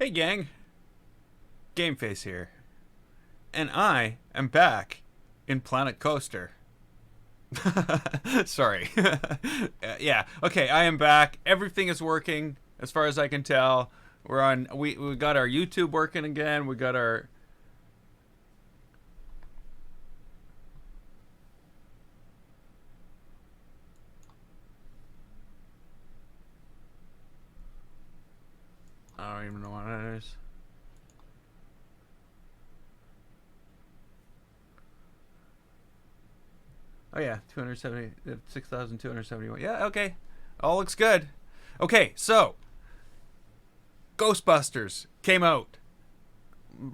Hey gang, Gameface here, and I am back in Planet Coaster. Sorry. Yeah, okay, I am back. Everything is working as far as I can tell. We're on. We got our YouTube working again. We got our. I don't even know what that is. Oh yeah, 6,271. Yeah, okay. All looks good. Okay, so Ghostbusters came out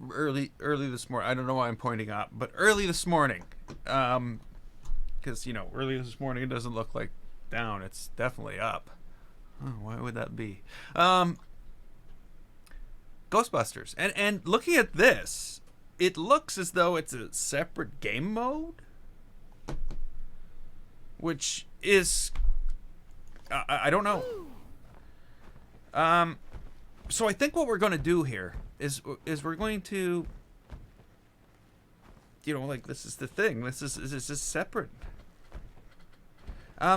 early this morning. I don't know why I'm pointing up, but early this morning. Because early this morning it doesn't look like down. It's definitely up. Oh, why would that be? Ghostbusters, and looking at this, it looks as though it's a separate game mode, which is I don't know. So I think what we're going to do here is we're going to, like, this is the thing. This is separate.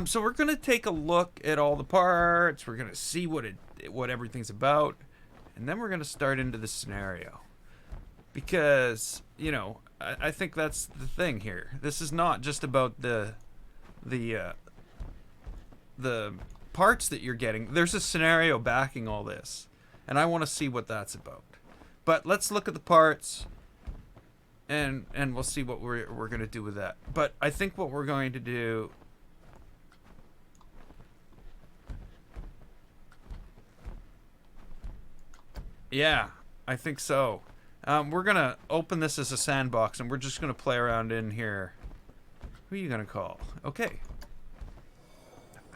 So we're going to take a look at all the parts. We're going to see what everything's about, and then we're going to start into the scenario. Because, I think that's the thing here. This is not just about the parts that you're getting. There's a scenario backing all this, and I want to see what that's about. But let's look at the parts, and we'll see what we're going to do with that. But I think what we're going to do... Yeah, I think so. We're going to open this as a sandbox, and we're just going to play around in here. Who are you going to call? Okay.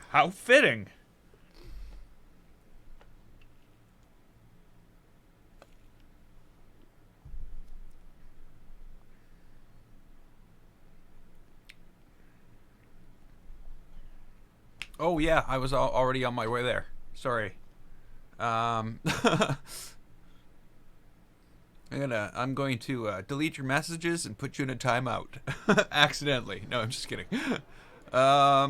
How fitting. Oh yeah, I was already on my way there. Sorry. I'm going to delete your messages and put you in a timeout. Accidentally. No, I'm just kidding. I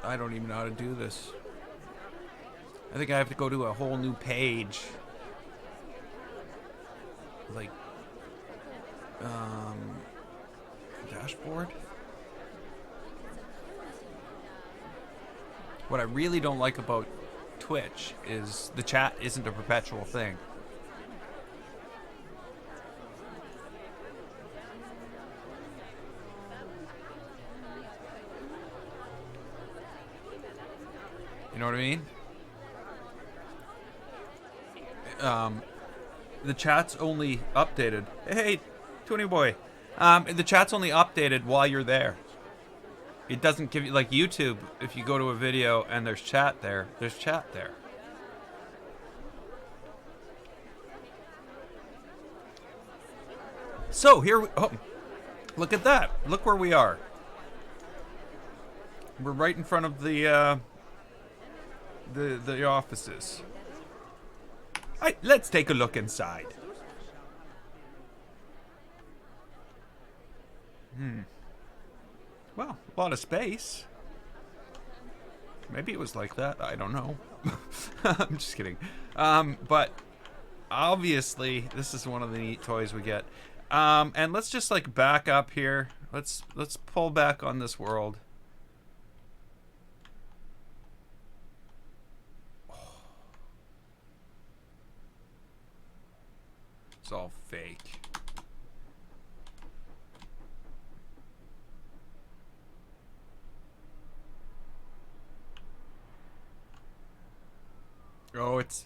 don't even know how to do this. I think I have to go to a whole new page. Like, dashboard? What I really don't like about Twitch is the chat isn't a perpetual thing. You know what I mean? The chat's only updated. Hey, Tony boy. The chat's only updated while you're there. It doesn't give you, like YouTube, if you go to a video and there's chat there, there's chat there. So here we, oh, look at that. Look where we are. We're right in front of the offices. Alright, let's take a look inside. Well, a lot of space. Maybe it was like that. I don't know. I'm just kidding. But obviously, this is one of the neat toys we get. And let's just like back up here. Let's pull back on this world. It's all fake. Oh, it's...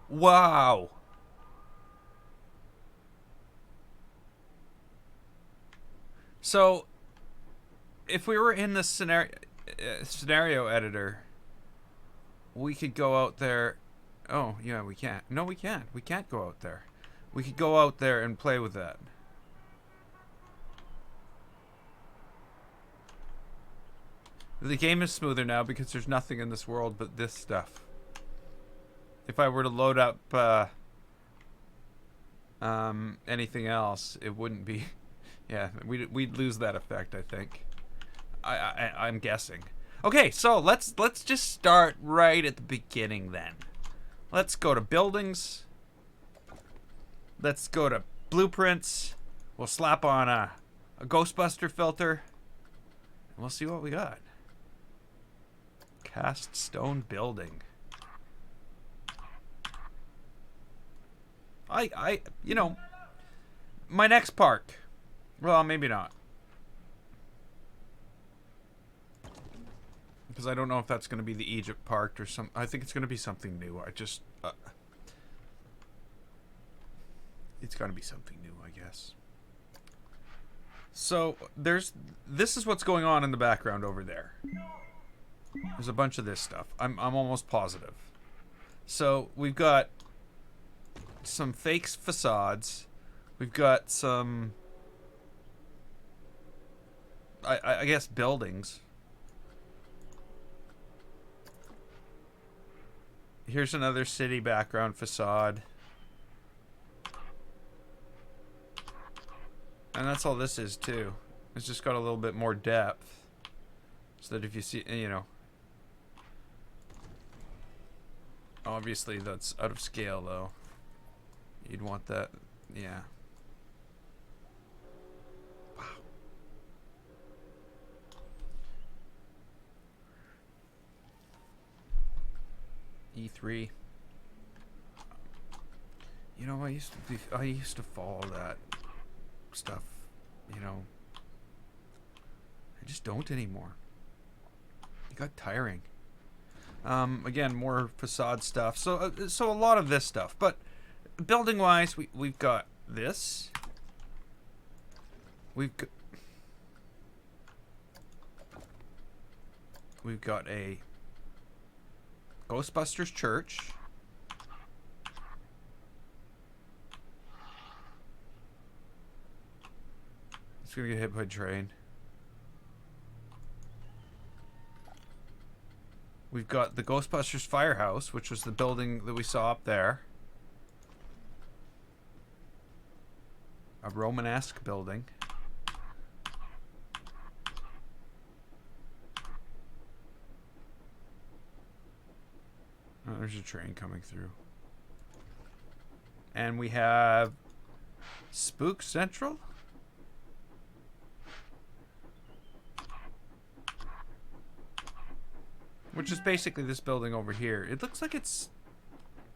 Wow. So, if we were in the scenario editor, we could go out there. Oh, yeah, we can't. No, we can't. We can't go out there. We could go out there and play with that. The game is smoother now because there's nothing in this world but this stuff. If I were to load up anything else, it wouldn't be. Yeah, we'd lose that effect, I think. I'm guessing. Okay, so let's just start right at the beginning then. Let's go to buildings. Let's go to blueprints. We'll slap on a Ghostbuster filter. And we'll see what we got. Cast stone building. You know, my next park. Well, maybe not. Because I don't know if that's going to be the Egypt park or some. I think it's going to be something new. It's got to be something new, I guess. So this is what's going on in the background over there. There's a bunch of this stuff. I'm almost positive. So we've got some fake facades. We've got some, I guess, buildings. Here's another city background facade. And that's all this is, too. It's just got a little bit more depth. So that if you see, you know. Obviously, that's out of scale, though. You'd want that, yeah. Wow. E3. You know, I used to follow that stuff, you know. I just don't anymore. It got tiring. Again, more facade stuff. So a lot of this stuff, but building wise, we've got this. We've got a Ghostbusters church. It's gonna get hit by a train. We've got the Ghostbusters firehouse, which was the building that we saw up there. A Romanesque building. Oh, there's a train coming through. And we have Spook Central. Which is basically this building over here. It looks like it's...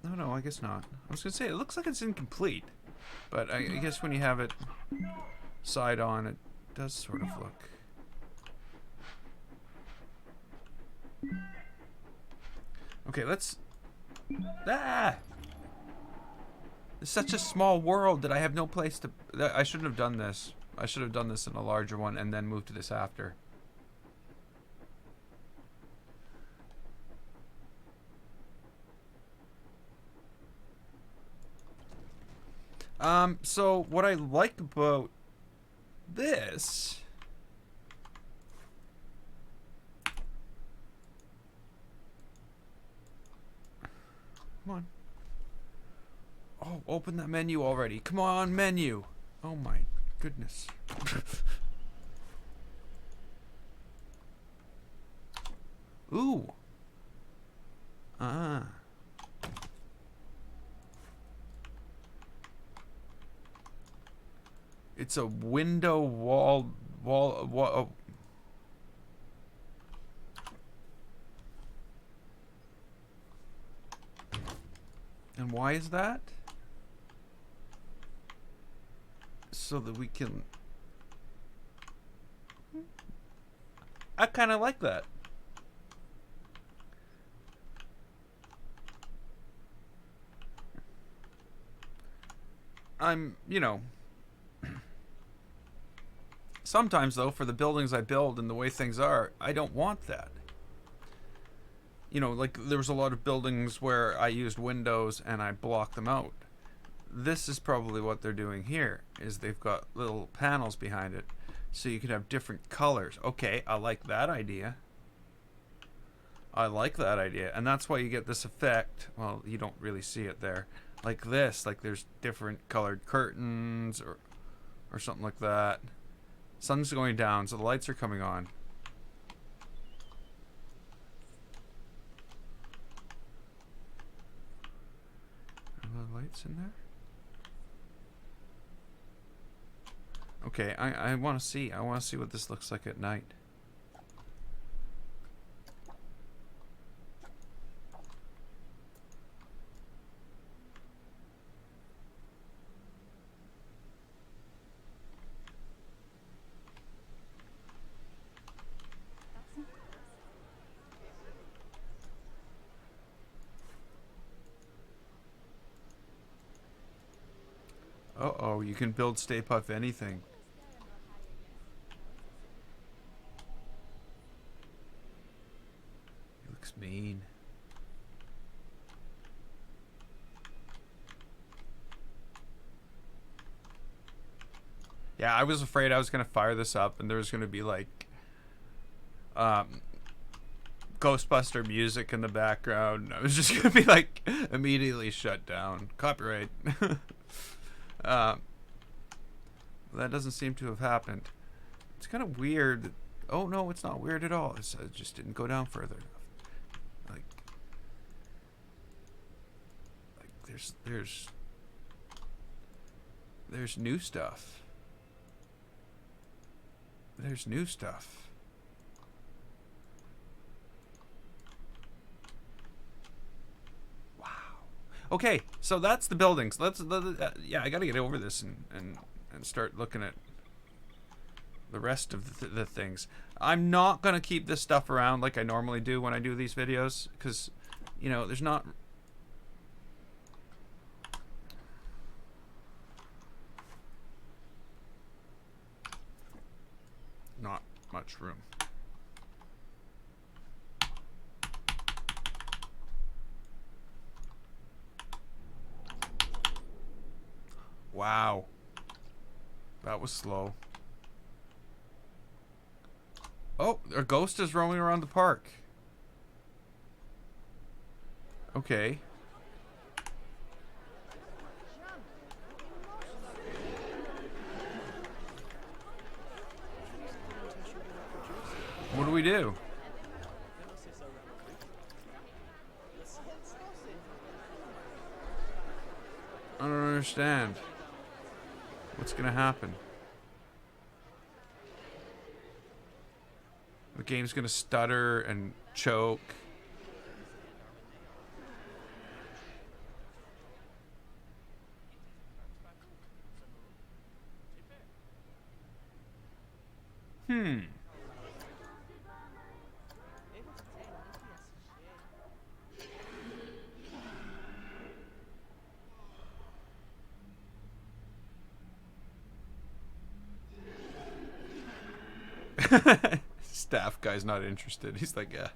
No, I guess not. I was going to say, it looks like it's incomplete. But I guess when you have it side on, it does sort of look... Okay, let's... Ah! It's such a small world that I have no place to... I shouldn't have done this. I should have done this in a larger one and then moved to this after. So what I like about this come on. Oh, open that menu already. Come on, menu. Oh my goodness. Ooh. Ah. It's a window wall. Oh. And why is that? So that we can... I kind of like that. You know... Sometimes, though, for the buildings I build and the way things are, I don't want that. You know, like, there was a lot of buildings where I used windows and I blocked them out. This is probably what they're doing here, is they've got little panels behind it, so you can have different colors. Okay, I like that idea. I like that idea, and that's why you get this effect. Well, you don't really see it there, like this. Like there's different colored curtains, or something like that. Sun's going down, so the lights are coming on. Are the lights in there? Okay, I want to see. I want to see what this looks like at night. Uh-oh, you can build Stay Puft anything. He looks mean. Yeah, I was afraid I was going to fire this up and there was going to be like Ghostbuster music in the background. I was just going to be like immediately shut down. Copyright. That doesn't seem to have happened. It's kind of weird. Oh no, it's not weird at all. It just didn't go down further enough. Like there's new stuff. There's new stuff. Wow. Okay, so that's the buildings. Yeah, I got to get over this and start looking at the rest of the things. I'm not gonna keep this stuff around like I normally do when I do these videos, because, you know, there's not much room. Wow. That was slow. Oh, a ghost is roaming around the park. Okay. What do we do? I don't understand. What's gonna happen? The game's gonna stutter and choke. Staff guy's not interested. He's like, yeah.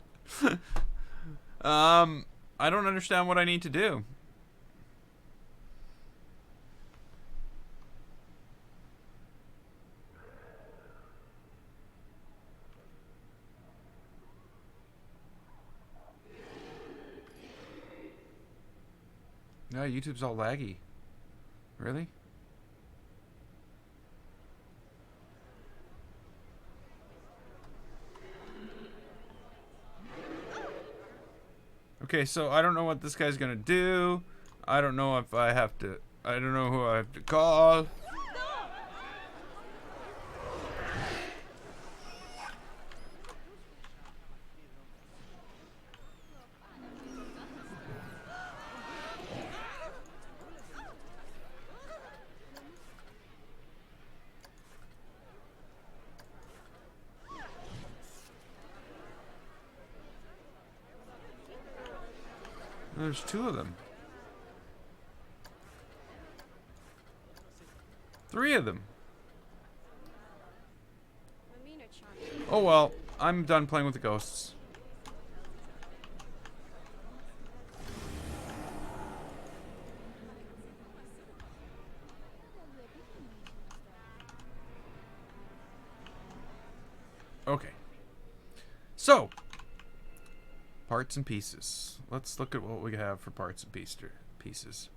I don't understand what I need to do. No, YouTube's all laggy. Really? Okay, so I don't know what this guy's gonna do. I don't know if I have to... I don't know who I have to call. There's two of them. Three of them. Oh well, I'm done playing with the ghosts. Okay. So, Parts and pieces. Let's look at what we have for parts and pieces.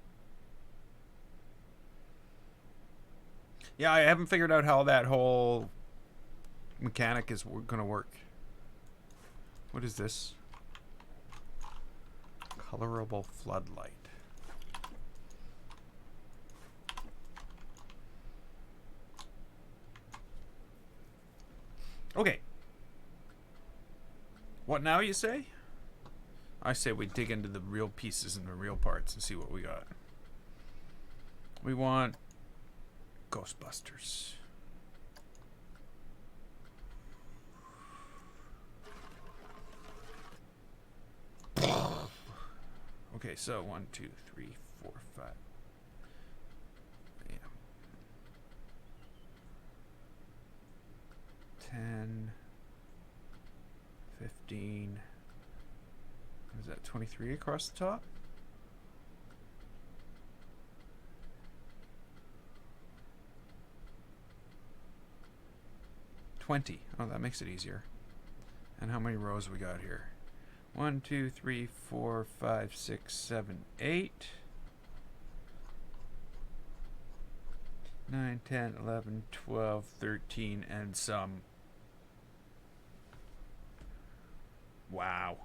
Yeah, I haven't figured out how that whole mechanic is going to work. What is this? Colorable floodlight. Okay. What now, you say? I say we dig into the real pieces and the real parts and see what we got. We want Ghostbusters. Okay, so 1, 2, 3, 4, 5. Yeah. 10, 15. Is that 23 across the top? Oh, that makes it easier. And how many rows we got here? 1, 2, 3, 4, 5, 6, 7, 8. 9, 10, 11, 12, 13, and some. Wow.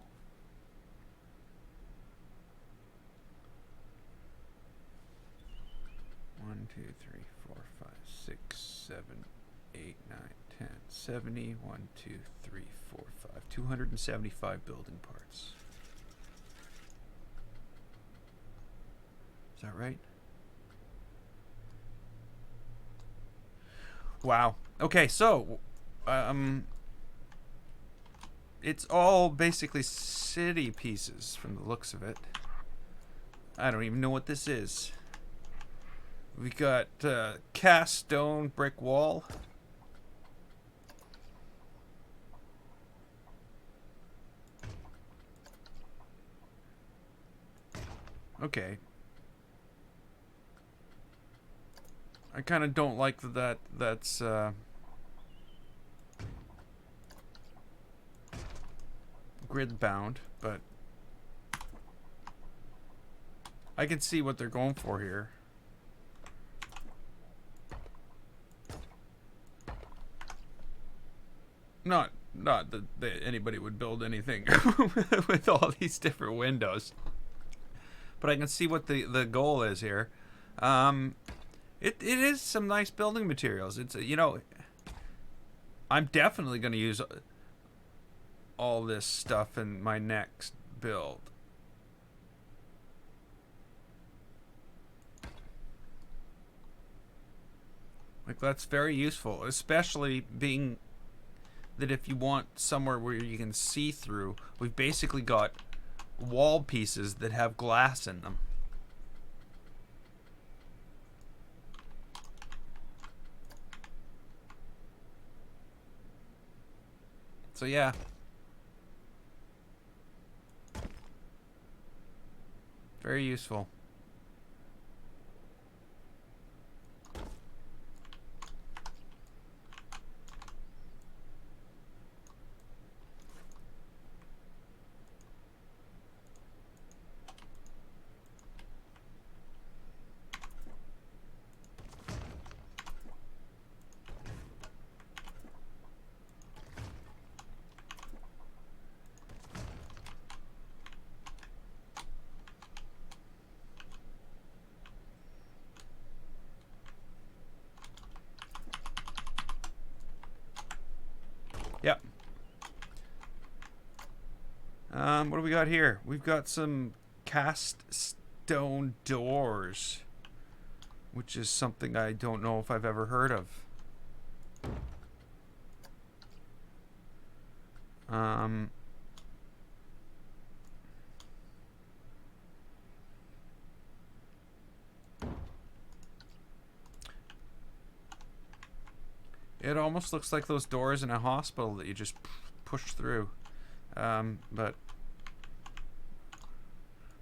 One, 2, 3, 4, 5, 6, 7, 8, 9, 10, 70. 1, 2, 3, 4, 5. 275 building parts. Is that right? Wow. Okay, so it's all basically city pieces from the looks of it. I don't even know what this is. We got cast stone brick wall. Okay. I kind of don't like that's grid bound, but I can see what they're going for here. Not that anybody would build anything with all these different windows, but I can see what the goal is here. It is some nice building materials. It's, you know, I'm definitely going to use all this stuff in my next build. Like, that's very useful, especially being that if you want somewhere where you can see through, we've basically got wall pieces that have glass in them. So yeah. Very useful. Yep. What do we got here? We've got some cast stone doors, which is something I don't know if I've ever heard of. It almost looks like those doors in a hospital that you just push through. But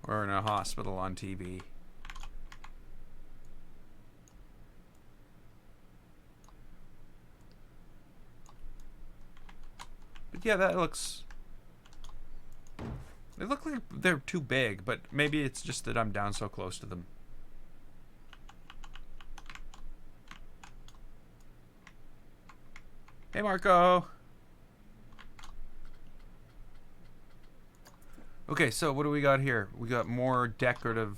or in a hospital on TV. But yeah, that looks They look like they're too big, but maybe it's just that I'm down so close to them. Hey, Marco. Okay, so what do we got here? We got more decorative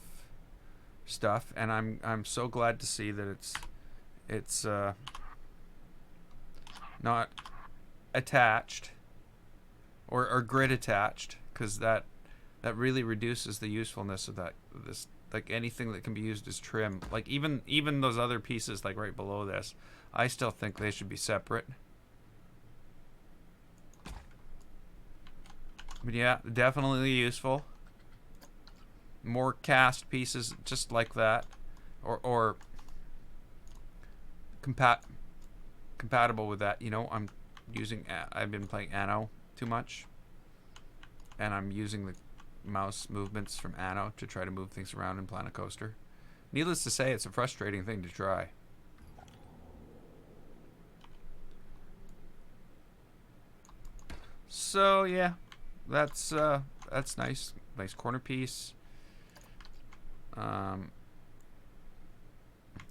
stuff, and I'm so glad to see that it's not attached or grid attached, because that really reduces the usefulness of this, like anything that can be used as trim, like even those other pieces like right below this, I still think they should be separate. But yeah, definitely useful. More cast pieces just like that, or compatible with that. You know, I've been playing Anno too much, and I'm using the mouse movements from Anno to try to move things around in Planet Coaster. Needless to say, it's a frustrating thing to try. So yeah, that's nice. Nice corner piece.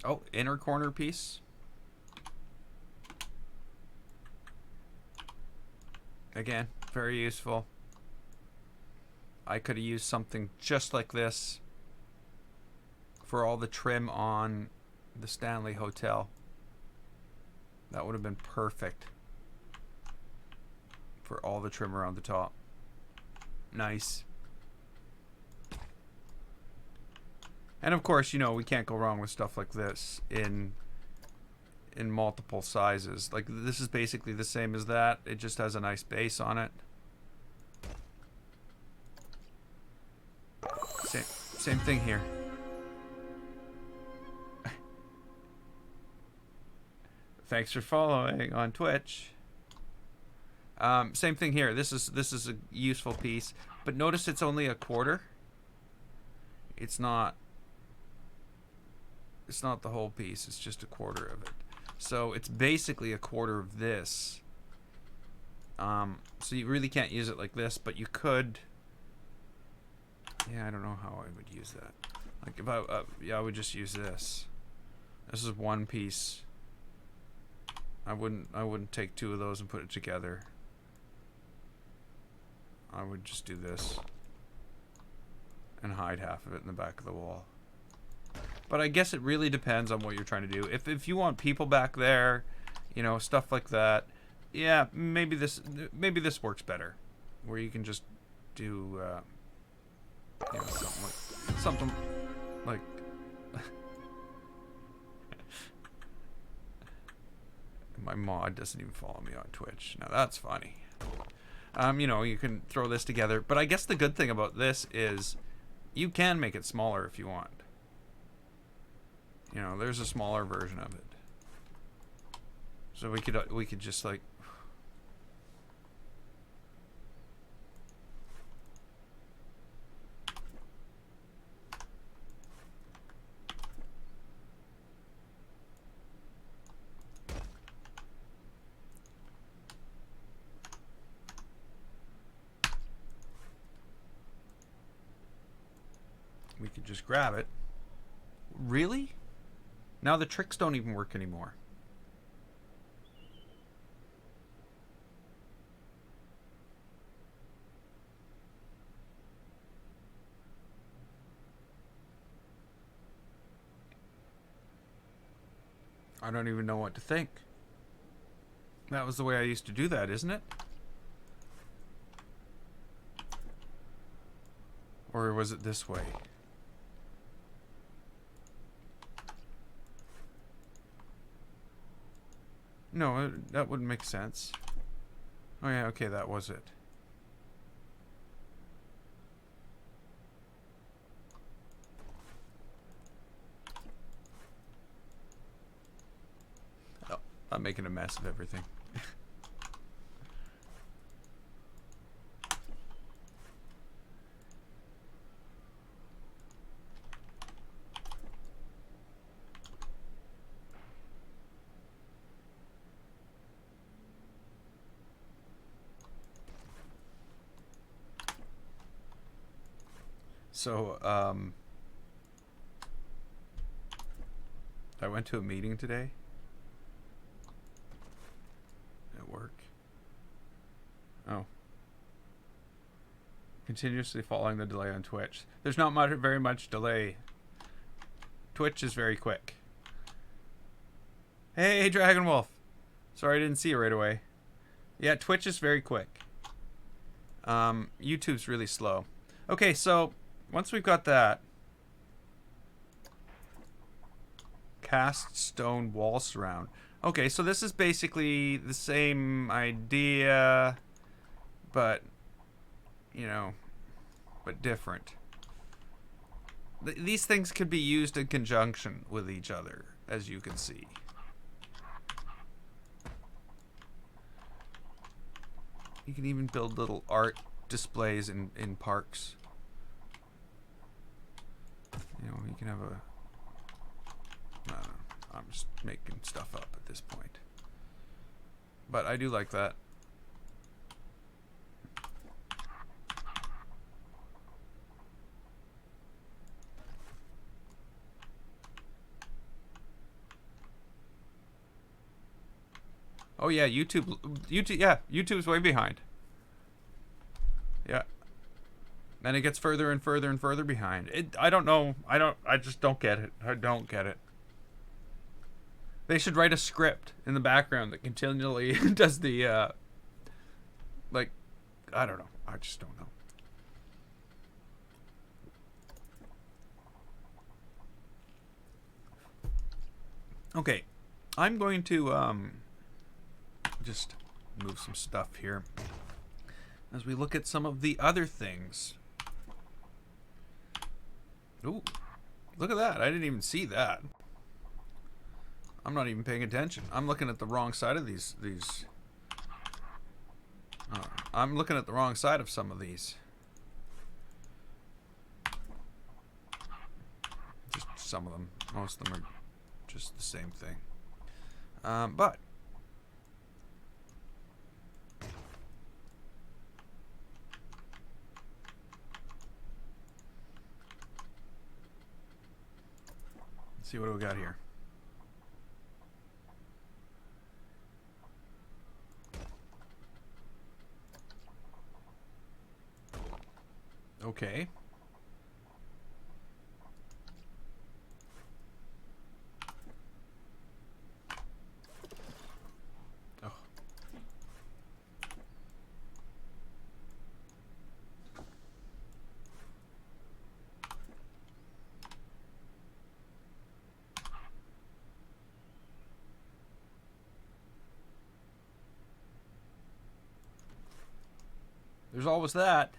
Oh, inner corner piece. Again, very useful. I could have used something just like this for all the trim on the Stanley Hotel. That would have been perfect for all the trim around the top. Nice. And of course, you know, we can't go wrong with stuff like this in multiple sizes. Like, this is basically the same as that. It just has a nice base on it. Same thing here. Thanks for following on Twitch. Same thing here. This is a useful piece, but notice it's only a quarter. It's not the whole piece. It's just a quarter of it. So it's basically a quarter of this. So you really can't use it like this, but you could. Yeah, I don't know how I would use that. Like if I would just use this. This is one piece. I wouldn't take two of those and put it together. I would just do this and hide half of it in the back of the wall. But I guess it really depends on what you're trying to do. If you want people back there, you know, stuff like that, yeah, maybe this works better, where you can just do you know, something like my mod doesn't even follow me on Twitch. Now that's funny. You know, you can throw this together, but I guess the good thing about this is you can make it smaller if you want. You know, there's a smaller version of it. So we could just like just grab it. Really? Now the tricks don't even work anymore. I don't even know what to think. That was the way I used to do that, isn't it? Or was it this way? No, that wouldn't make sense. Oh yeah, okay, that was it. Oh, I'm making a mess of everything. So, I went to a meeting today at work. Oh. Continuously following the delay on Twitch. There's not very much delay. Twitch is very quick. Hey, Dragon Wolf. Sorry I didn't see you right away. Yeah, Twitch is very quick. YouTube's really slow. Okay, so once we've got that, cast stone wall surround. Okay, so this is basically the same idea, but you know, but different. These things could be used in conjunction with each other, as you can see. You can even build little art displays in parks. You know, you can have a... I don't know. I'm just making stuff up at this point. But I do like that. Oh yeah, YouTube, yeah, YouTube's way behind. Yeah. And it gets further and further and further behind. I don't know. I just don't get it. I don't get it. They should write a script in the background that continually does the, like, I don't know. I just don't know. Okay. I'm going to, just move some stuff here as we look at some of the other things. Ooh, look at that. I didn't even see that. I'm not even paying attention. I'm looking at the wrong side of these. I'm looking at the wrong side of some of these. Just some of them. Most of them are just the same thing. But let's see what do we got here. Okay. Oh. There's always that.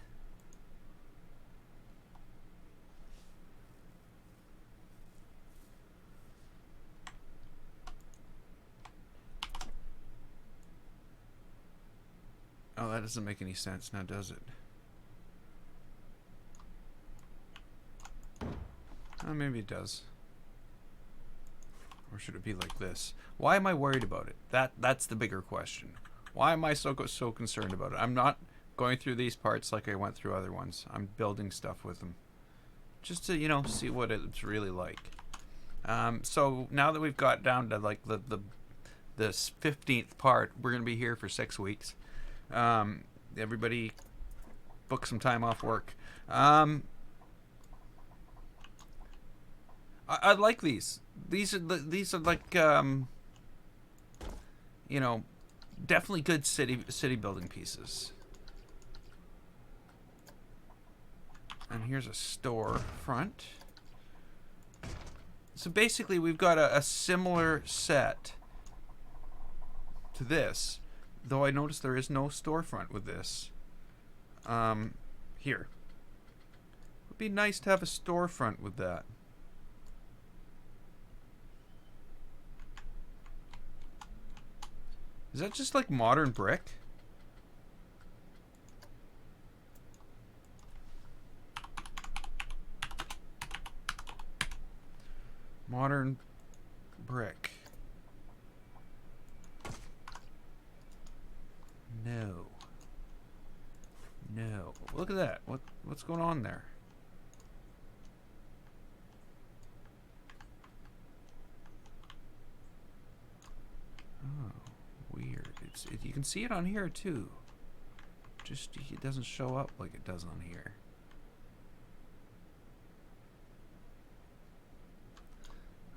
Oh, that doesn't make any sense now, does it? Oh, maybe it does. Or should it be like this? Why am I worried about it? That's the bigger question. Why am I so concerned about it? I'm not going through these parts like I went through other ones. I'm building stuff with them. Just to, you know, see what it's really like. So now that we've got down to like this 15th part, we're going to be here for 6 weeks. Everybody book some time off work. I like these. These are like you know, definitely good city building pieces. And here's a store front. So basically we've got a similar set to this, though I noticed there is no storefront with this. Here. It would be nice to have a storefront with that. Is that just like modern brick? Modern brick. No. Look at that. What's going on there? You can see it on here too. Just it doesn't show up like it does on here.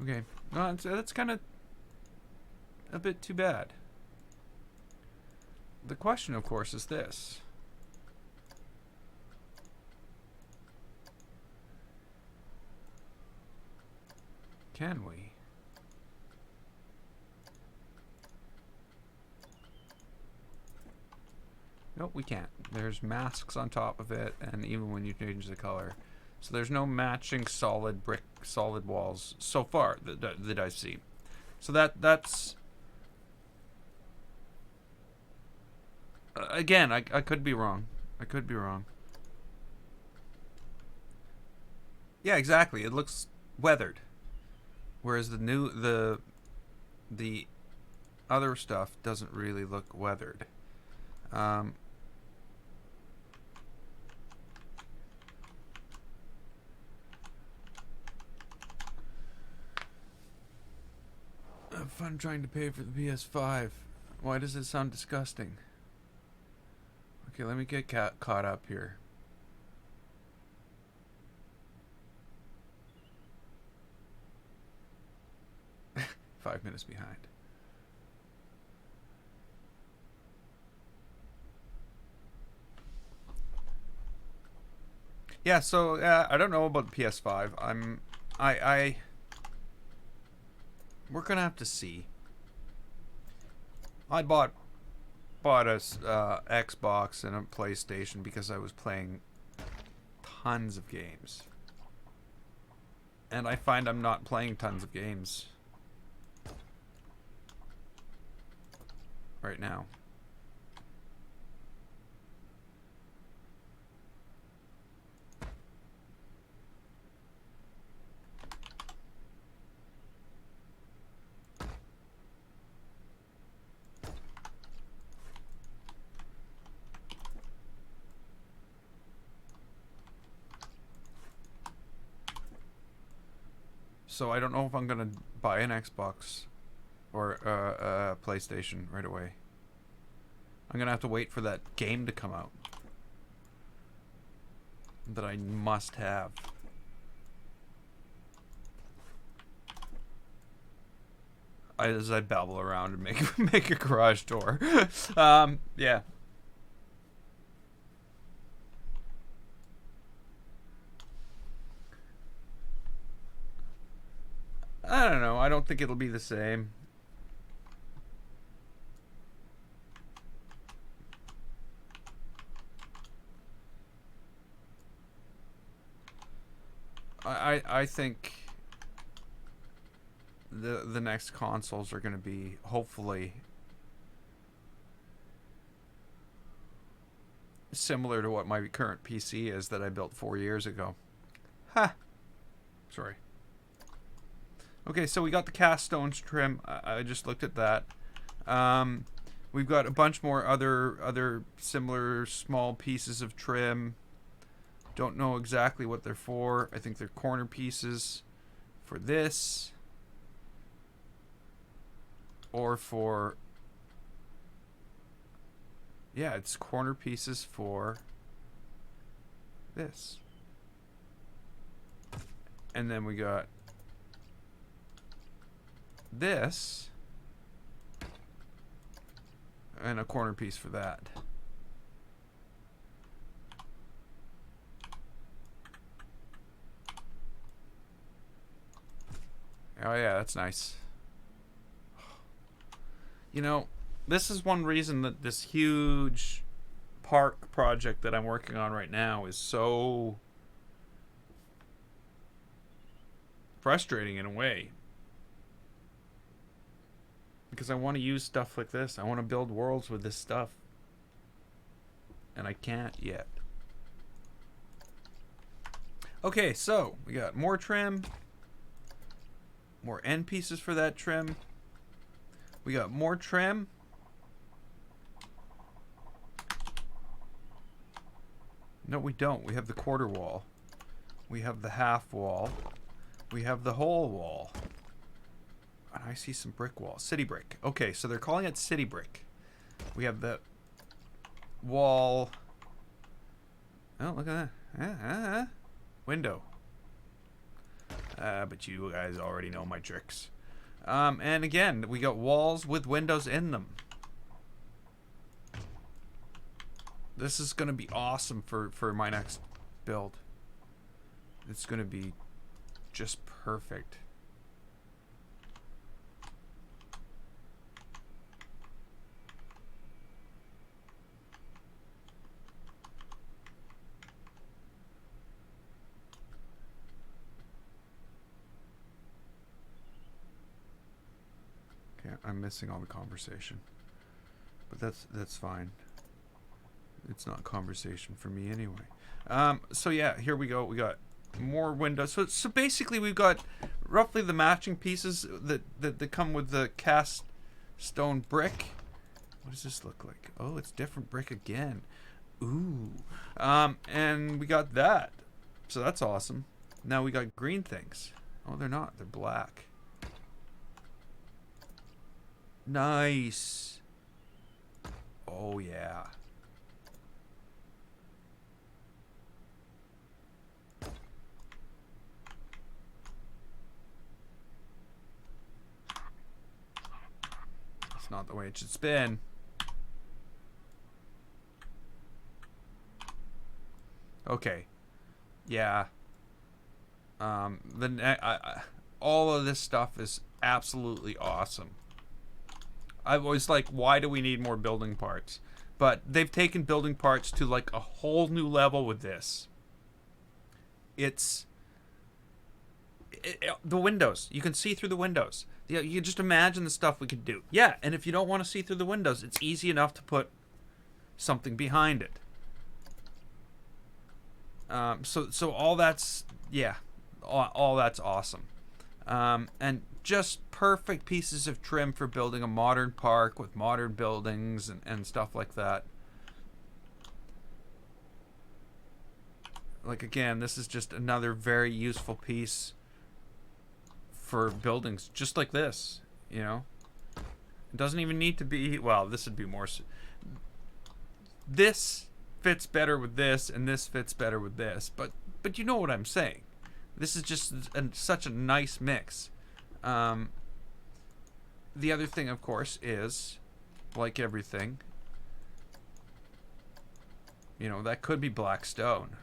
Okay, no, that's kind of a bit too bad. The question, of course, is this. Can we? Nope, we can't. There's masks on top of it, and even when you change the color. So there's no matching solid walls so far that I've seen. So that's... again, I could be wrong. I could be wrong. Yeah, exactly. It looks weathered. Whereas the other stuff doesn't really look weathered. Have fun trying to pay for the PS5. Why does it sound disgusting? Okay, let me get caught up here. Five minutes behind. Yeah, so I don't know about the PS5. We're gonna have to see. I bought a Xbox and a PlayStation because I was playing tons of games, and I find I'm not playing tons of games right now. So I don't know if I'm gonna buy an Xbox or a PlayStation right away. I'm gonna have to wait for that game to come out that I must have. As I babble around and make a garage door. Yeah. I don't know. I don't think it'll be the same. I think the next consoles are going to be hopefully similar to what my current PC is that I built 4 years ago. Ha. Sorry. Okay, so we got the cast stones trim. I just looked at that. We've got a bunch more other similar small pieces of trim. Don't know exactly what they're for. I think they're corner pieces for this. Or for... yeah, it's corner pieces for this. And then we got this. And a corner piece for that. Oh yeah, that's nice. You know, this is one reason that this huge park project that I'm working on right now is so frustrating in a way. Because I want to use stuff like this. I want to build worlds with this stuff. And I can't yet. Okay, so we got more trim. More end pieces for that trim. We got more trim. No, we don't. We have the quarter wall. We have the half wall. We have the whole wall. And I see some brick wall. City brick. Okay, so they're calling it city brick. We have the wall. Oh, look at that. Window. But you guys already know my tricks. And again, we got walls with windows in them. This is going to be awesome for my next build. It's going to be just perfect. Okay, I'm missing all the conversation. But that's fine. It's not conversation for me anyway. So yeah, here we go. We got more windows. So basically we've got roughly the matching pieces that come with the cast stone brick. What does this look like? Oh, it's different brick again. Ooh. And we got that. So that's awesome. Now we got green things. Oh, they're not. They're black. Nice. Oh yeah. It's not the way it should spin. Okay. Yeah. All of this stuff is absolutely awesome. I've always like, why do we need more building parts? But they've taken building parts to like a whole new level with this. It's the windows. You can see through the windows. You can just imagine the stuff we could do. Yeah, and if you don't want to see through the windows, it's easy enough to put something behind it. So all that's, yeah, all that's awesome. And just perfect pieces of trim for building a modern park with modern buildings and stuff like that. Like, again, this is just another very useful piece for buildings just like this, you know. It doesn't even need to be, well, this would be more, this fits better with this and this fits better with this, but you know what I'm saying. This is just such a nice mix. The other thing, of course, is, like everything, you know, that could be black stone.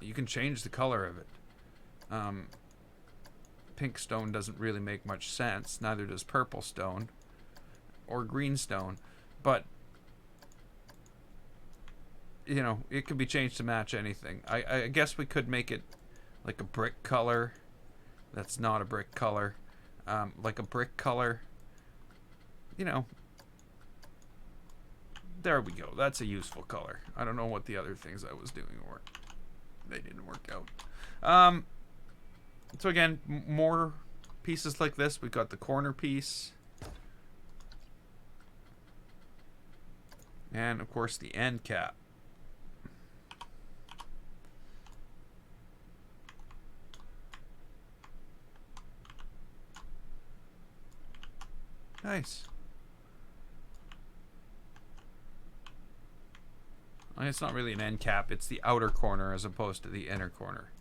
You can change the color of it. Pink stone doesn't really make much sense. Neither does purple stone or green stone. But, you know, it could be changed to match anything. I guess we could make it like a brick color. That's not a brick color. Like a brick color. You know. There we go. That's a useful color. I don't know what the other things I was doing were. They didn't work out. So again, more pieces like this. We've got the corner piece. And of course the end cap. Nice. And it's not really an end cap, it's the outer corner as opposed to the inner corner.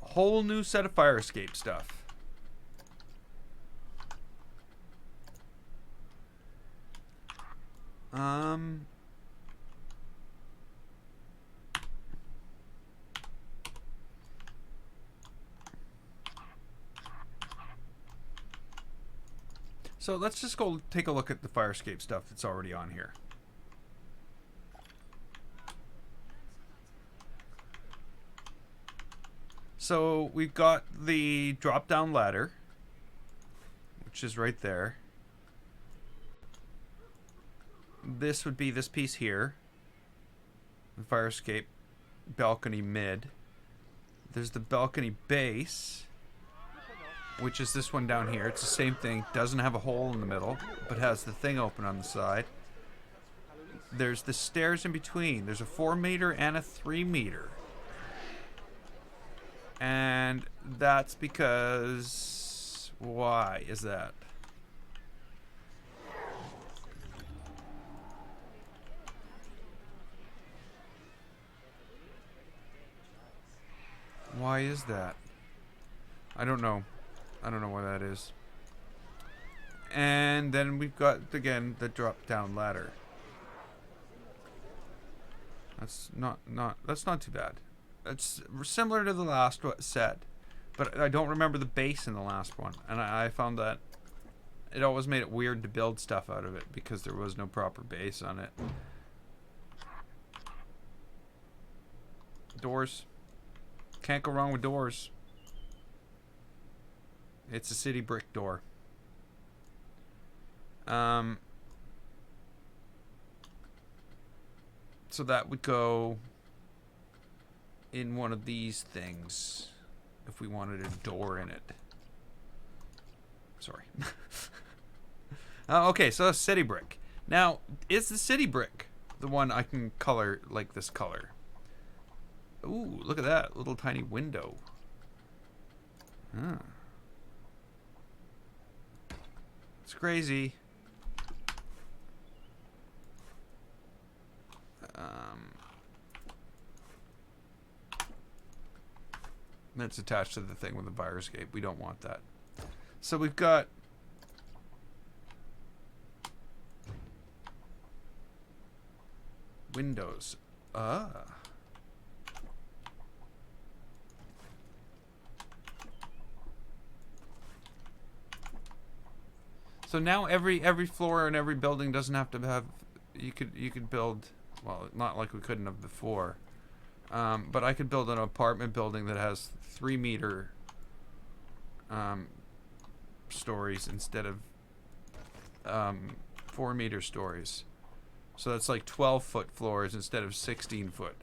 Whole new set of fire escape stuff. So let's just go take a look at the fire escape stuff that's already on here. So we've got the drop down ladder, which is right there. This would be this piece here. The fire escape balcony mid. There's the balcony base, which is this one down here. It's the same thing. Doesn't have a hole in the middle, but has the thing open on the side. There's the stairs in between. There's a 4 meter and a 3 meter. And that's because... why is that? Why is that? I don't know. I don't know why that is. And then we've got, again, the drop-down ladder. That's not too bad. It's similar to the last set, but I don't remember the base in the last one, and I found that it always made it weird to build stuff out of it because there was no proper base on it. Doors. Can't go wrong with doors. It's a city brick door. So that would go in one of these things if we wanted a door in it. Sorry. Okay, so city brick. Now, is the city brick the one I can color like this color? Ooh, look at that little tiny window. Huh. It's crazy. That's attached to the thing with the virus gate. We don't want that. So we've got windows. So now every floor in every building doesn't have to have. You could build. Well, not like we couldn't have before. But I could build an apartment building that has 3-meter stories instead of 4-meter stories. So that's like 12-foot floors instead of 16-foot,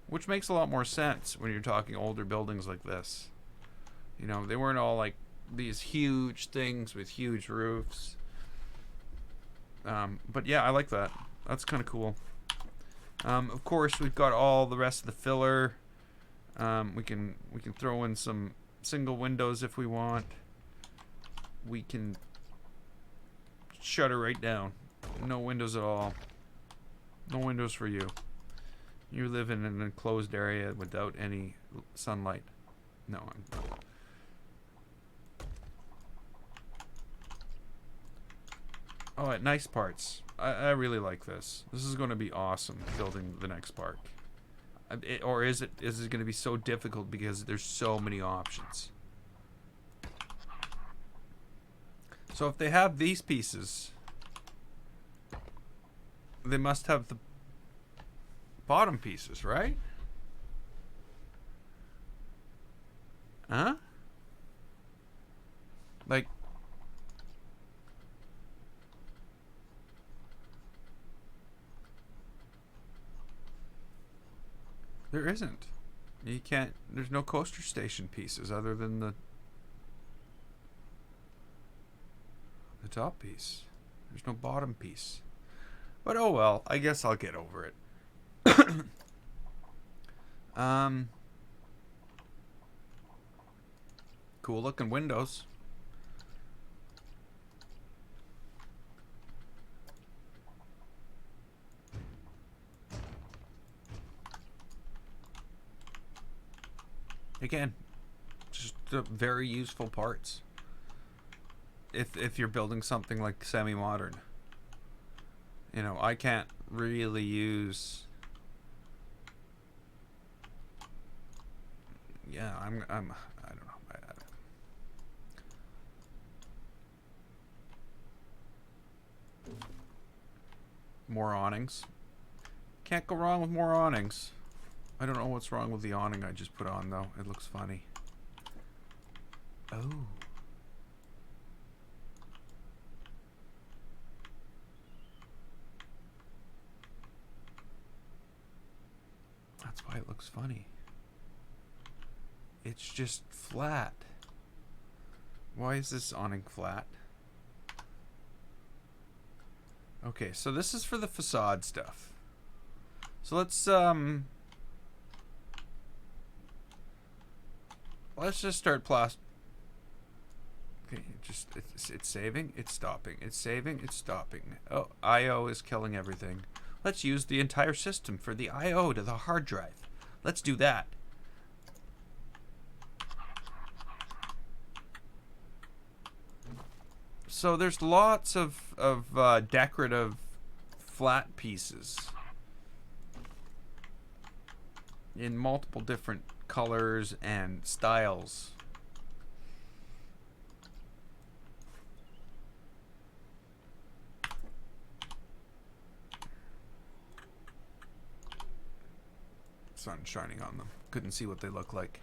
which makes a lot more sense when you're talking older buildings like this. You know, they weren't all like these huge things with huge roofs. But yeah, I like that. That's kind of cool. Of course, we've got all the rest of the filler. We can throw in some single windows if we want. We can shut her right down. No windows at all. No windows for you. You live in an enclosed area without any sunlight. No. Oh, nice parts. I really like this. This is going to be awesome building the next park. Or is it going to be so difficult because there's so many options? So if they have these pieces, they must have the bottom pieces, right? Huh? Like, there isn't. You can't. There's no coaster station pieces other than the top piece. There's no bottom piece. But oh well. I guess I'll get over it. Cool looking windows. Again, just very useful parts. If you're building something like semi-modern, you know, I can't really use. Yeah, I don't know. More awnings. Can't go wrong with more awnings. I don't know what's wrong with the awning I just put on, though. It looks funny. Oh. That's why it looks funny. It's just flat. Why is this awning flat? Okay, so this is for the facade stuff. So let's just start Okay, it's saving, it's stopping, it's saving, it's stopping. Oh, I/O is killing everything. Let's use the entire system for the I/O to the hard drive. Let's do that. So there's lots of decorative flat pieces in multiple different colors and styles. Sun shining on them. Couldn't see what they look like.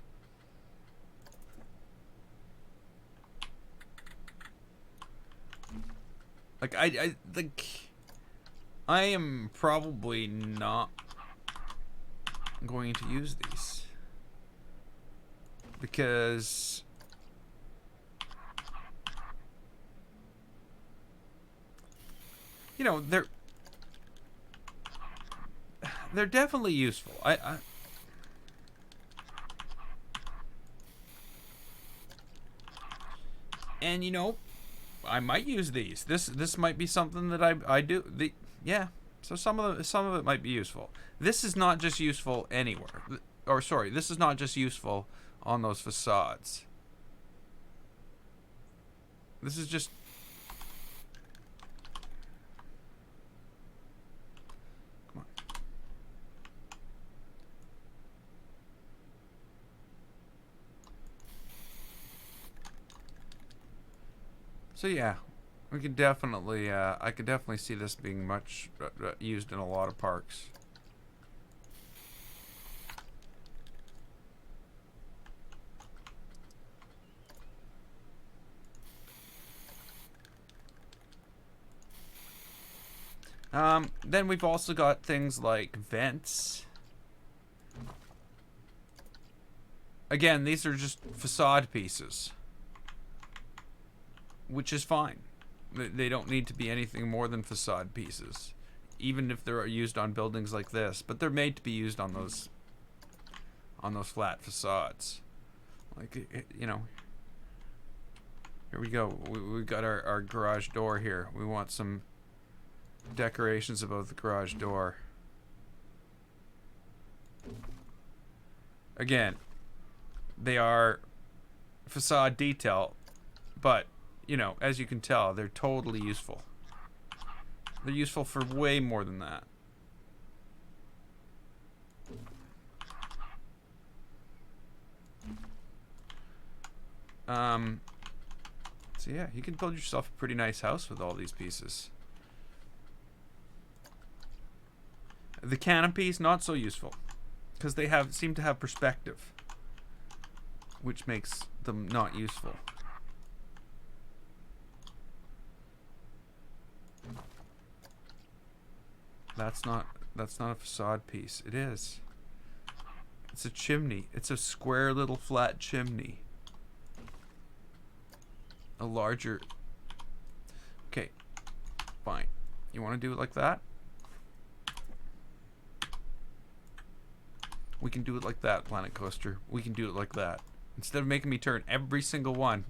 Like I think I am probably not going to use these because you know they're definitely useful. And you know, I might use these. This might be something that I do. Yeah. So some of it might be useful. This is not just useful anywhere. Or sorry, this is not just useful on those facades. This is just come So yeah, we could definitely, I could definitely see this being much used in a lot of parks. Then we've also got things like vents. Again, these are just facade pieces, which is fine. They don't need to be anything more than facade pieces, even if they're used on buildings like this. But they're made to be used on those flat facades. Like, you know, here we go. We've got our garage door here. We want some decorations above the garage door. Again, they are facade detail, but you know, as you can tell, they're totally useful. They're useful for way more than that. So yeah, you can build yourself a pretty nice house with all these pieces. The canopies, not so useful, because they seem to have perspective, which makes them not useful. That's not a facade piece. It is. It's a chimney. It's a square little flat chimney. A larger. Okay. Fine. You want to do it like that? We can do it like that, Planet Coaster. We can do it like that. Instead of making me turn every single one,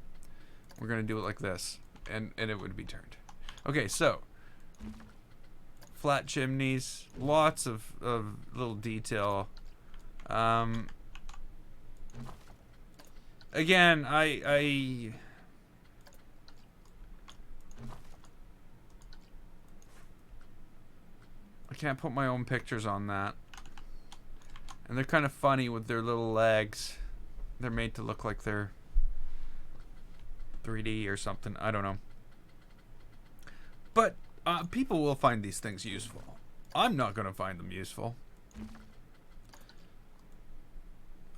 we're going to do it like this. And it would be turned. Okay, so. Flat chimneys. Lots of little detail. Again, I can't put my own pictures on that. And they're kind of funny with their little legs. They're made to look like they're 3D or something. I don't know. But people will find these things useful. I'm not going to find them useful.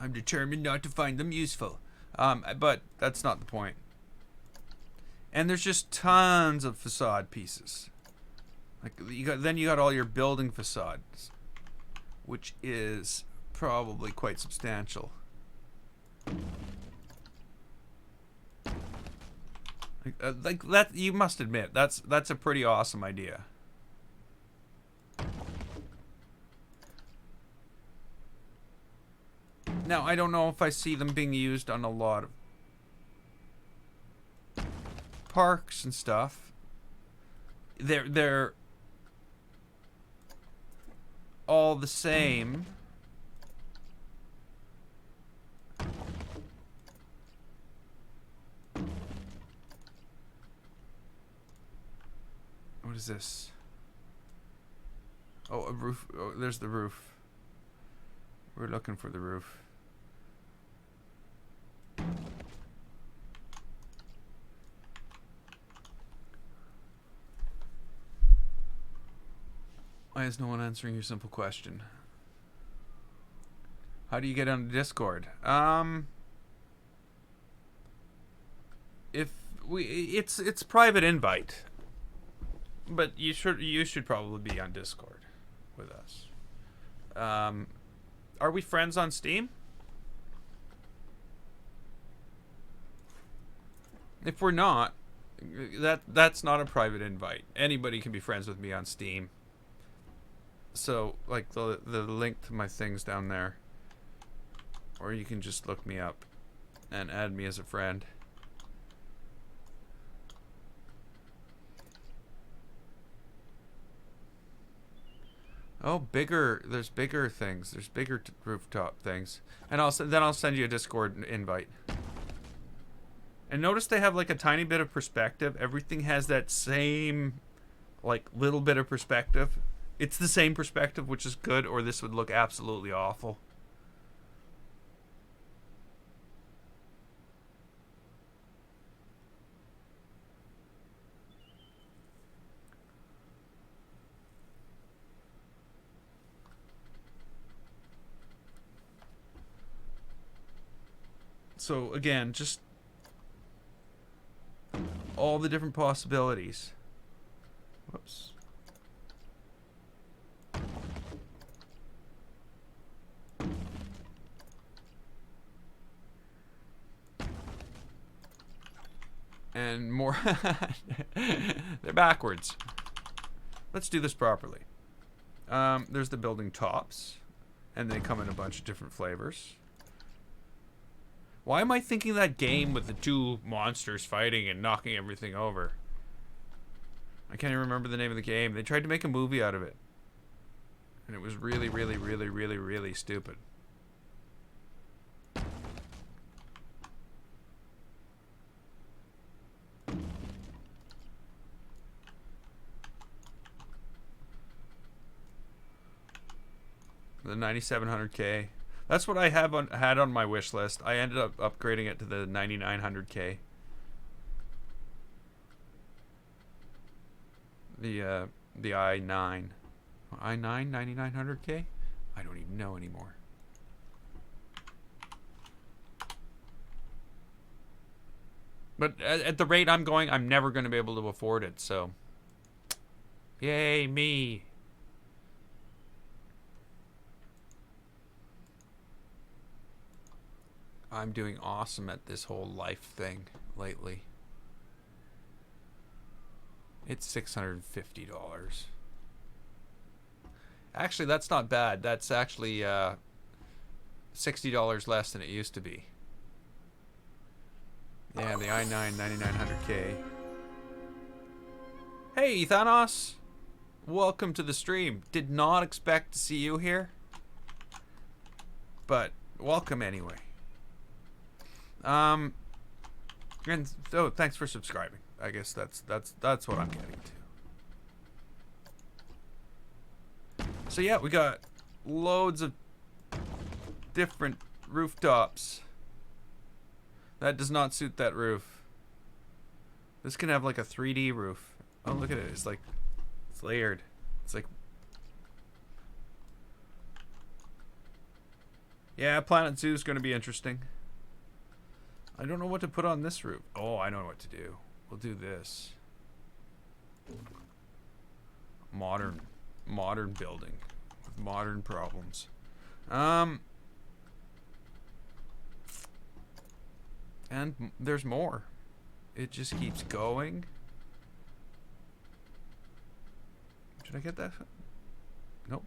I'm determined not to find them useful. But that's not the point. And there's just tons of facade pieces. Like then you got all your building facades, which is probably quite substantial. Like that, you must admit that's a pretty awesome idea. Now I don't know if I see them being used on a lot of parks and stuff. They're all the same. this? Oh, a roof. Oh, there's the roof. We're looking for the roof. Why is no one answering your simple question? How do you get on Discord? It's private invite, but you should probably be on Discord with us. Are we friends on Steam? If we're not, that's not a private invite. Anybody can be friends with me on Steam. So, like, the link to my thing's down there. Or you can just look me up and add me as a friend. Oh, there's bigger things. There's bigger rooftop things. And then I'll send you a Discord invite. And notice they have like a tiny bit of perspective. Everything has that same, like, little bit of perspective. It's the same perspective, which is good, or this would look absolutely awful. So, again, just all the different possibilities. Whoops. And more. They're backwards. Let's do this properly. There's the building tops, and they come in a bunch of different flavors. Why am I thinking that game with the two monsters fighting and knocking everything over? I can't even remember the name of the game. They tried to make a movie out of it. And it was really, really, really, really, really stupid. The 9700K. That's what I had on my wish list. I ended up upgrading it to the 9900K. The i9. i9 9900K? I don't even know anymore. But at the rate I'm going, I'm never going to be able to afford it, so yay me. I'm doing awesome at this whole life thing lately. It's $650. Actually, that's not bad. That's actually $60 less than it used to be. Yeah, the i9 9900K. Hey, Thanos! Welcome to the stream. Did not expect to see you here, but welcome anyway. And so thanks for subscribing. I guess that's what I'm getting to. So yeah, we got loads of different rooftops. That does not suit that roof. This can have like a 3D roof. Oh, look at it. It's like, it's layered. It's like, yeah, Planet Zoo is going to be interesting. I don't know what to put on this roof. Oh, I know what to do. We'll do this. Modern building with modern problems. And there's more. It just keeps going. Should I get that? Nope.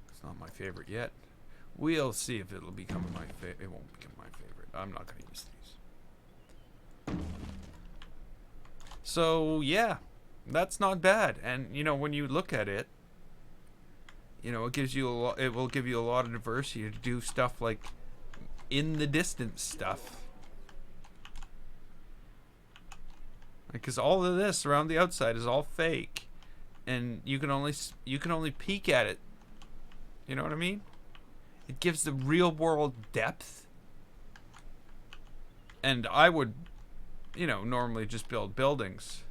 It's not my favorite yet. We'll see if it'll become my favorite. It won't become my favorite. I'm not going to use these. So, yeah. That's not bad. And, you know, when you look at it, you know, it gives you a lot, it will give you a lot of diversity to do stuff like in the distance stuff. Because all of this around the outside is all fake, and you can only peek at it. You know what I mean? It gives the real world depth. And I would, normally just build buildings,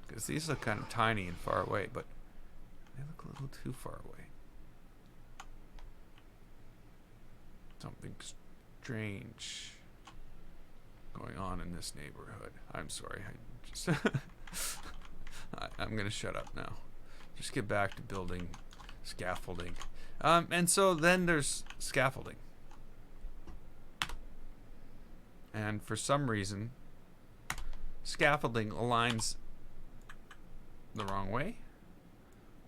because these look kind of tiny and far away, but they look a little too far away. Something strange going on in this neighborhood. I'm sorry. I'm gonna shut up now. Just get back to building scaffolding. And so then there's scaffolding. And for some reason, scaffolding aligns the wrong way.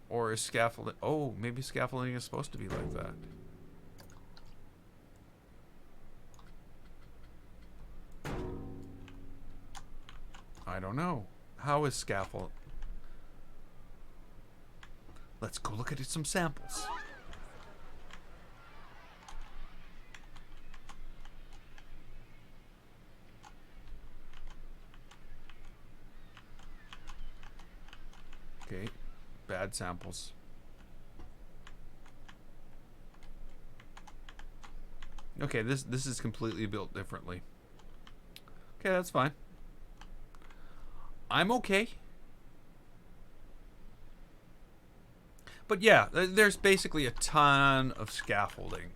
Or is scaffolding... Oh, maybe scaffolding is supposed to be like that. I don't know. How is scaffold? Let's go look at some samples. Okay, bad samples. Okay, this is completely built differently. Okay, that's fine. I'm okay. But yeah, there's basically a ton of scaffolding.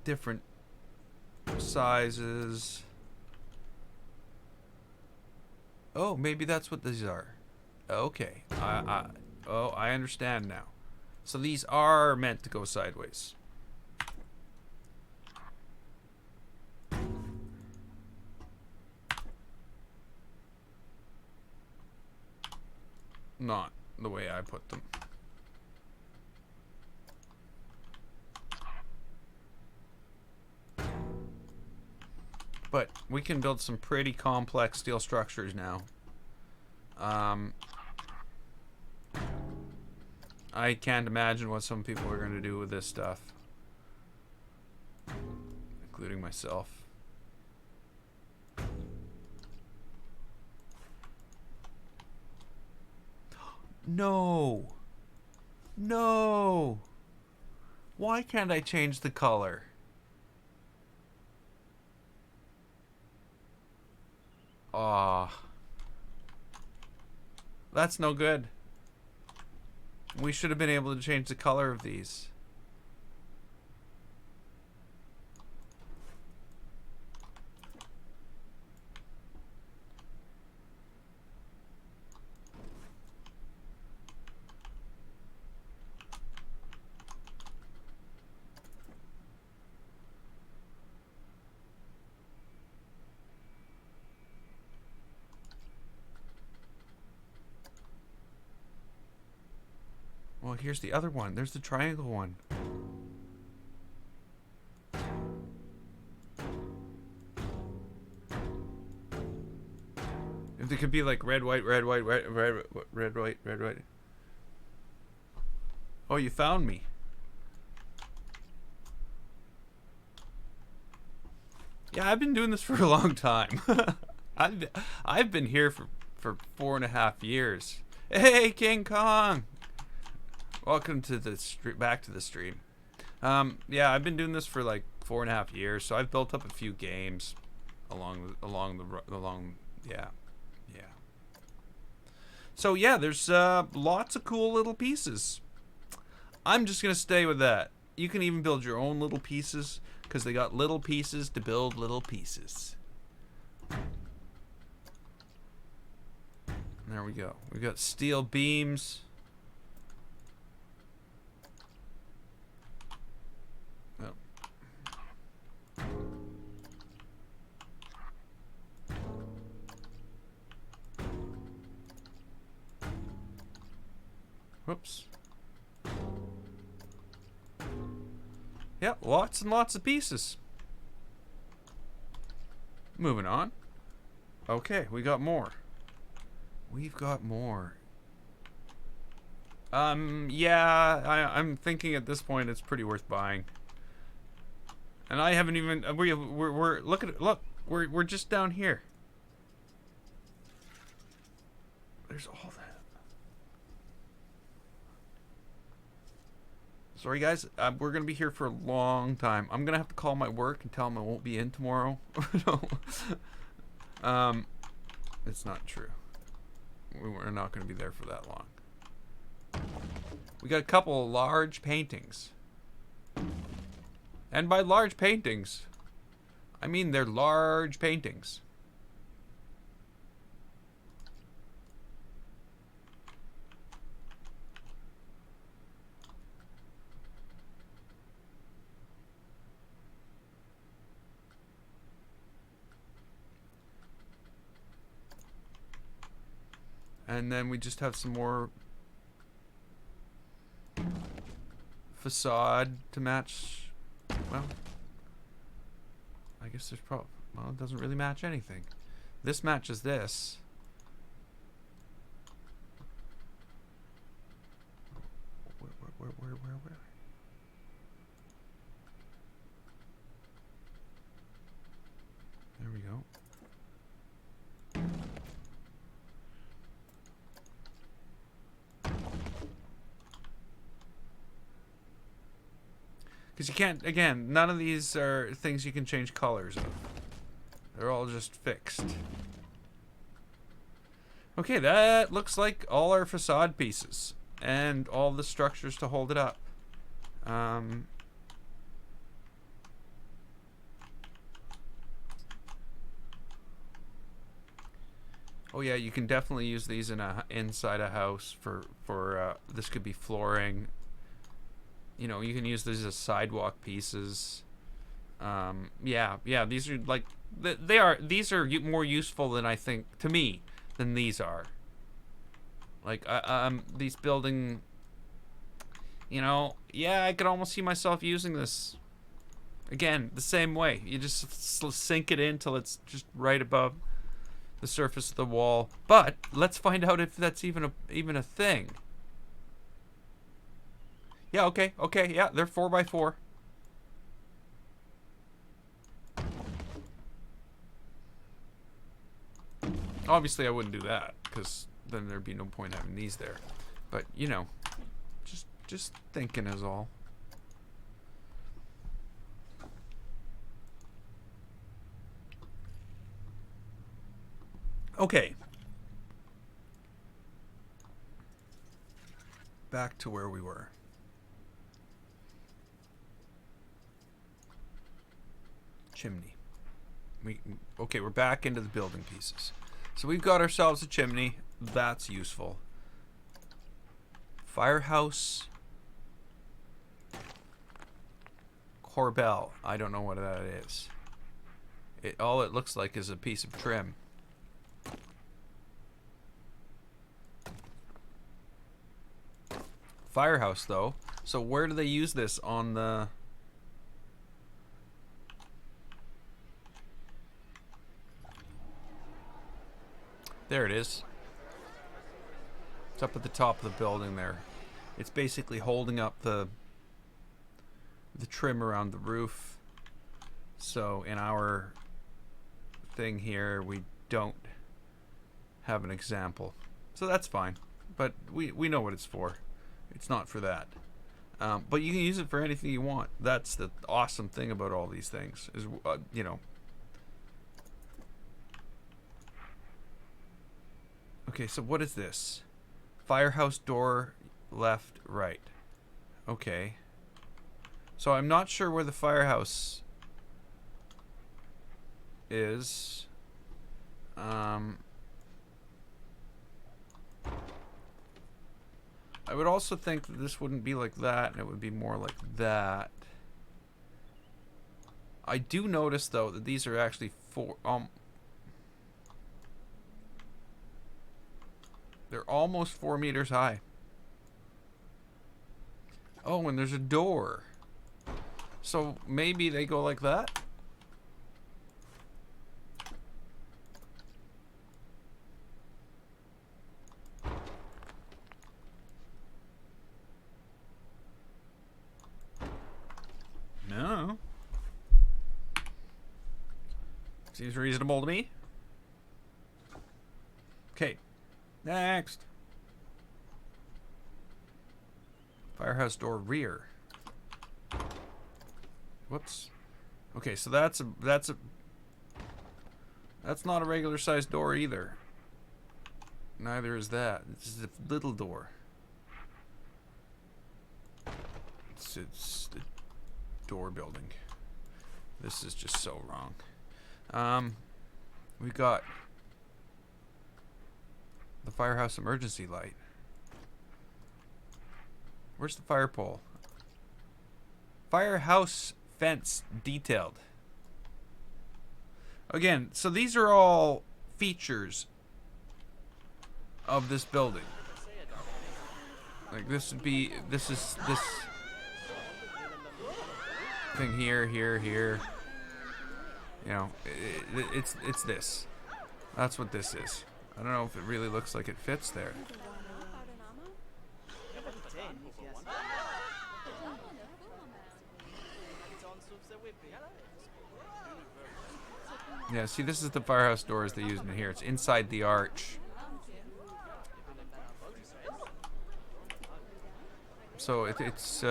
Different sizes. Oh, maybe that's what these are. Okay. I understand now. So these are meant to go sideways. Not the way I put them. But we can build some pretty complex steel structures now. I can't imagine what some people are going to do with this stuff. Including myself. No. No. Why can't I change the color? Ah. That's no good. We should have been able to change the color of these. Well, here's the other one. There's the triangle one. If it could be like red, white, red, white, red, white, red, white. Oh, you found me. Yeah, I've been doing this for a long time. I've been here for 4.5 years. Hey, King Kong. Welcome to the back to the stream. Yeah, I've been doing this for like 4.5 years, so I've built up a few games along. Yeah. So yeah, there's lots of cool little pieces. I'm just gonna stay with that. You can even build your own little pieces because they got little pieces to build little pieces. There we go. We got steel beams. Whoops. Yeah, lots and lots of pieces. Moving on. Okay, we got more. We've got more. Yeah, I'm thinking at this point it's pretty worth buying. And I haven't even we're look at it, look. We're just down here. There's all that. Sorry guys, we're gonna be here for a long time. I'm gonna have to call my work and tell them I won't be in tomorrow. No. It's not true. We're not gonna be there for that long. We got a couple of large paintings. And by large paintings, I mean they're large paintings. And then we just have some more facade to match. Well, I guess there's probably, well, it doesn't really match anything. This matches this. Where? There we go. Because you can't, again, none of these are things you can change colors of. They're all just fixed. Okay, that looks like all our facade pieces. And all the structures to hold it up. Oh yeah, you can definitely use these in inside a house for this could be flooring. You know, you can use these as sidewalk pieces. Yeah, these are like these are more useful than I think to me than these are. Like these building. You know, yeah, I could almost see myself using this. Again, the same way. You just sink it in till it's just right above the surface of the wall. But let's find out if that's even a thing. Yeah, okay, yeah, they're 4x4. Obviously, I wouldn't do that because then there'd be no point having these there. But you know, just thinking is all. Okay. Back to where we were. Chimney. Okay, we're back into the building pieces. So we've got ourselves a chimney. That's useful. Firehouse. Corbel. I don't know what that is. All it looks like is a piece of trim. Firehouse, though. So where do they use this on the... There it is. It's up at the top of the building there. It's basically holding up the trim around the roof. So in our thing here, we don't have an example. So that's fine. But we know what it's for. It's not for that. But you can use it for anything you want. That's the awesome thing about all these things. Is you know. Okay, so what is this? Firehouse door, left, right. Okay. So I'm not sure where the firehouse is. I would also think that this wouldn't be like that, and it would be more like that. I do notice, though, that these are actually they're almost 4 meters high. Oh, and there's a door. So maybe they go like that? Seems reasonable to me. Okay. Next. Firehouse door rear. Whoops. Okay, so that's not a regular sized door either. Neither is that. This is a little door. It's the door building. This is just so wrong. We got the firehouse emergency light. Where's the fire pole? Firehouse fence detailed. Again, so these are all features of this building. Like this is this thing here. You know, it's this. That's what this is. I don't know if it really looks like it fits there. Yeah, see, this is the firehouse doors they use in here. It's inside the arch. So it's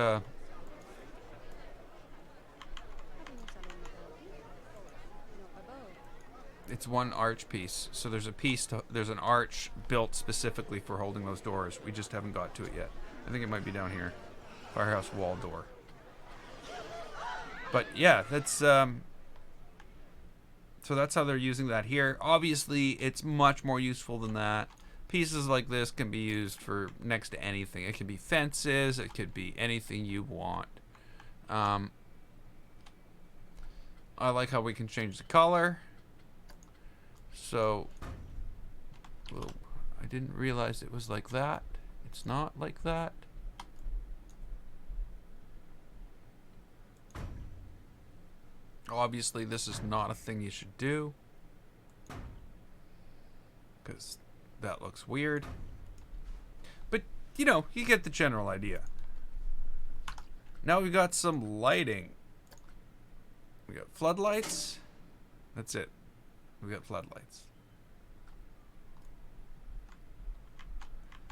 one arch piece. So there's there's an arch built specifically for holding those doors. We just haven't got to it yet. I think it might be down here. Firehouse wall door. But yeah, that's so that's how they're using that here. Obviously, it's much more useful than that. Pieces like this can be used for next to anything. It could be fences. It could be anything you want. I like how we can change the color. So, well, I didn't realize it was like that. It's not like that. Obviously, this is not a thing you should do, because that looks weird. But, you know, you get the general idea. Now we've got some lighting. We got floodlights. That's it. We got floodlights.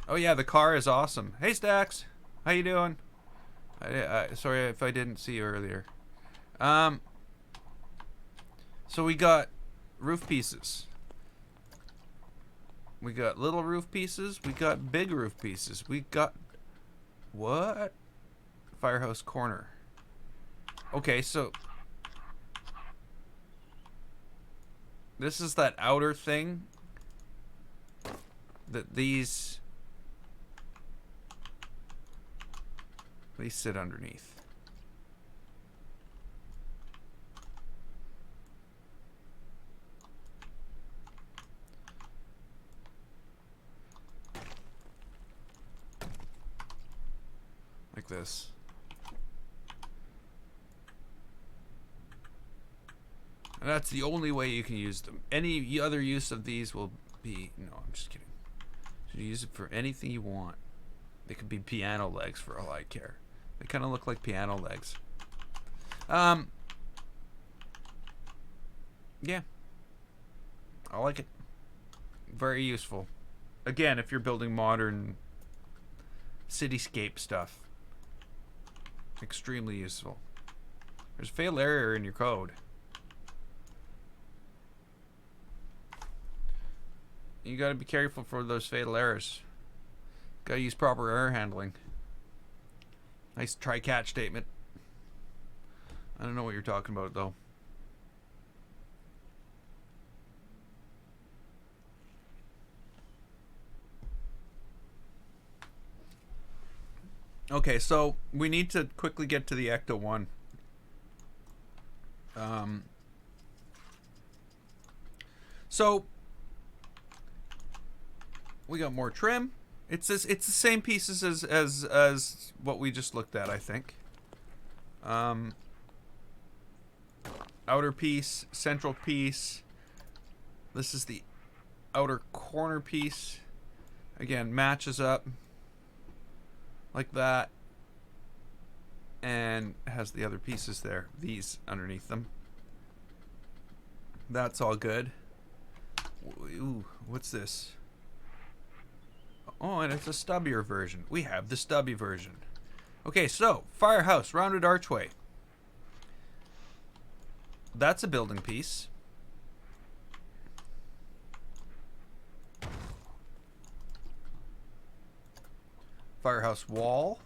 Oh yeah, the car is awesome. Hey Stax, how you doing? Sorry if I didn't see you earlier. So we got roof pieces. We got little roof pieces. We got big roof pieces. We got what? Firehouse corner. Okay, so this is that outer thing that these sit underneath. Like this. And that's the only way you can use them. Any other use of these will be... No, I'm just kidding. You use it for anything you want. They could be piano legs for all I care. They kind of look like piano legs. Yeah. I like it. Very useful. Again, if you're building modern cityscape stuff. Extremely useful. There's a fatal error in your code. You gotta be careful for those fatal errors. Gotta use proper error handling. Nice try-catch statement. I don't know what you're talking about, though. Okay, so we need to quickly get to the Ecto 1. So we got more trim. It's the same pieces as what we just looked at, I think. Outer piece, central piece. This is the outer corner piece. Again, matches up like that, and has the other pieces there, these underneath them. That's all good. Ooh, what's this? Oh, and it's a stubbier version. We have the stubby version. Okay, so firehouse, rounded archway. That's a building piece. Firehouse wall.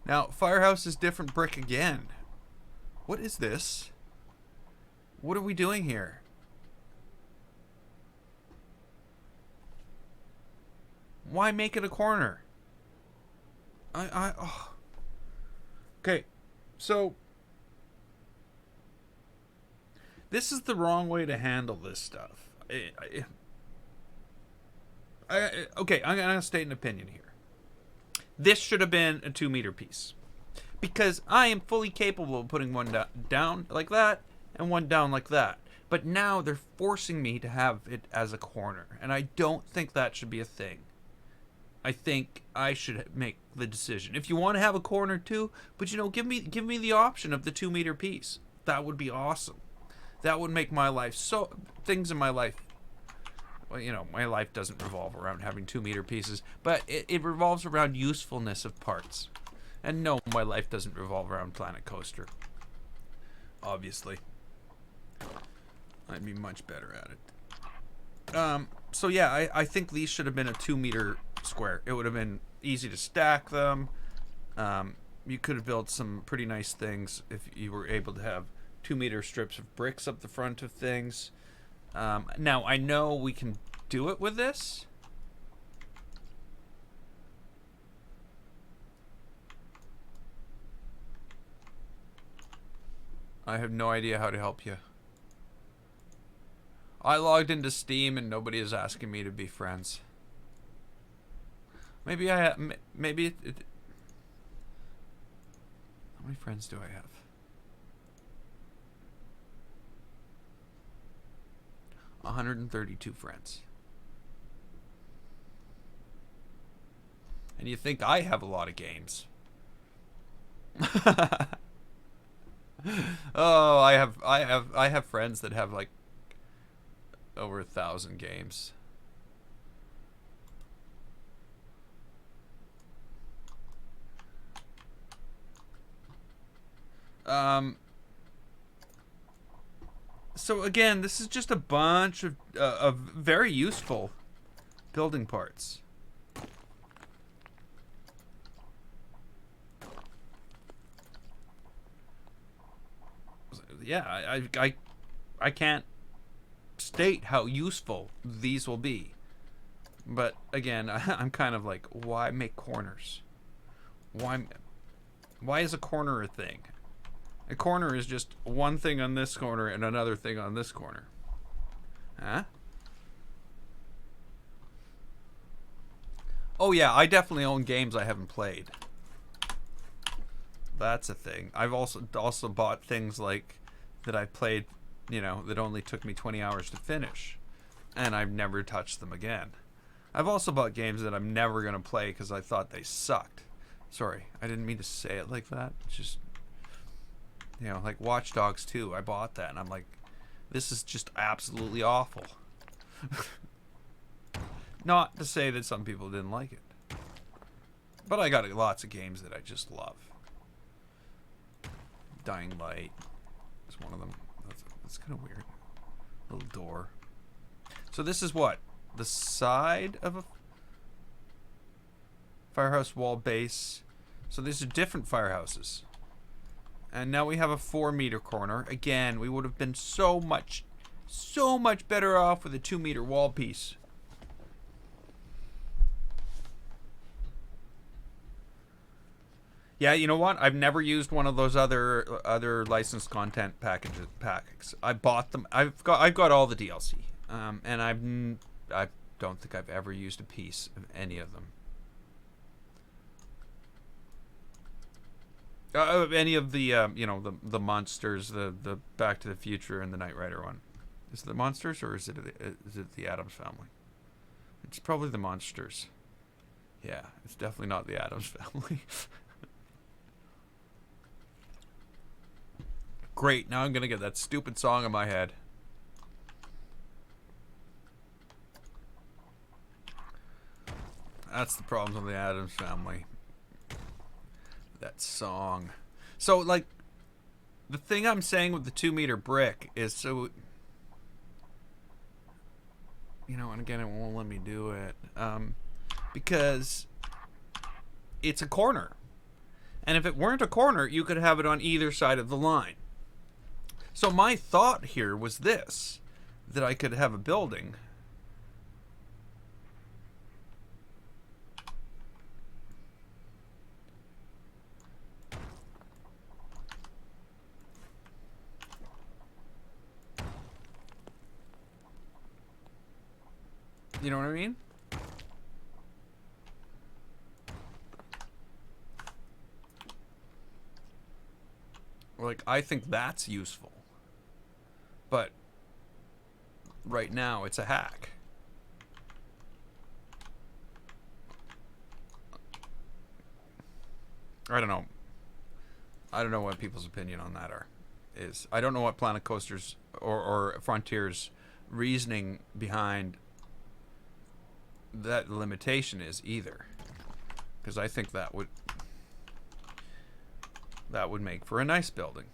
Now, firehouse is different brick again. What is this? What are we doing here? Why make it a corner? Oh. Okay, so this is the wrong way to handle this stuff. Okay, I'm gonna state an opinion here. This should have been a 2-meter piece, because I am fully capable of putting one down like that and one down like that. But now they're forcing me to have it as a corner, and I don't think that should be a thing. I think I should make the decision. If you want to have a corner too, but you know, give me the option of the 2-meter piece. That would be awesome. That would make my life things in my life. Well, you know, my life doesn't revolve around having 2-meter pieces, but it revolves around usefulness of parts. And no, my life doesn't revolve around Planet Coaster. Obviously. I'd be much better at it. So yeah, I think these should have been a 2-meter square. It would have been easy to stack them. You could have built some pretty nice things if you were able to have 2-meter strips of bricks up the front of things. Now, I know we can do it with this. I have no idea how to help you. I logged into Steam and nobody is asking me to be friends. Maybe how many friends do I have? – 132 friends. And you think I have a lot of games. Oh, I have friends that have like over 1,000 games. So again, this is just a bunch of very useful building parts. Yeah, I can't state how useful these will be. But again, I'm kind of like, why make corners? Why is a corner a thing? A corner is just one thing on this corner and another thing on this corner. Huh? Oh yeah, I definitely own games I haven't played. That's a thing. I've also bought things like that I played, you know, that only took me 20 hours to finish, and I've never touched them again. I've also bought games that I'm never going to play because I thought they sucked. Sorry, I didn't mean to say it like that. It's just, you know, like Watch Dogs 2. I bought that, and I'm like, this is just absolutely awful. Not to say that some people didn't like it. But I got lots of games that I just love. Dying Light is one of them. That's kind of weird. Little door. So this is what? The side of a firehouse wall base. So these are different firehouses. And now we have a 4-meter corner. Again, we would have been so much better off with a 2-meter wall piece. Yeah, you know what? I've never used one of those other licensed content packs. I bought them. I've got all the DLC, and I don't think I've ever used a piece of any of them. Any of the you know, the monsters, the Back to the Future and the Knight Rider one. Is it the monsters or is it the Addams Family? It's probably the monsters. Yeah, it's definitely not the Addams Family. Great, now I'm gonna get that stupid song in my head. That's the problem with the Addams Family. That song. So, like, the thing I'm saying with the 2-meter brick is so... You know, and again, it won't let me do it. Because it's a corner. And if it weren't a corner, you could have it on either side of the line. So my thought here was this, that I could have a building. You know what I mean? Like, I think that's useful. But right now, it's a hack. I don't know. I don't know what people's opinion on that is. I don't know what Planet Coaster's or Frontier's reasoning behind that limitation is either, because I think that would make for a nice building.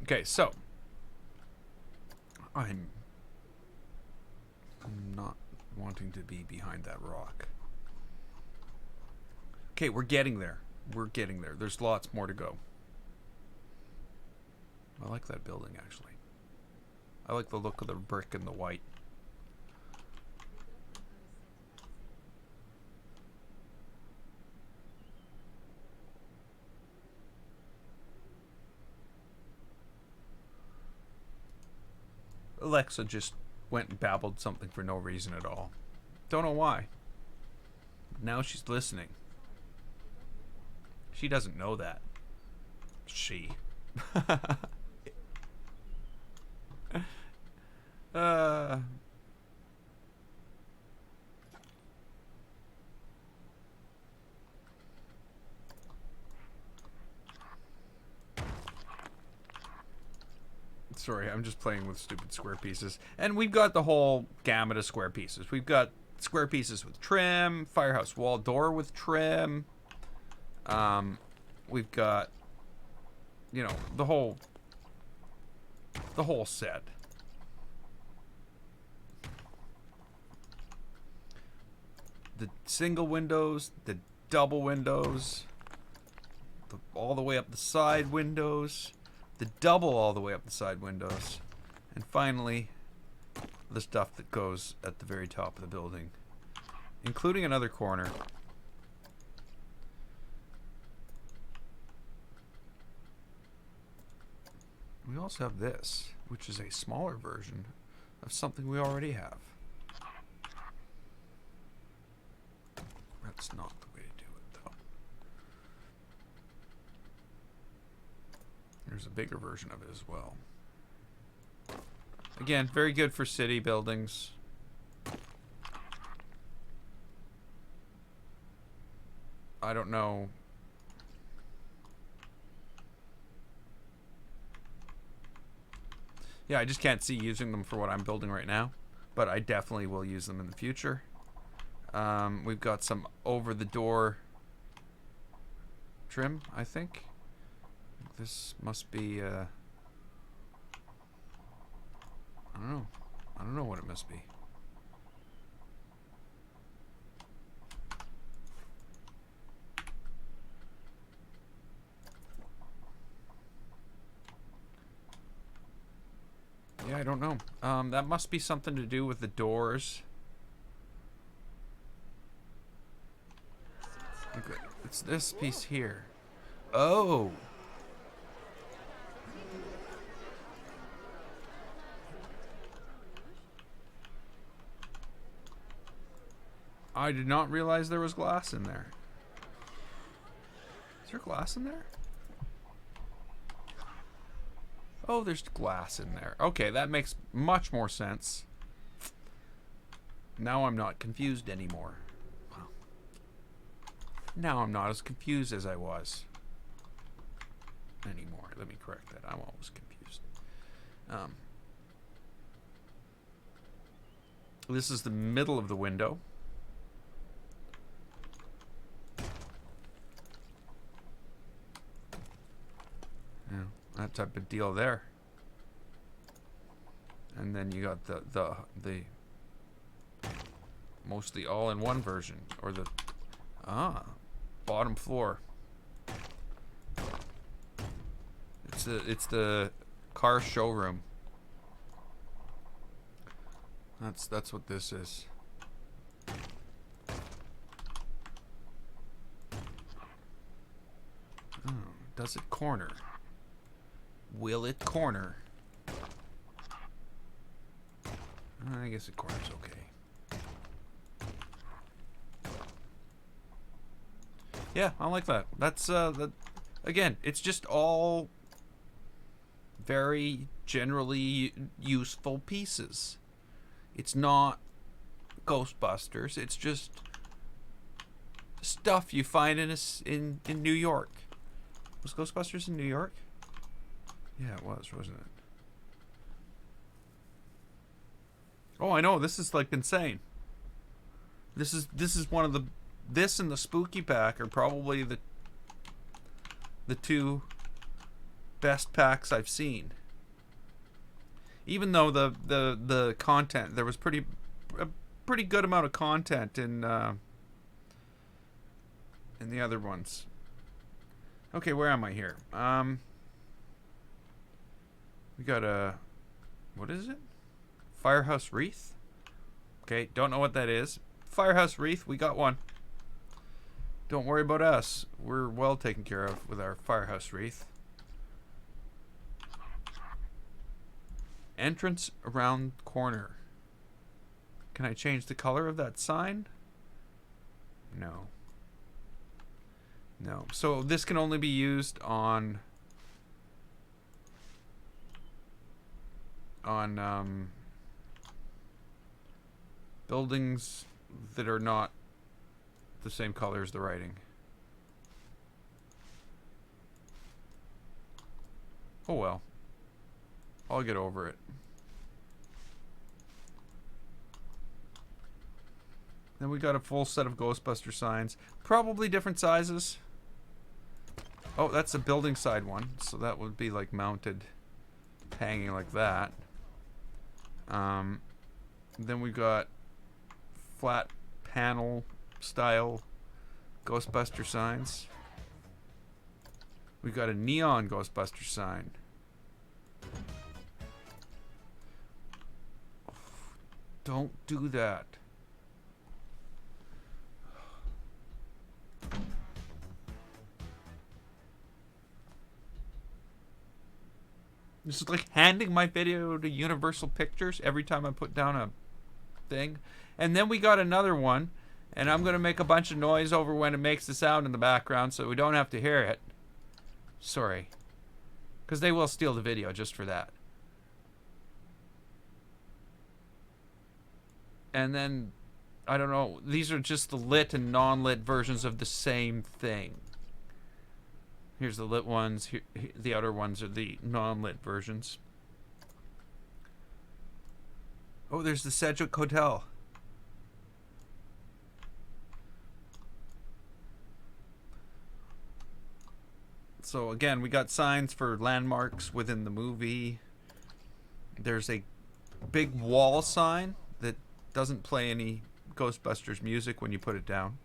Okay, so I'm not wanting to be behind that rock. Okay, we're getting there. We're getting there. There's lots more to go. I like that building, actually. I like the look of the brick and the white. Alexa just went and babbled something for no reason at all. Don't know why. Now she's listening. She doesn't know that. She. Sorry, I'm just playing with stupid square pieces. And we've got the whole gamut of square pieces. We've got square pieces with trim, firehouse wall door with trim. We've got, you know, the whole set. The single windows, the double windows, all the way up the side windows, the double all the way up the side windows, and finally, the stuff that goes at the very top of the building, including another corner. We also have this, which is a smaller version of something we already have. That's not the way to do it, though. There's a bigger version of it as well. Again, very good for city buildings. I don't know. Yeah, I just can't see using them for what I'm building right now, but I definitely will use them in the future. We've got some over-the-door trim, I think. This must be, I don't know. I don't know what it must be. Yeah, I don't know. That must be something to do with the doors. Okay, it's this piece here. Oh! I did not realize there was glass in there. Is there glass in there? Oh, there's glass in there. Okay, that makes much more sense. Now I'm not confused anymore. Wow. Now I'm not as confused as I was anymore. Let me correct that. I'm always confused. This is the middle of the window. Yeah, that type of deal there. And then you got the mostly all-in-one version, or the bottom floor. It's the car showroom. That's what this is. Oh, does it corner? Will it corner? I guess it corners okay. Yeah, I like that. That's again, it's just all very generally useful pieces. It's not Ghostbusters. It's just stuff you find in New York. Was Ghostbusters in New York? Yeah, it was, wasn't it? Oh, I know. This is like insane. This is one of the this and the Spooky Pack are probably the two best packs I've seen. Even though the content, there was a pretty good amount of content in the other ones. Okay, where am I here? We got a, what is it? Firehouse Wreath? Okay, don't know what that is. Firehouse Wreath, we got one. Don't worry about us. We're well taken care of with our Firehouse Wreath. Entrance around corner. Can I change the color of that sign? No. No. So this can only be used on buildings that are not the same color as the writing. Oh well. I'll get over it. Then we got a full set of Ghostbuster signs. Probably different sizes. Oh, that's a building side one. So that would be like mounted, hanging like that. Then we got flat panel style Ghostbuster signs. We got a neon Ghostbuster sign. Don't do that. This is like handing my video to Universal Pictures every time I put down a thing. And then we got another one, and I'm going to make a bunch of noise over when it makes the sound in the background so we don't have to hear it. Sorry. Because they will steal the video just for that. And then, I don't know, these are just the lit and non-lit versions of the same thing. Here's the lit ones. Here, the outer ones are the non-lit versions. Oh, there's the Sedgwick Hotel. So again, we got signs for landmarks within the movie. There's a big wall sign that doesn't play any Ghostbusters music when you put it down.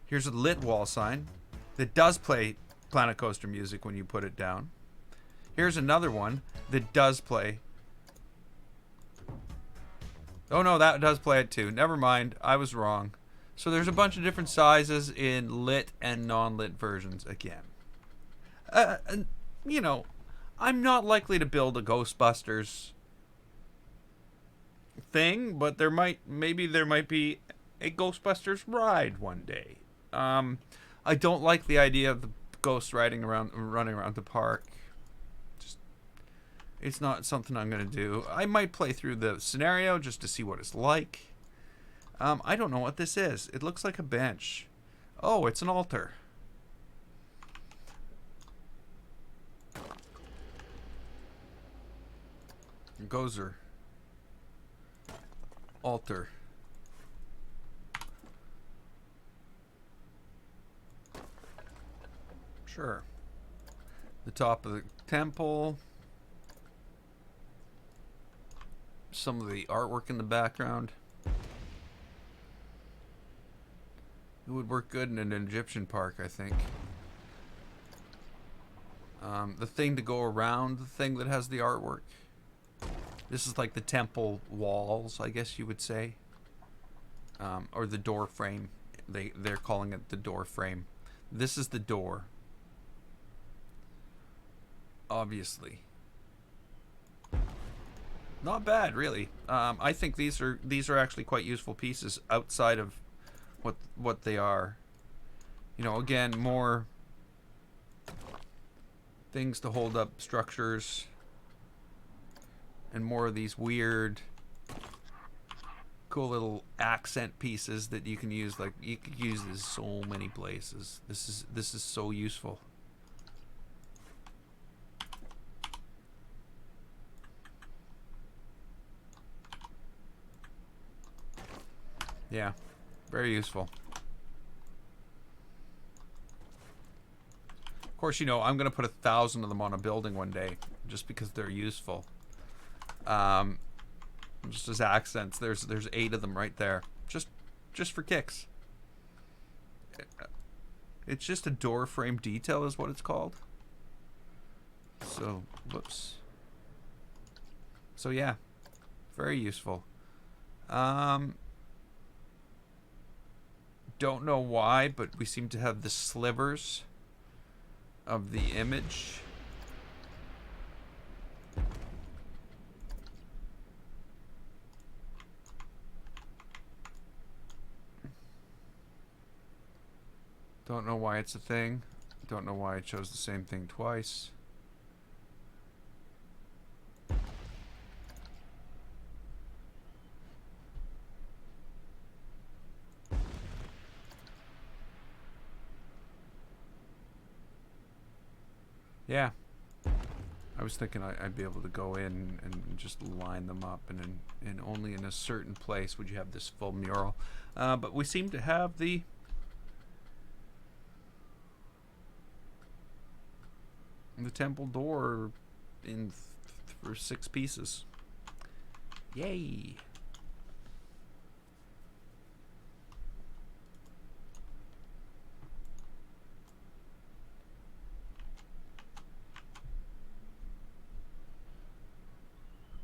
Here's a lit wall sign that does play Planet Coaster music when you put it down. Here's another one that does play. Oh no, that does play it too. Never mind, I was wrong. So there's a bunch of different sizes in lit and non-lit versions again. And, you know, I'm not likely to build a Ghostbusters thing, but maybe there might be a Ghostbusters ride one day. I don't like the idea of the ghosts running around the park. Just, it's not something I'm gonna do. I might play through the scenario just to see what it's like. I don't know what this is. It looks like a bench. Oh, it's an altar. Gozer. Altar. Sure. The top of the temple. Some of the artwork in the background. It would work good in an Egyptian park, I think. The thing to go around the thing that has the artwork. This is like the temple walls, I guess you would say. Or the door frame. They're calling it the door frame. This is the door. Obviously. Not bad, really. I think these are actually quite useful pieces outside of what they are. You know, again, more things to hold up structures, and more of these weird, cool little accent pieces that you can use. Like, you could use this so many places. This is so useful. Yeah, very useful. Of course, you know, I'm going to put 1,000 of them on a building one day just because they're useful. Just as accents. There's 8 of them right there. Just for kicks. It's just a door frame detail is what it's called. So, whoops. So yeah, very useful. Don't know why, but we seem to have the slivers of the image. Don't know why it's a thing. Don't know why I chose the same thing twice. Yeah. I was thinking I'd be able to go in and just line them up, and only in a certain place would you have this full mural. But we seem to have the temple door in for 6 pieces. Yay!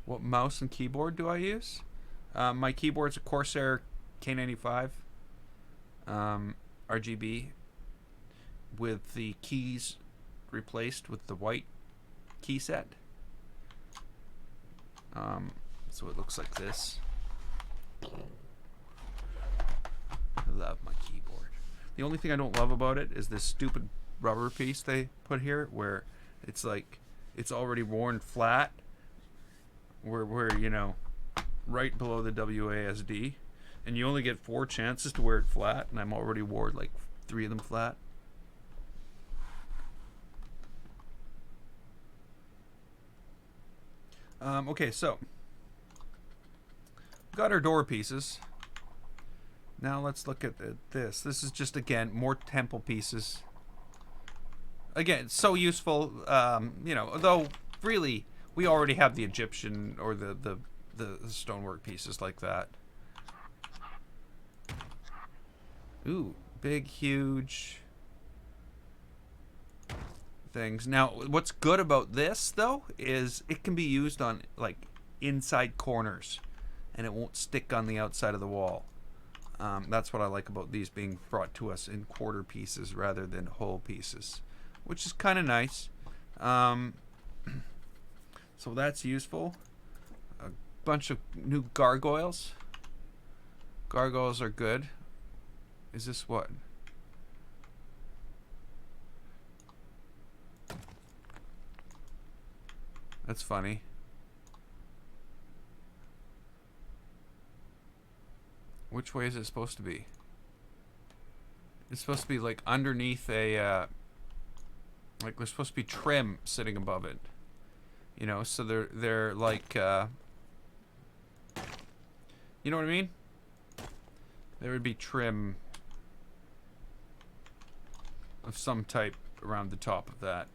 What mouse and keyboard do I use? My keyboard's a Corsair K95 RGB with the keys replaced with the white key set. So it looks like this. I love my keyboard. The only thing I don't love about it is this stupid rubber piece they put here where it's like it's already worn flat. Where you know, right below the WASD, and you only get 4 chances to wear it flat, and I'm already wore like 3 of them flat. Okay, so got our door pieces. Now let's look at this. This is just, again, more temple pieces. Again, it's so useful. You know, though really we already have the Egyptian or the stonework pieces like that. Ooh, big, huge things. Now, what's good about this, though, is it can be used on, like, inside corners, and it won't stick on the outside of the wall. That's what I like about these being brought to us in quarter pieces rather than whole pieces, which is kind of nice. So that's useful. A bunch of new gargoyles. Gargoyles are good. Is this what? That's funny. Which way is it supposed to be? It's supposed to be like underneath a, like there's supposed to be trim sitting above it. You know, so they're like, you know what I mean? There would be trim of some type around the top of that.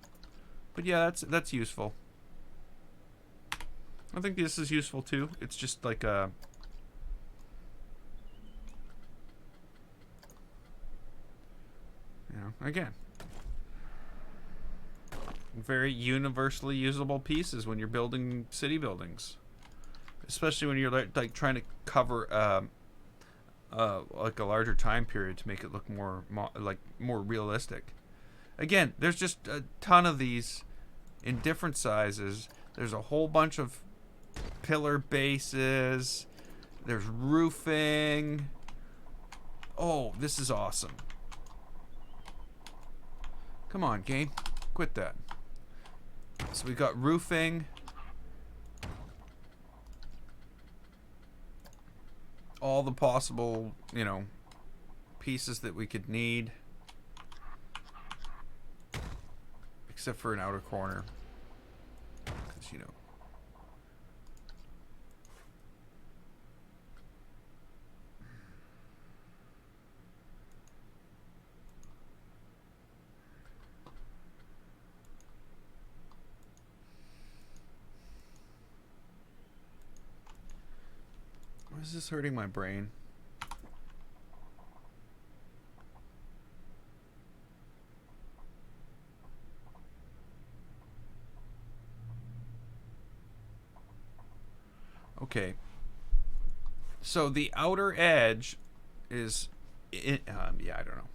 But yeah, that's useful. I think this is useful too. It's just like a, you know, again, very universally usable pieces when you're building city buildings, especially when you're like trying to cover like a larger time period to make it look more more realistic. Again, there's just a ton of these in different sizes. There's a whole bunch of pillar bases. There's roofing. Oh, this is awesome. Come on, game. Quit that. So we got roofing. All the possible, you know, pieces that we could need. Except for an outer corner. Because, you know. Why is this hurting my brain? Okay. So the outer edge is, yeah, I don't know.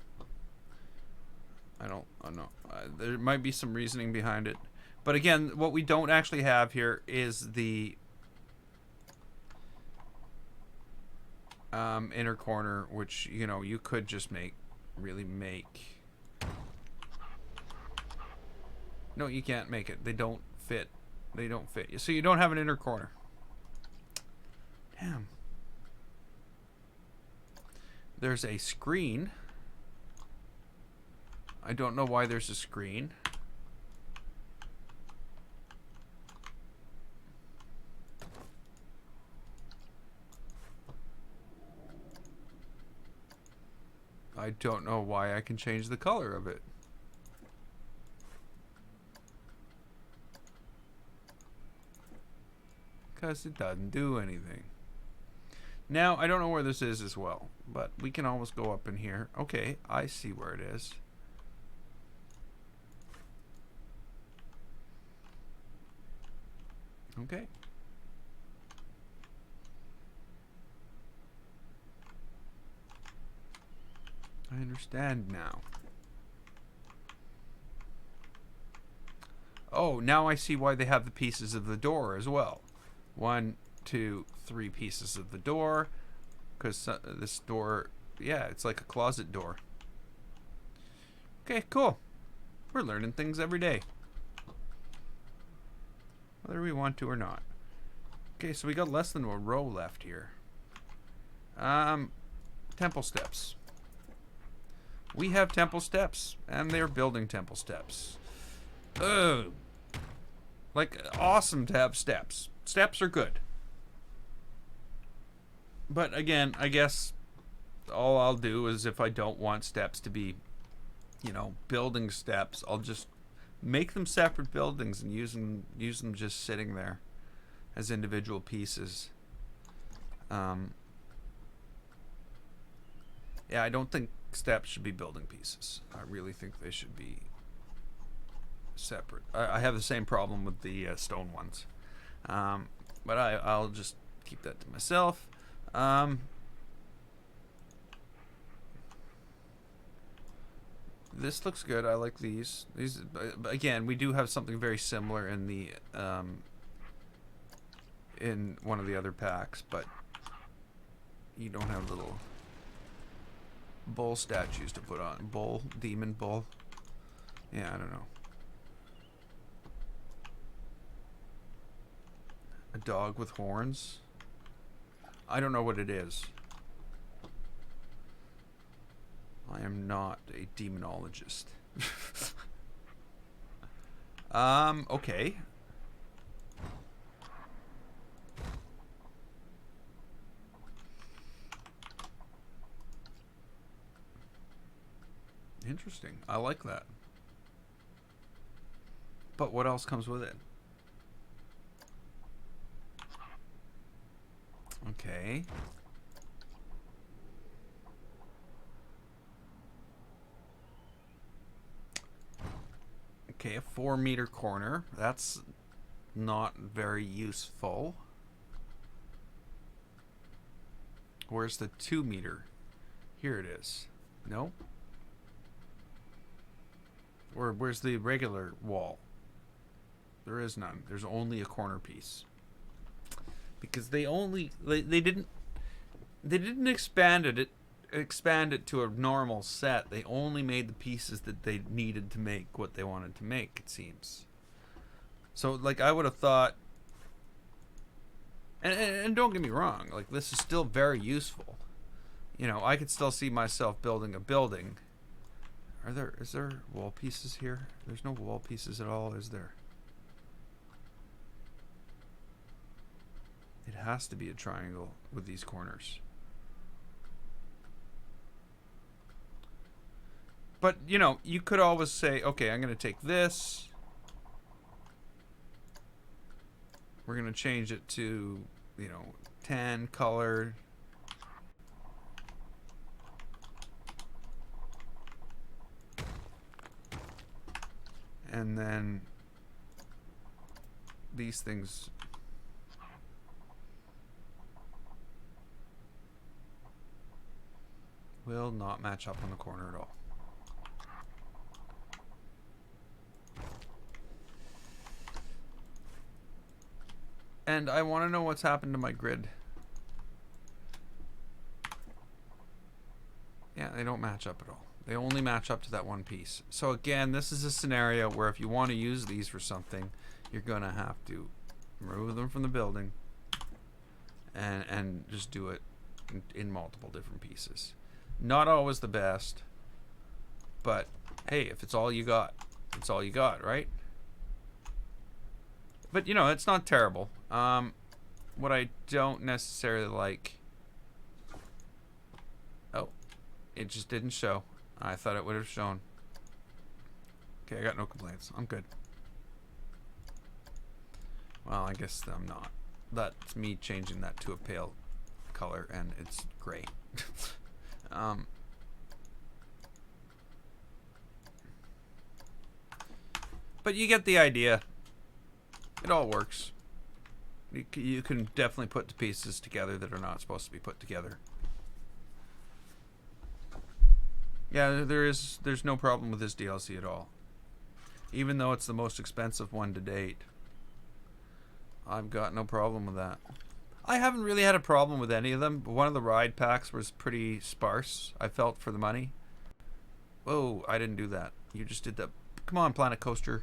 I don't know. There might be some reasoning behind it, but again, what we don't actually have here is the inner corner, which, you know, you could just really make. No, you can't make it. They don't fit. They don't fit. So you don't have an inner corner. Damn. There's a screen. I don't know why there's a screen. I don't know why I can change the color of it. Because it doesn't do anything. Now, I don't know where this is as well, but we can always go up in here. Okay, I see where it is. Okay. I understand now. Oh, now I see why they have the pieces of the door as well. 1, 2, 3 pieces of the door. Because this door, yeah, it's like a closet door. Okay, cool. We're learning things every day. Whether we want to or not. Okay, so we got less than a row left here. Temple steps. We have temple steps, and they're building temple steps. Ugh. Like, awesome to have steps. Steps are good. But again, I guess all I'll do is, if I don't want steps to be, you know, building steps, I'll just make them separate buildings and use them just sitting there as individual pieces. Yeah, I don't think steps should be building pieces. I really think they should be separate. I have the same problem with the stone ones. But I'll just keep that to myself. This looks good. I like these. These, again, we do have something very similar in the in one of the other packs, but you don't have little bull statues to put on. Bull, demon bull. Yeah, I don't know. A dog with horns. I don't know what it is. I am not a demonologist. Okay. Interesting. I like that. But what else comes with it? Okay. Okay, a 4-meter corner. That's not very useful. Where's the 2-meter? Here it is. No? Or where's the regular wall? There is none. There's only a corner piece. Because they didn't expand it to a normal set. They only made the pieces that they needed to make what they wanted to make, it seems. So like I would have thought, and don't get me wrong, like this is still very useful. You know, I could still see myself building a building. Is there wall pieces here? There's no wall pieces at all, is there? It has to be a triangle with these corners. But, you know, you could always say, okay, I'm going to take this. We're going to change it to, you know, tan color. And then these things will not match up on the corner at all. And I want to know what's happened to my grid. Yeah, they don't match up at all. They only match up to that one piece. So again, this is a scenario where if you want to use these for something, you're going to have to remove them from the building and just do it in multiple different pieces. Not always the best, but hey, if it's all you got, it's all you got, right? But, you know, it's not terrible. What I don't necessarily like... Oh, it just didn't show. I thought it would have shown. Okay, I got no complaints. I'm good. Well, I guess I'm not. That's me changing that to a pale color, and it's gray. But you get the idea. It all works. You can definitely put the pieces together that are not supposed to be put together. Yeah, there's no problem with this DLC at all. Even though it's the most expensive one to date. I've got no problem with that. I haven't really had a problem with any of them, but one of the ride packs was pretty sparse, I felt, for the money. Whoa, I didn't do that. You just did that. Come on, Planet Coaster.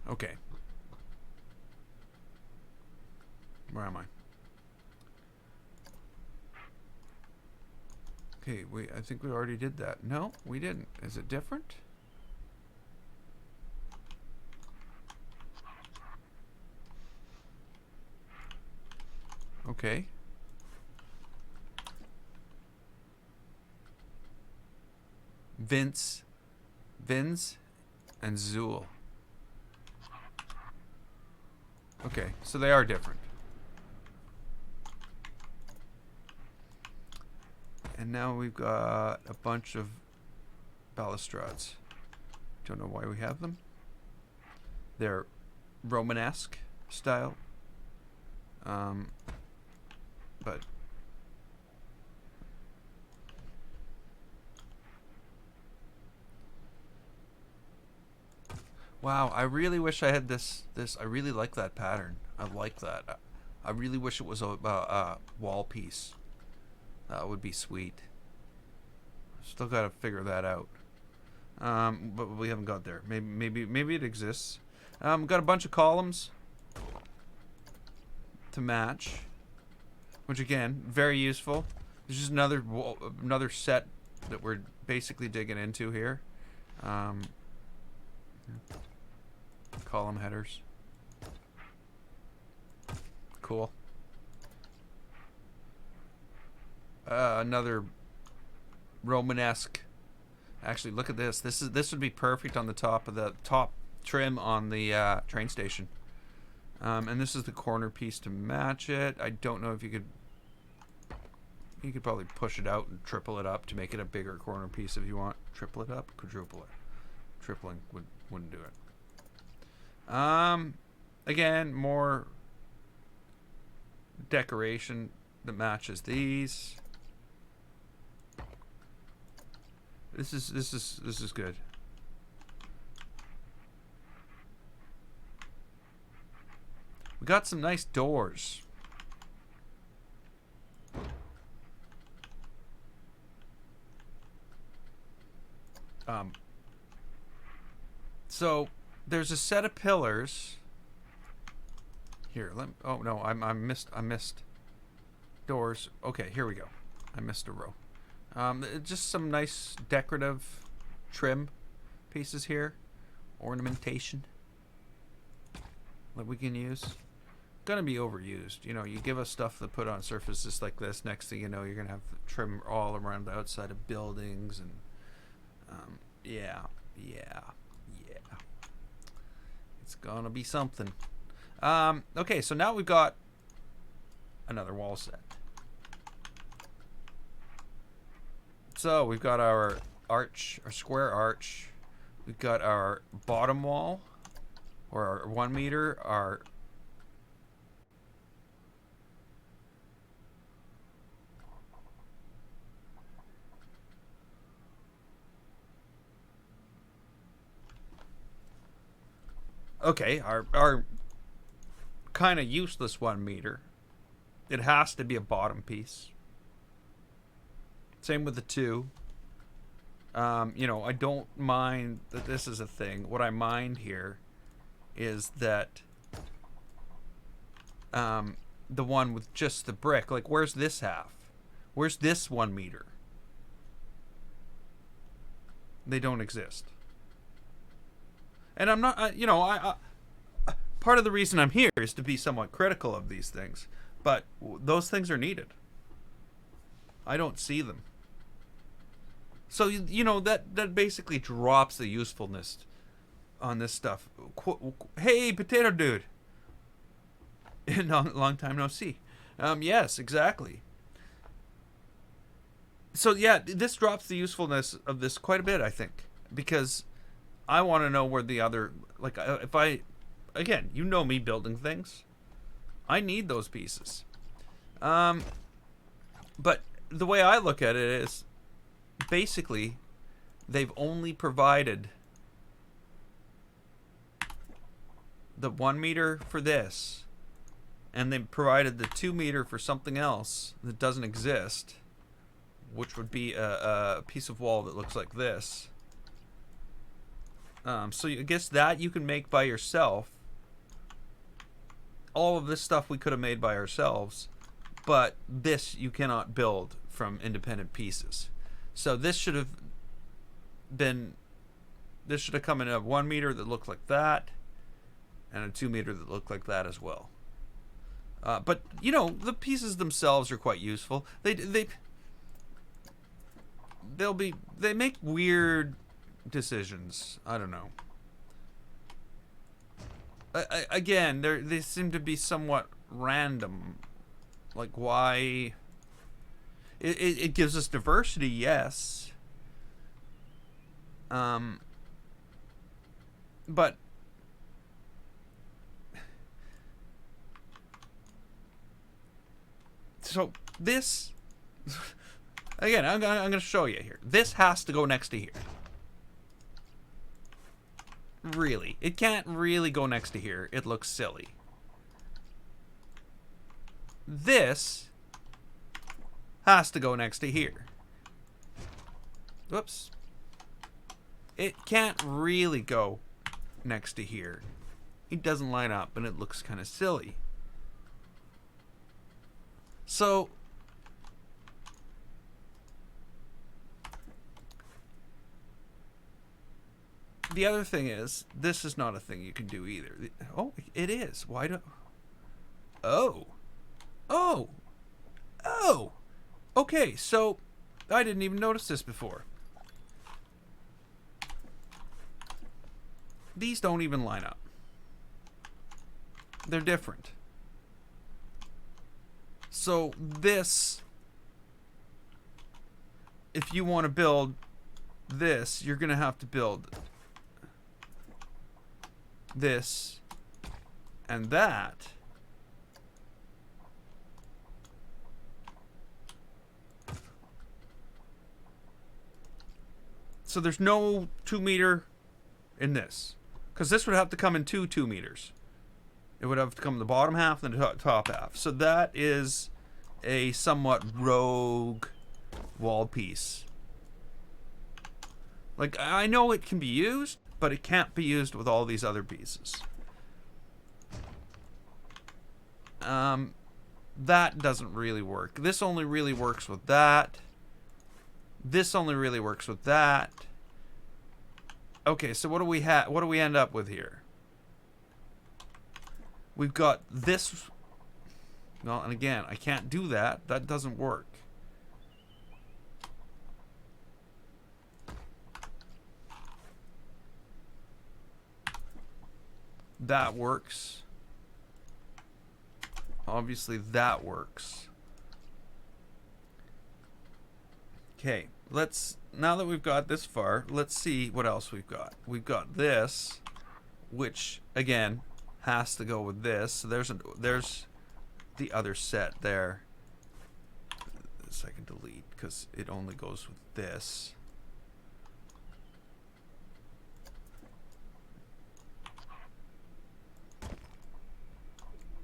Okay. Where am I? Okay, I think we already did that. No, we didn't. Is it different? Okay. Vince, and Zool. Okay, so they are different. And now we've got a bunch of balustrades. Don't know why we have them. They're Romanesque style. But wow, I really wish I had this. I really like that pattern. I like that. I really wish it was a wall piece. That would be sweet. Still gotta figure that out. But we haven't got there. Maybe it exists. Got a bunch of columns to match, which again, very useful. There's just another set that we're basically digging into here. Column headers. Cool. Another Romanesque. Actually, look at this. This would be perfect on the top of the top trim on the train station. And this is the corner piece to match it. I don't know if you could. You could probably push it out and triple it up to make it a bigger corner piece if you want. Triple it up, quadruple it. Tripling wouldn't do it. Again, more decoration that matches these. This is good. We got some nice doors. So there's a set of pillars here. Oh no, I missed doors. Okay, here we go. I missed a row. Just some nice decorative trim pieces here, ornamentation that we can use. Gonna be overused. You know, you give us stuff to put on surfaces like this. Next thing you know, you're gonna have trim all around the outside of buildings, and yeah. It's gonna be something. Okay, so now we've got another wall set. So we've got our arch, our square arch. We've got our bottom wall, or our 1 meter, our okay, our kind of useless 1 meter. It has to be a bottom piece. Same with the 2. You know, I don't mind that this is a thing. What I mind here is that the one with just the brick, like, where's this half? Where's this 1 meter? They don't exist. And I'm not, you know, I part of the reason I'm here is to be somewhat critical of these things. But those things are needed. I don't see them. So, you know, that basically drops the usefulness on this stuff. Hey, potato dude. Long time no see. Yes, exactly. So, yeah, this drops the usefulness of this quite a bit, I think. Because I want to know where the other, like, if I, again, you know me building things. I need those pieces. But the way I look at it is, basically, they've only provided the 1 meter for this, and they provided the 2 meter for something else that doesn't exist, which would be a piece of wall that looks like this. So I guess that you can make by yourself. All of this stuff we could have made by ourselves, but this you cannot build from independent pieces. So this should have come in a 1 meter that looked like that, and a 2 meter that looked like that as well. But you know, the pieces themselves are quite useful. They make weird decisions. I don't know. Again, they seem to be somewhat random. Like, why? It gives us diversity, yes. But so this again, I'm gonna show you here. This has to go next to here. Really, it can't really go next to here. It looks silly. This has to go next to here. Whoops. It can't really go next to here. It doesn't line up, and it looks kind of silly. So the other thing is, this is not a thing you can do either. Oh, it is. Why do... Oh. Oh. Oh. Okay, so I didn't even notice this before. These don't even line up. They're different. So this, if you want to build this, you're going to have to build this and that. So there's no 2 meter in this, because this would have to come in two meters. It would have to come in the bottom half and the top half. So that is a somewhat rogue wall piece. Like, I know it can be used, but it can't be used with all these other pieces. That doesn't really work. This only really works with that. This only really works with that. Okay, so what do we have? What do we end up with here? We've got this. Well, and again, I can't do that. That doesn't work. That works. Obviously, that works. Okay, let's, now that we've got this far, let's see what else we've got. We've got this, which, again, has to go with this. So there's the other set there. This I can delete because it only goes with this.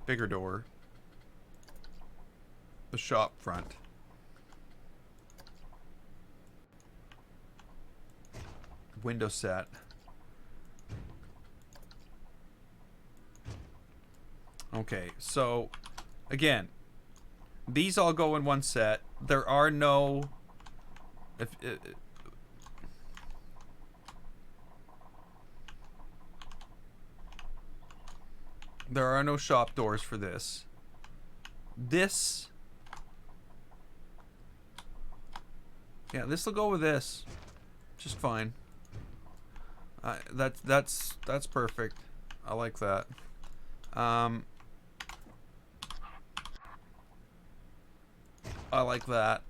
Bigger door. The shop front. Window set. Okay, so again, these all go in one set. There are no there are no shop doors for this. This, yeah, this will go with this just fine. That's perfect. I like that. I like that.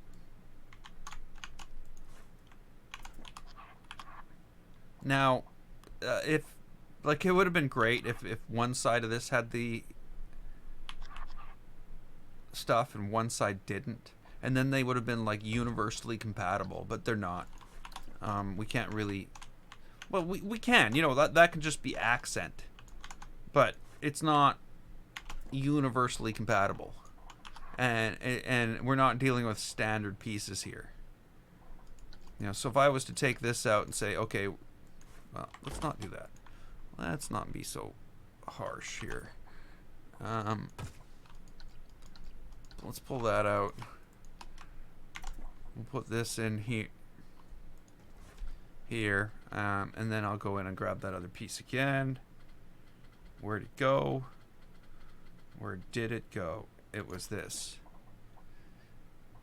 Now, if, like, it would have been great if one side of this had the stuff and one side didn't, and then they would have been like universally compatible, but they're not. We can't really, well, we can, you know, that can just be accent, but it's not universally compatible, and we're not dealing with standard pieces here. You know, so if I was to take this out and say, okay, well, let's not do that. Let's not be so harsh here. Let's pull that out. We'll put this in here, and then I'll go in and grab that other piece again. Where'd it go? Where did it go? It was this.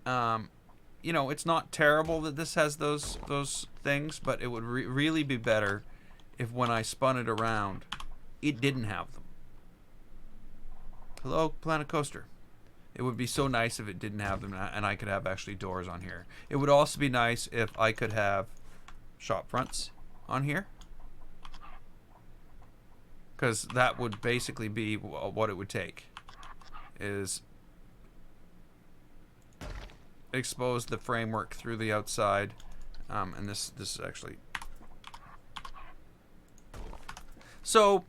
You know, it's not terrible that this has those things, but it would really be better if when I spun it around, it didn't have them. Hello, Planet Coaster. It would be so nice if it didn't have them and I could have actually doors on here. It would also be nice if I could have shop fronts on here, because that would basically be what it would take, is expose the framework through the outside, and this is actually, so,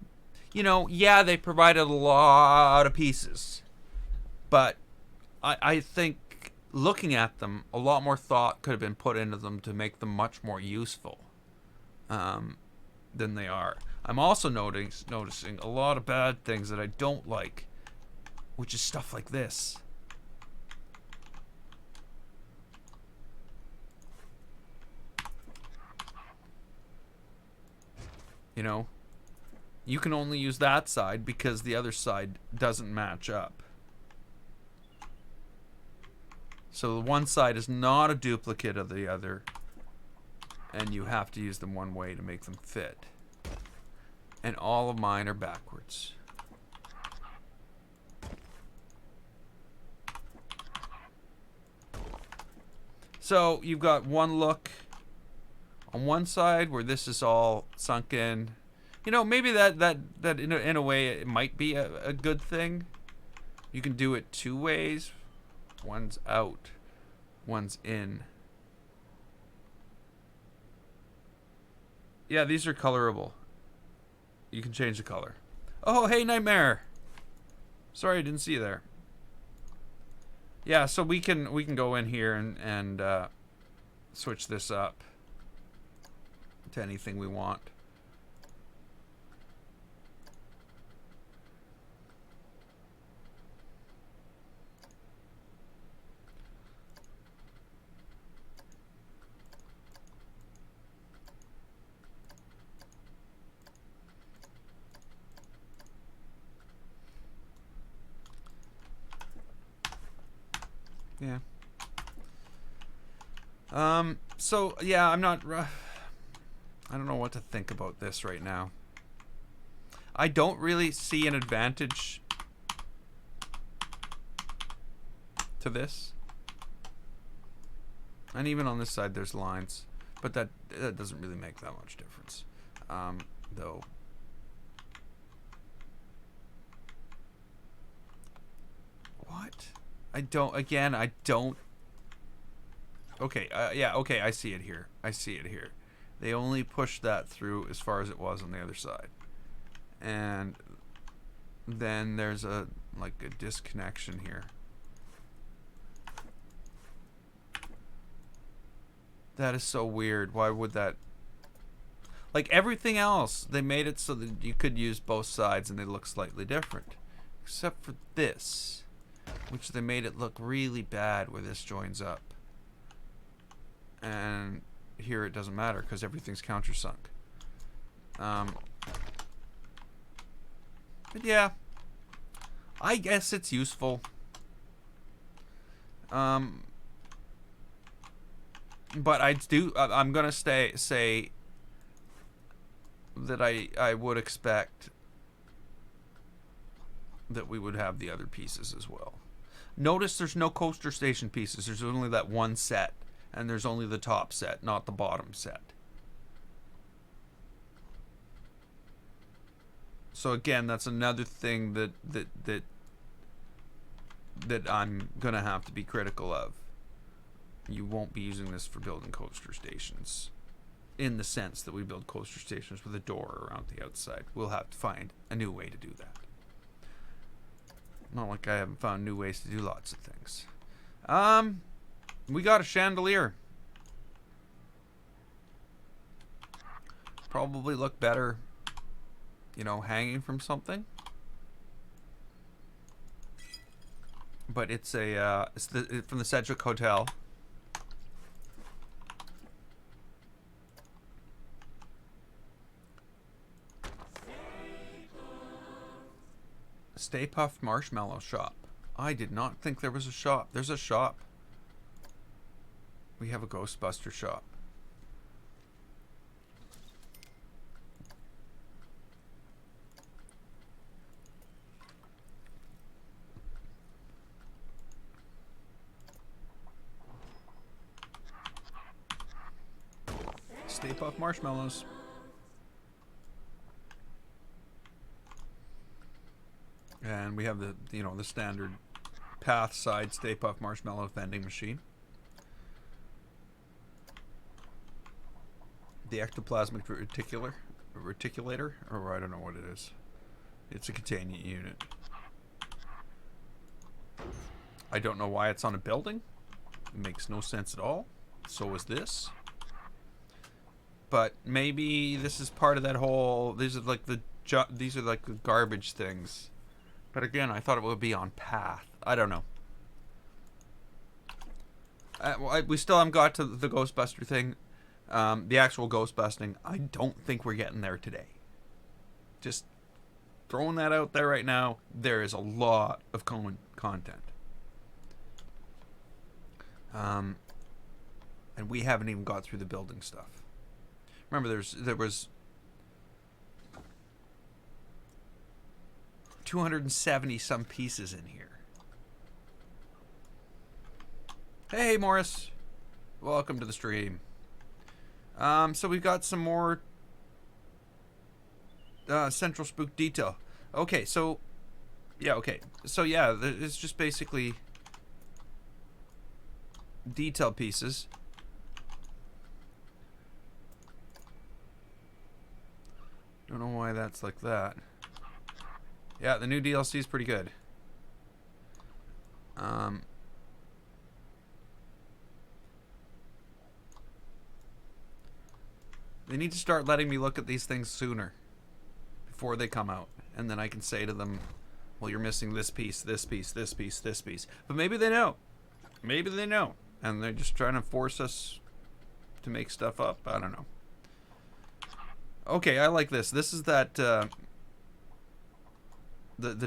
you know, yeah, they provided a lot of pieces, but I think looking at them, a lot more thought could have been put into them to make them much more useful than they are. I'm also noticing a lot of bad things that I don't like, which is stuff like this. You know, you can only use that side because the other side doesn't match up. So the one side is not a duplicate of the other, and you have to use them one way to make them fit. And all of mine are backwards. So you've got one look on one side where this is all sunk in. You know, maybe that in a way it might be a good thing. You can do it two ways. One's out, one's in. Yeah, these are colorable. You can change the color. Oh, hey, Nightmare. Sorry, I didn't see you there. Yeah, so we can go in here and switch this up to anything we want. Yeah. So yeah, I'm not. I don't know what to think about this right now. I don't really see an advantage to this. And even on this side, there's lines, but that doesn't really make that much difference, though. What? I don't. Again, I don't. Okay. Yeah. Okay. I see it here. I see it here. They only pushed that through as far as it was on the other side, and then there's a disconnection here. That is so weird. Why would that? Like everything else, they made it so that you could use both sides and they look slightly different, except for this, which they made it look really bad where this joins up. And here it doesn't matter because everything's countersunk. But yeah, I guess it's useful. But I'm gonna say that I would expect that we would have the other pieces as well. Notice there's no coaster station pieces. There's only that one set, and there's only the top set, not the bottom set. So again, that's another thing that I'm gonna have to be critical of. You won't be using this for building coaster stations in the sense that we build coaster stations with a door around the outside. We'll have to find a new way to do that. Not like I haven't found new ways to do lots of things. We got a chandelier. Probably look better, you know, hanging from something. But it's it's from the Sedgwick Hotel. Stay Puft Marshmallow Shop. I did not think there was a shop. There's a shop. We have a Ghostbuster shop. Stay Puft Marshmallows. And we have the the standard path side Stay Puft Marshmallow vending machine. The ectoplasmic reticulator, or I don't know what it is. It's a containment unit. I don't know why it's on a building. makes no sense at all. So is this. But maybe this is part of that whole. These are like the garbage things. But again, I thought it would be on path. I don't know. We still haven't got to the Ghostbuster thing. The actual ghost busting. I don't think we're getting there today. Just throwing that out there right now. There is a lot of content. And we haven't even got through the building stuff. Remember, there was 270 some pieces in here. Hey, Morris. Welcome to the stream. So we've got some more Central Spook detail. Okay, so... Yeah, okay. So, yeah, it's just basically detail pieces. Don't know why that's like that. Yeah, the new DLC is pretty good. They need to start letting me look at these things sooner before they come out. And then I can say to them, well, you're missing this piece, this piece, this piece, this piece. But maybe they know. Maybe they know. And they're just trying to force us to make stuff up. I don't know. Okay, I like this. This is that the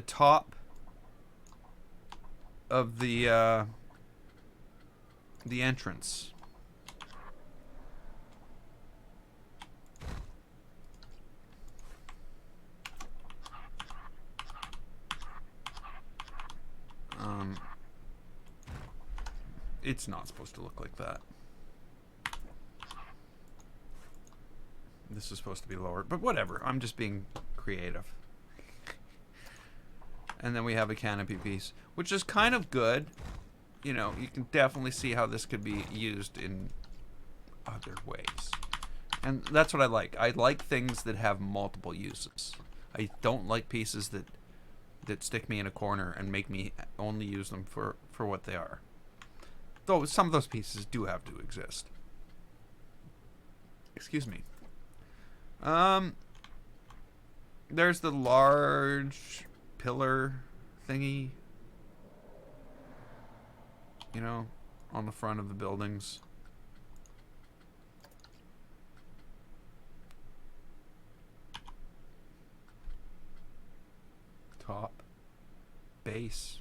top of the entrance. It's not supposed to look like that. This is supposed to be lower, but whatever. I'm just being creative. And then we have a canopy piece, which is kind of good. You know, you can definitely see how this could be used in other ways. And that's what I like. I like things that have multiple uses. I don't like pieces that stick me in a corner and make me only use them for what they are. Though some of those pieces do have to exist. Excuse me. There's the large pillar thingy. You know, on the front of the buildings. Top. Base.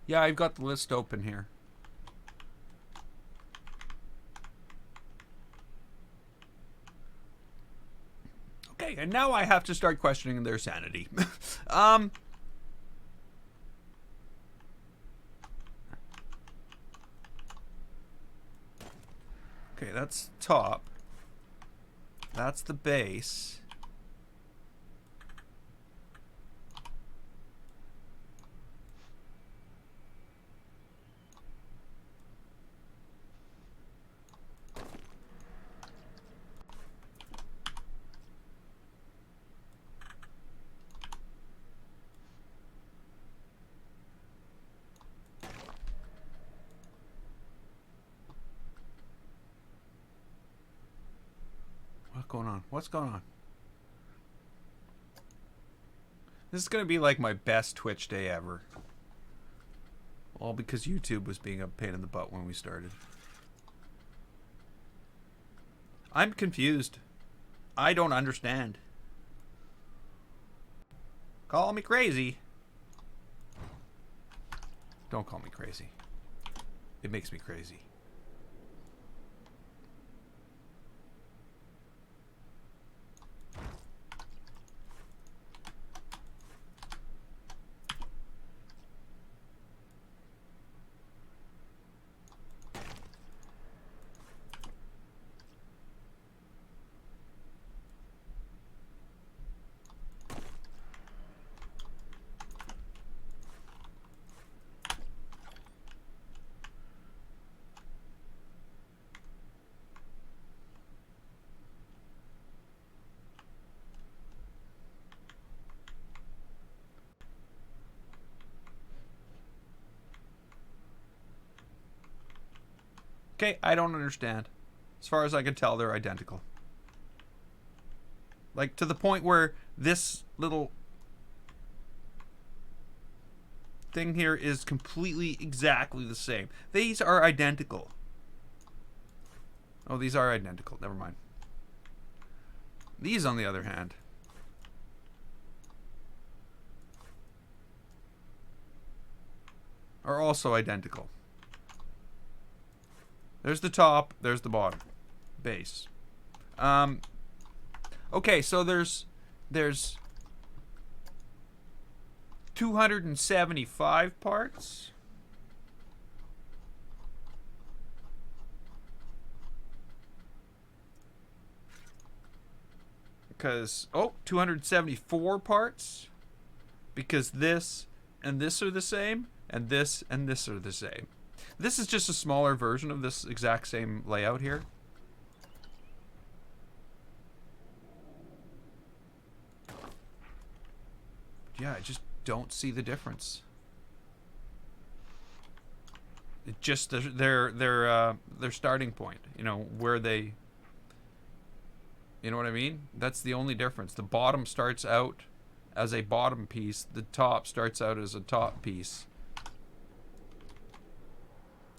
Yeah, I've got the list open here. Okay, and now I have to start questioning their sanity. Okay, that's top. That's the base. What's going on? This is going to be like my best Twitch day ever. All because YouTube was being a pain in the butt when we started. I'm confused. I don't understand. Call me crazy. Don't call me crazy. It makes me crazy. Okay, I don't understand. As far as I can tell, they're identical. Like, to the point where this little thing here is completely exactly the same. These are identical. Oh, these are identical. Never mind. These, on the other hand, are also identical. There's the top, there's the bottom. Base. Okay, so there's 275 parts. Because, 274 parts. Because this and this are the same, and this are the same. This is just a smaller version of this exact same layout here. Yeah, I just don't see the difference. It just their starting point, you know, where they, you know what I mean? That's the only difference. The bottom starts out as a bottom piece, the top starts out as a top piece.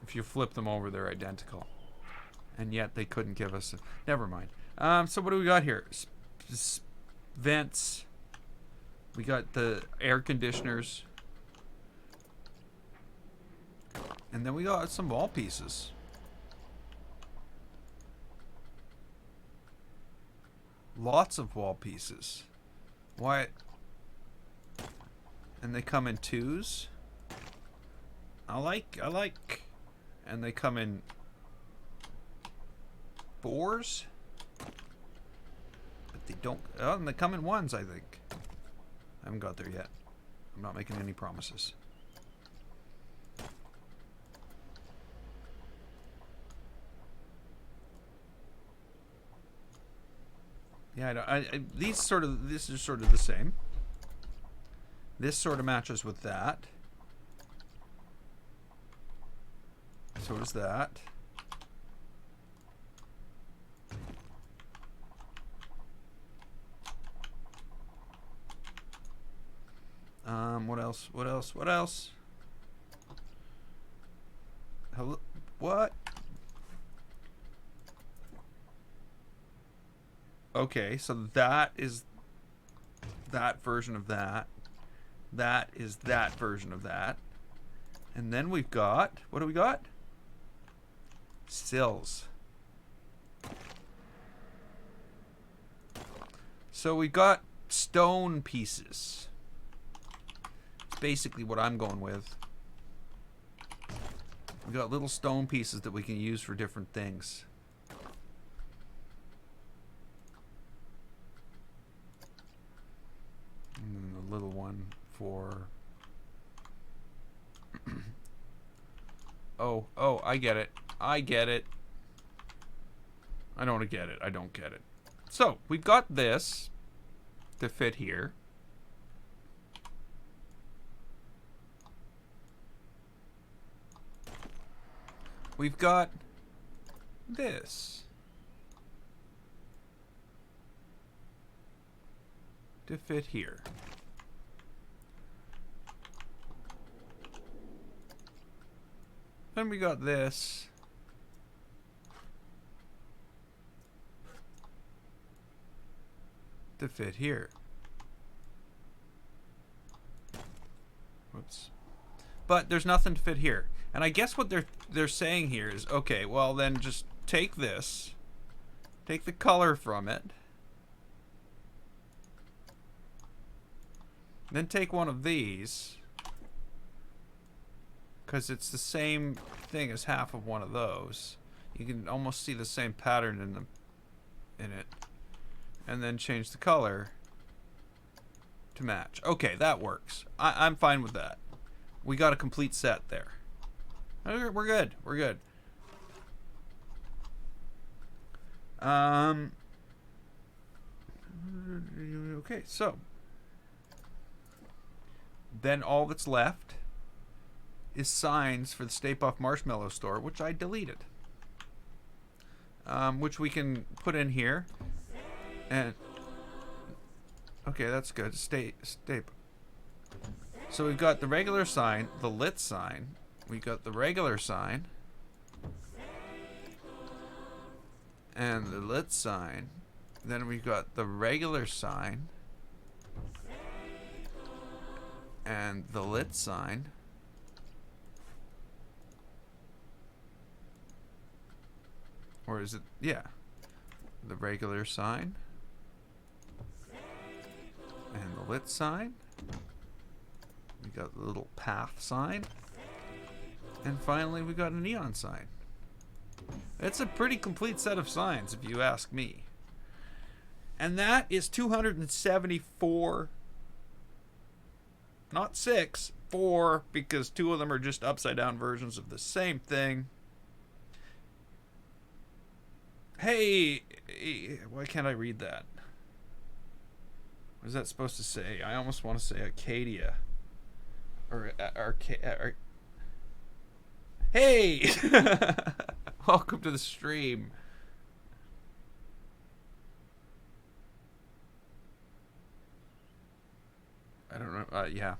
If you flip them over, they're identical. And yet they couldn't give us never mind. So what do we got here? Vents. We got the air conditioners. And then we got some wall pieces. Lots of wall pieces. Why? And they come in twos. I like. And they come in fours. But they don't. Oh, and they come in ones, I think. I haven't got there yet. I'm not making any promises. Yeah, this is sort of the same. This sort of matches with that. So does that. What else? What else? What else? Hello? What? Okay, so that is that version of that. That is that version of that. And then we've got, what do we got? Sills. So we got stone pieces. It's basically what I'm going with. We got little stone pieces that we can use for different things. And then the little one for oh, I get it. I get it. I don't get it. I don't get it. So, we've got this to fit here. We've got this to fit here. Then we got this to fit here. Whoops. But there's nothing to fit here. And I guess what they're saying here is, okay, well then just take this, take the color from it, then take one of these, because it's the same thing as half of one of those. You can almost see the same pattern in it, and then change the color to match. Okay, that works. I'm fine with that. We got a complete set there. We're good. We're good. Okay, so then all that's left is signs for the Stay Puft Marshmallow Store, which I deleted. which we can put in here. And okay, that's good. Stay. So we've got the regular sign, the lit sign. We got the regular sign, and the lit sign. Then we've got the regular sign and the lit sign. Or is it? Yeah. The regular sign and the lit sign. We got the little path sign. And finally, we got a neon sign. It's a pretty complete set of signs, if you ask me. And that is 274. Not 6, 4, because 2 of them are just upside down versions of the same thing. Hey, why can't I read that? What is that supposed to say? I almost want to say Arcadia. Or hey! Welcome to the stream. I don't know. Yeah.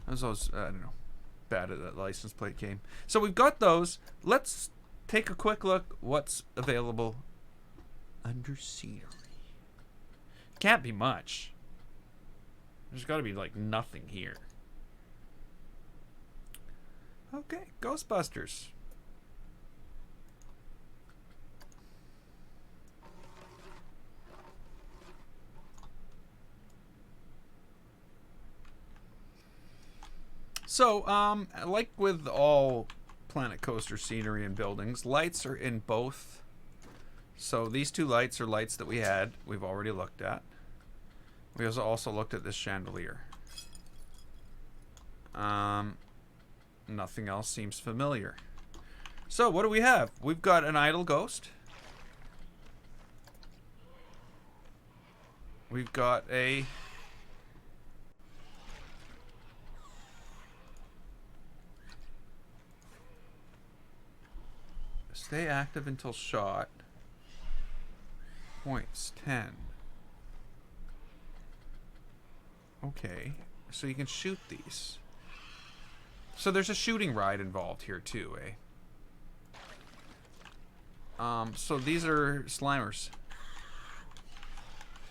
I was always, I don't know, bad at that license plate game. So we've got those. Let's take a quick look what's available under scenery. Can't be much. There's got to be like nothing here. Okay, Ghostbusters. So, like with all Planet Coaster scenery and buildings, lights are in both. So these 2 lights are lights that we've already looked at. We also looked at this chandelier. Nothing else seems familiar. So what do we have? We've got an idle ghost. We've got a stay active until shot. Points 10. Okay, so you can shoot these. So there's a shooting ride involved here too, eh? So these are Slimers.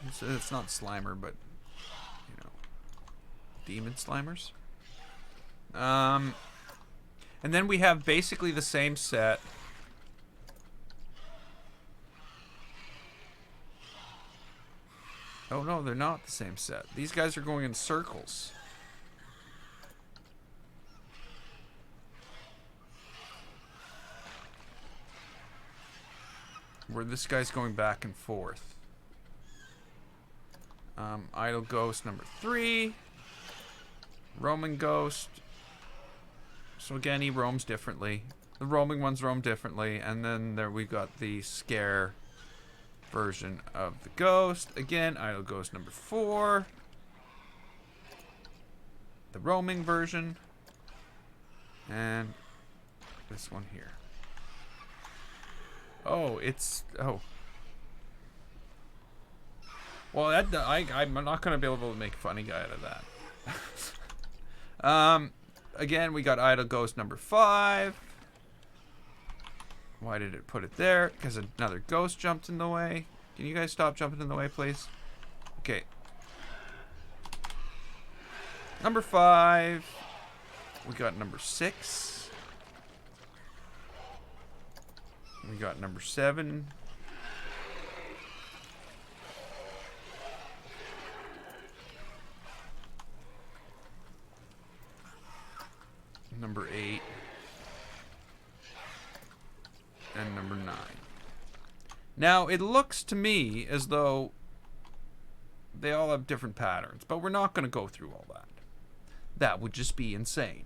It's not Slimer, but you know, demon Slimers. And then we have basically the same set. Oh no, they're not the same set. These guys are going in circles. Where this guy's going back and forth. Idle Ghost number 3. Roaming Ghost. So again, he roams differently. The roaming ones roam differently. And then there we've got the scare version of the ghost. Again, Idle Ghost number 4. The roaming version. And this one here. Oh, it's... Oh. Well, I'm not going to be able to make a funny guy out of that. Again, we got Idle Ghost number 5. Why did it put it there? Because another ghost jumped in the way. Can you guys stop jumping in the way, please? Okay. Number 5. We got number 6. We got number 7. Number 8. And number 9. Now, it looks to me as though they all have different patterns, but we're not going to go through all that. That would just be insane.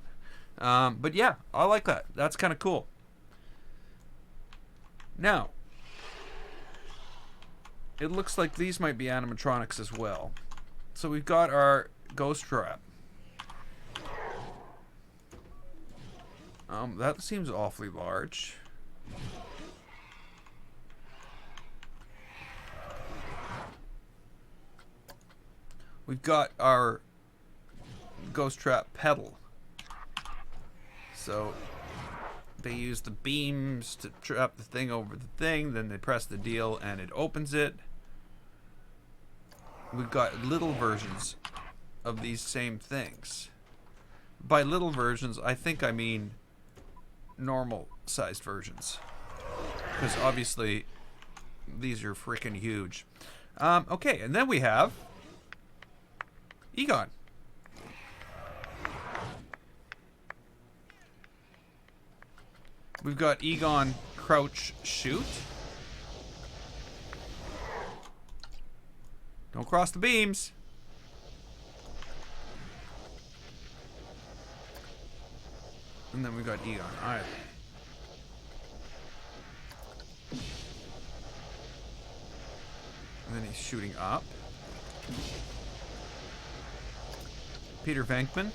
But yeah, I like that. That's kind of cool. Now, it looks like these might be animatronics as well. So we've got our ghost trap. That seems awfully large. We've got our ghost trap pedal. So they use the beams to trap the thing over the thing, then they press the deal and it opens it. We've got little versions of these same things. By little versions, I think I mean normal sized versions. Because obviously these are freaking huge. Okay, and then we have Egon. We've got Egon crouch shoot. Don't cross the beams. And then we've got Egon. Alright. And then he's shooting up. Peter Venkman.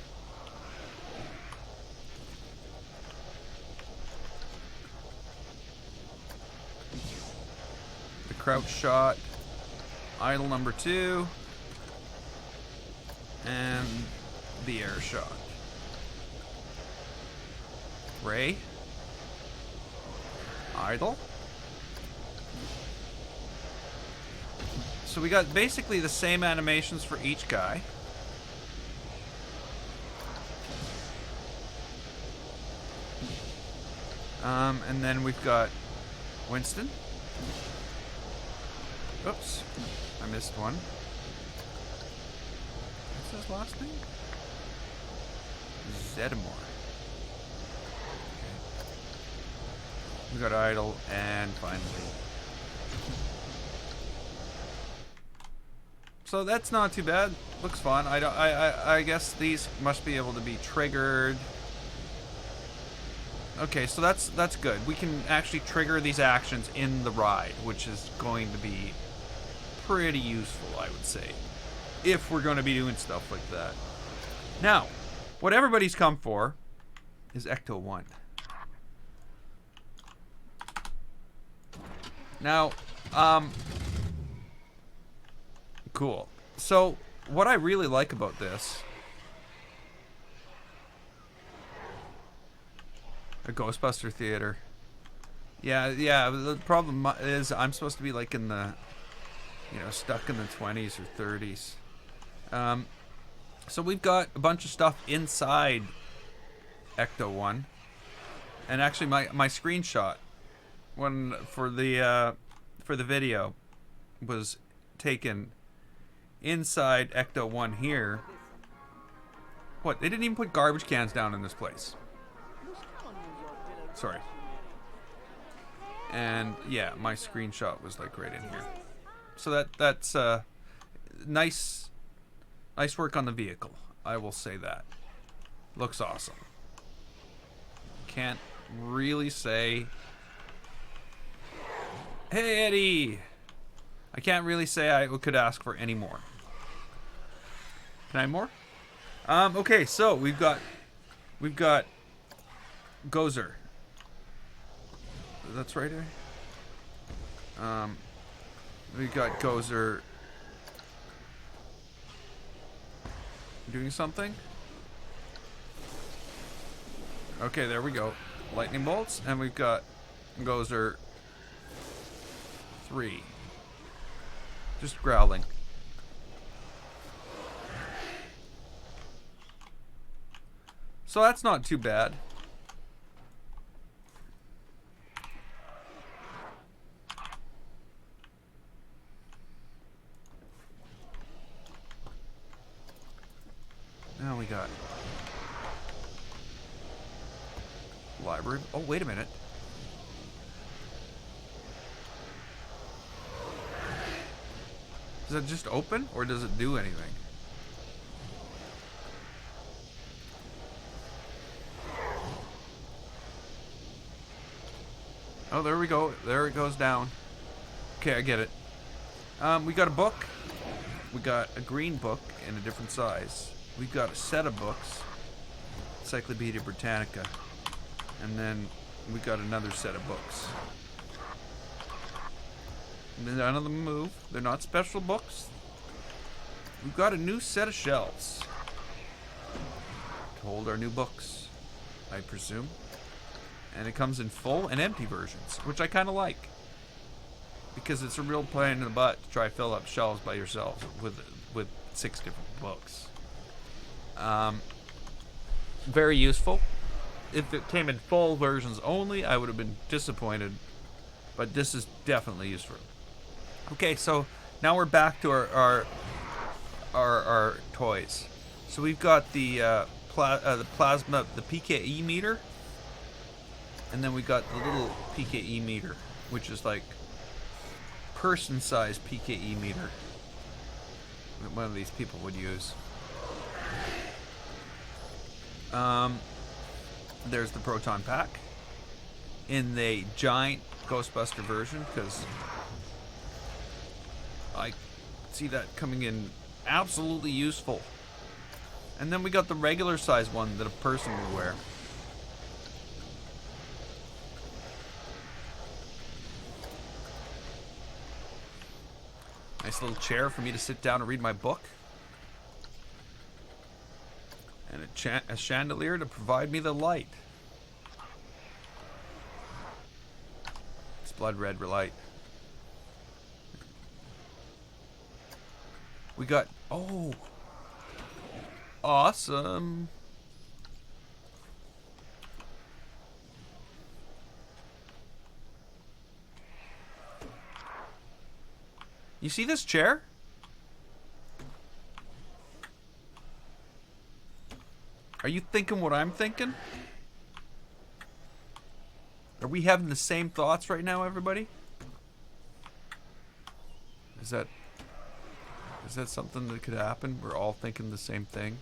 The crouch shot. Idol number 2. And the air shot. Ray. Idol. So we got basically the same animations for each guy. And then we've got Winston. Oops. I missed one. What's his last name? Zeddemore. Okay. We got Idol, and finally. So that's not too bad. Looks fun. I guess these must be able to be triggered. Okay, so that's good. We can actually trigger these actions in the ride, which is going to be pretty useful, I would say, if we're going to be doing stuff like that. Now, what everybody's come for is Ecto 1. Now, cool. So, what I really like about this... A Ghostbuster theater. Yeah, the problem is I'm supposed to be like in the... You know, stuck in the 20s or 30s. So we've got a bunch of stuff inside Ecto 1. And actually my screenshot for the video was taken inside Ecto 1 here. What? They didn't even put garbage cans down in this place. Sorry. And yeah, my screenshot was like right in here. So that's nice work on the vehicle. I will say that. Looks awesome. Can't really say. Hey Eddie. I can't really say I could ask for any more. Can I have more? Okay, so we've got Gozer. That's right, eh? We got Gozer doing something. Okay, there we go. Lightning bolts, and we've got Gozer 3. Just growling. So that's not too bad. Now we got library. Oh, wait a minute. Does it just open, or does it do anything? Oh, there we go. There it goes down. Okay, I get it. We got a book. We got a green book in a different size. We've got a set of books. Encyclopedia Britannica. And then we got another set of books. None of them move. They're not special books. We've got a new set of shelves to hold our new books, I presume. And it comes in full and empty versions, which I kind of like. Because it's a real pain in the butt to try to fill up shelves by yourself with 6 different books. Very useful. If it came in full versions only, I would have been disappointed. But this is definitely useful. Okay, so now we're back to our toys. So we've got the plasma, the PKE meter, and then we got the little PKE meter, which is like person-sized PKE meter that one of these people would use. There's the proton pack in the giant Ghostbuster version, because I see that coming in absolutely useful. And then we got the regular size one that a person would wear. Nice little chair for me to sit down and read my book. And a chandelier to provide me the light. It's blood red light. We got, oh, awesome. You see this chair? Are you thinking what I'm thinking? Are we having the same thoughts right now, everybody? Is that something that could happen? We're all thinking the same thing.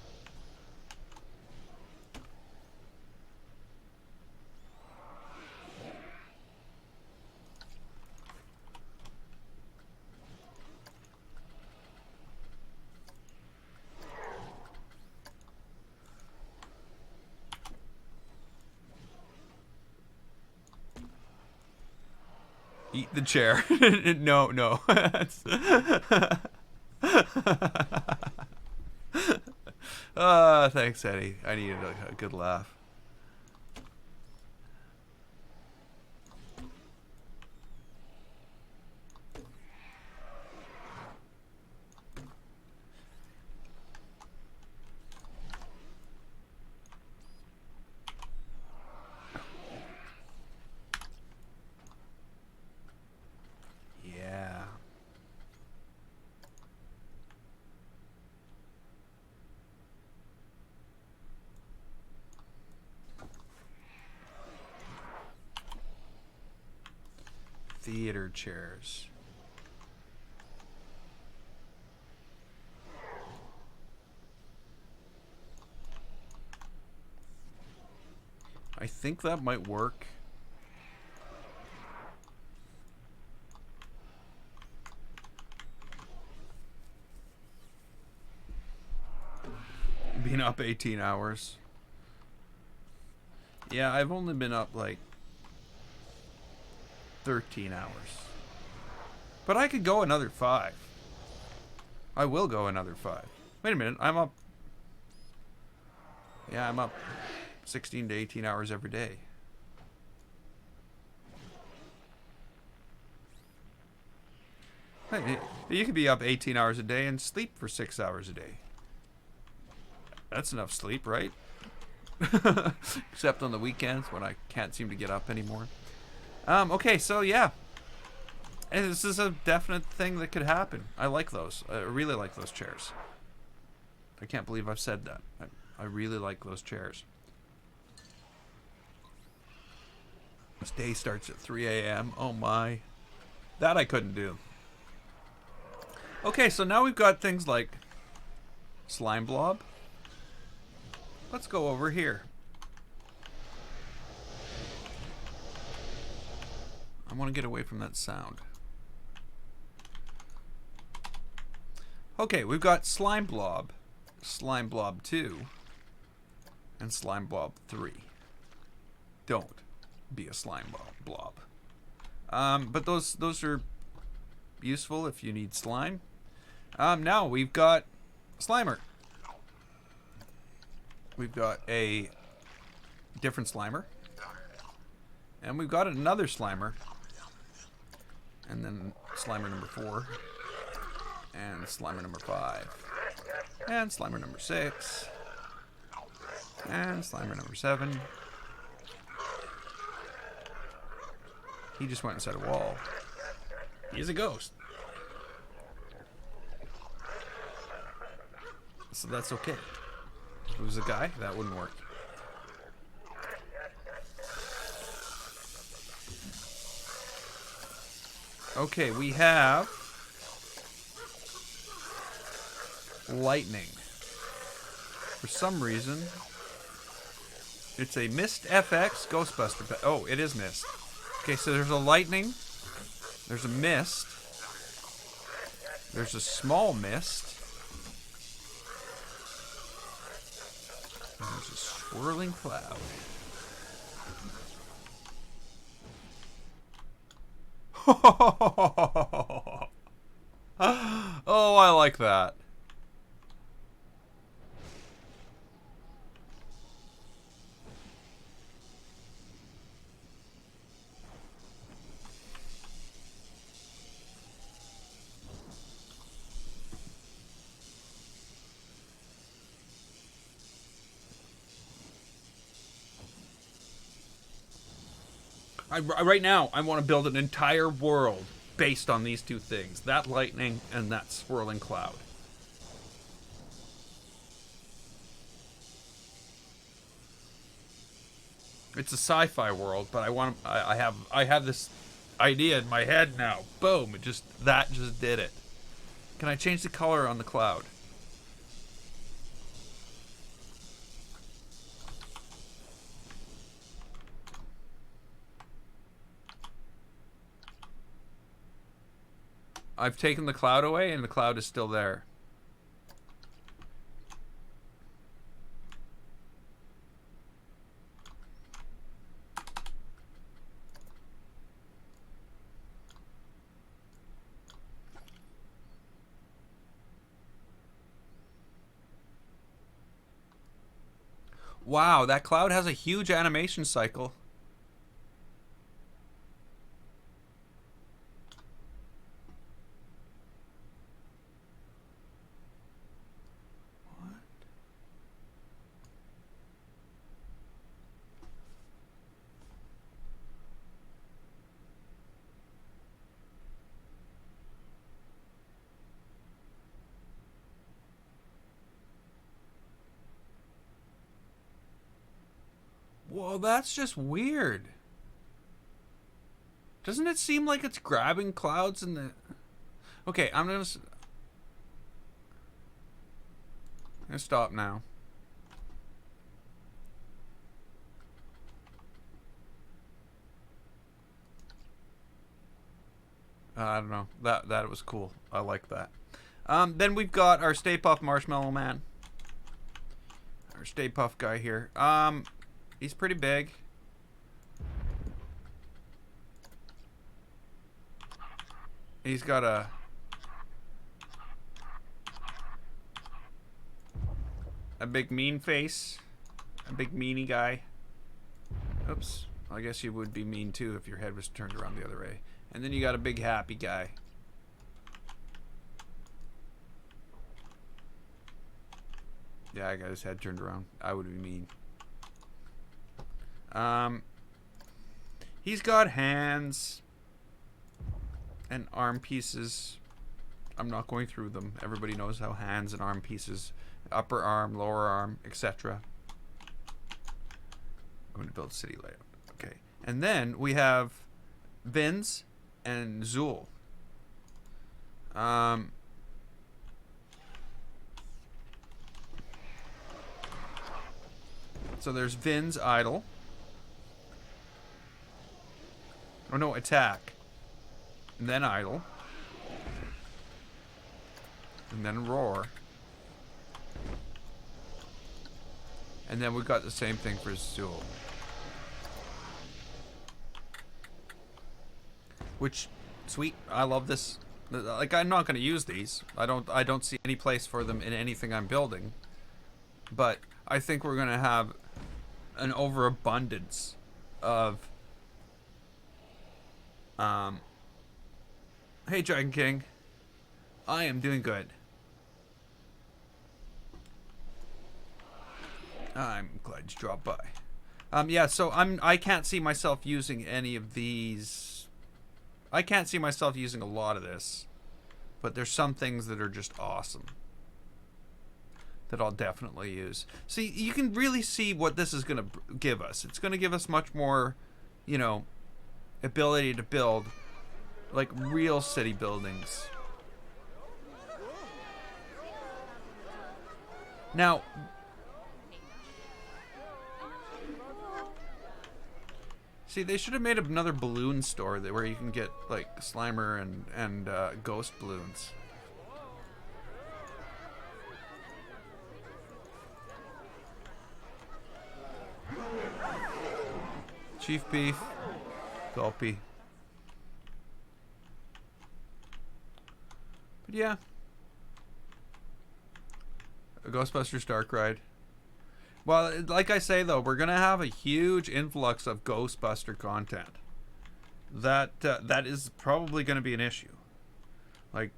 Eat the chair. No, no. Thanks, Eddie. I needed a good laugh. Yeah. Theater chairs. I think that might work. Being up 18 hours. Yeah, I've only been up like 13 hours. But I could go another 5. I will go another 5. Wait a minute, I'm up. Yeah, I'm up 16 to 18 hours every day. Hey, you could be up 18 hours a day and sleep for 6 hours a day. That's enough sleep, right? Except on the weekends when I can't seem to get up anymore. Okay, so yeah. And this is a definite thing that could happen. I like those. I really like those chairs. I can't believe I've said that. I really like those chairs. This day starts at 3 a.m. Oh my. That I couldn't do. Okay, so now we've got things like Slime Blob. Let's go over here. I want to get away from that sound. Okay, we've got Slime Blob, Slime Blob 2, and Slime Blob 3. don't be a slime blob. But those are useful if you need slime. Now we've got Slimer. We've got a different Slimer. And we've got another Slimer. And then Slimer number 4. And Slimer number 5. And Slimer number 6. And Slimer number 7. He just went inside a wall. He's a ghost. So that's okay. If it was a guy, that wouldn't work. Okay, we have lightning. For some reason, it's a Mist FX Ghostbuster. Oh, it is Mist. Okay, so there's a lightning. There's a mist. There's a small mist. And there's a swirling cloud. Oh, I like that. Right now, I want to build an entire world based on these two things. That lightning and that swirling cloud. It's a sci-fi world, but I have this idea in my head now. Boom, that just did it. Can I change the color on the cloud? I've taken the cloud away and the cloud is still there. Wow, that cloud has a huge animation cycle. Whoa, that's just weird. Doesn't it seem like it's grabbing clouds in the... Okay, I'm gonna stop now. I don't know. That was cool. I like that. Then we've got our Stay Puft Marshmallow Man. Our Stay Puft guy here. He's pretty big. He's got a big mean face. A big meanie guy. Oops. I guess you would be mean too if your head was turned around the other way. And then you got a big happy guy. Yeah, I got his head turned around. I would be mean. He's got hands and arm pieces. I'm not going through them. Everybody knows how hands and arm pieces, upper arm, lower arm, etc. I'm going to build city layout. Okay. And then we have Vinz and Zool. So there's Vinz idle. Oh no, attack. And then idle. And then roar. And then we've got the same thing for Zool. Which, sweet. I love this. Like, I'm not going to use these. I don't see any place for them in anything I'm building. But I think we're going to have an overabundance of hey Dragon King. I am doing good. I'm glad you dropped by. Yeah, so I can't see myself using any of these. I can't see myself using a lot of this. But there's some things that are just awesome that I'll definitely use. See, you can really see what this is going to give us. It's going to give us much more, you know, ability to build like real city buildings. Now, see, they should have made another balloon store where you can get like Slimer and ghost balloons. Chief Beef, Gulpy. But yeah, a Ghostbusters Dark Ride. Well, like I say though, we're gonna have a huge influx of Ghostbuster content. That is probably gonna be an issue. Like,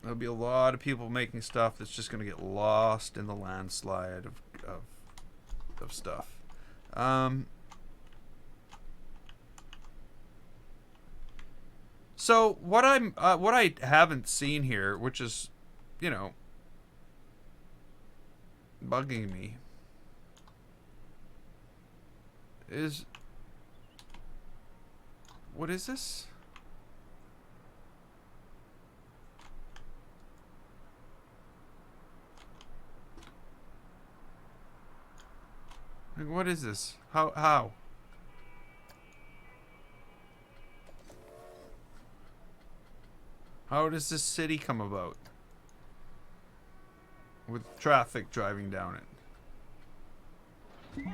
there'll be a lot of people making stuff that's just gonna get lost in the landslide of stuff. So what I haven't seen here, which is, you know, bugging me, is what is this? Like, what is this? How? How does this city come about? With traffic driving down it.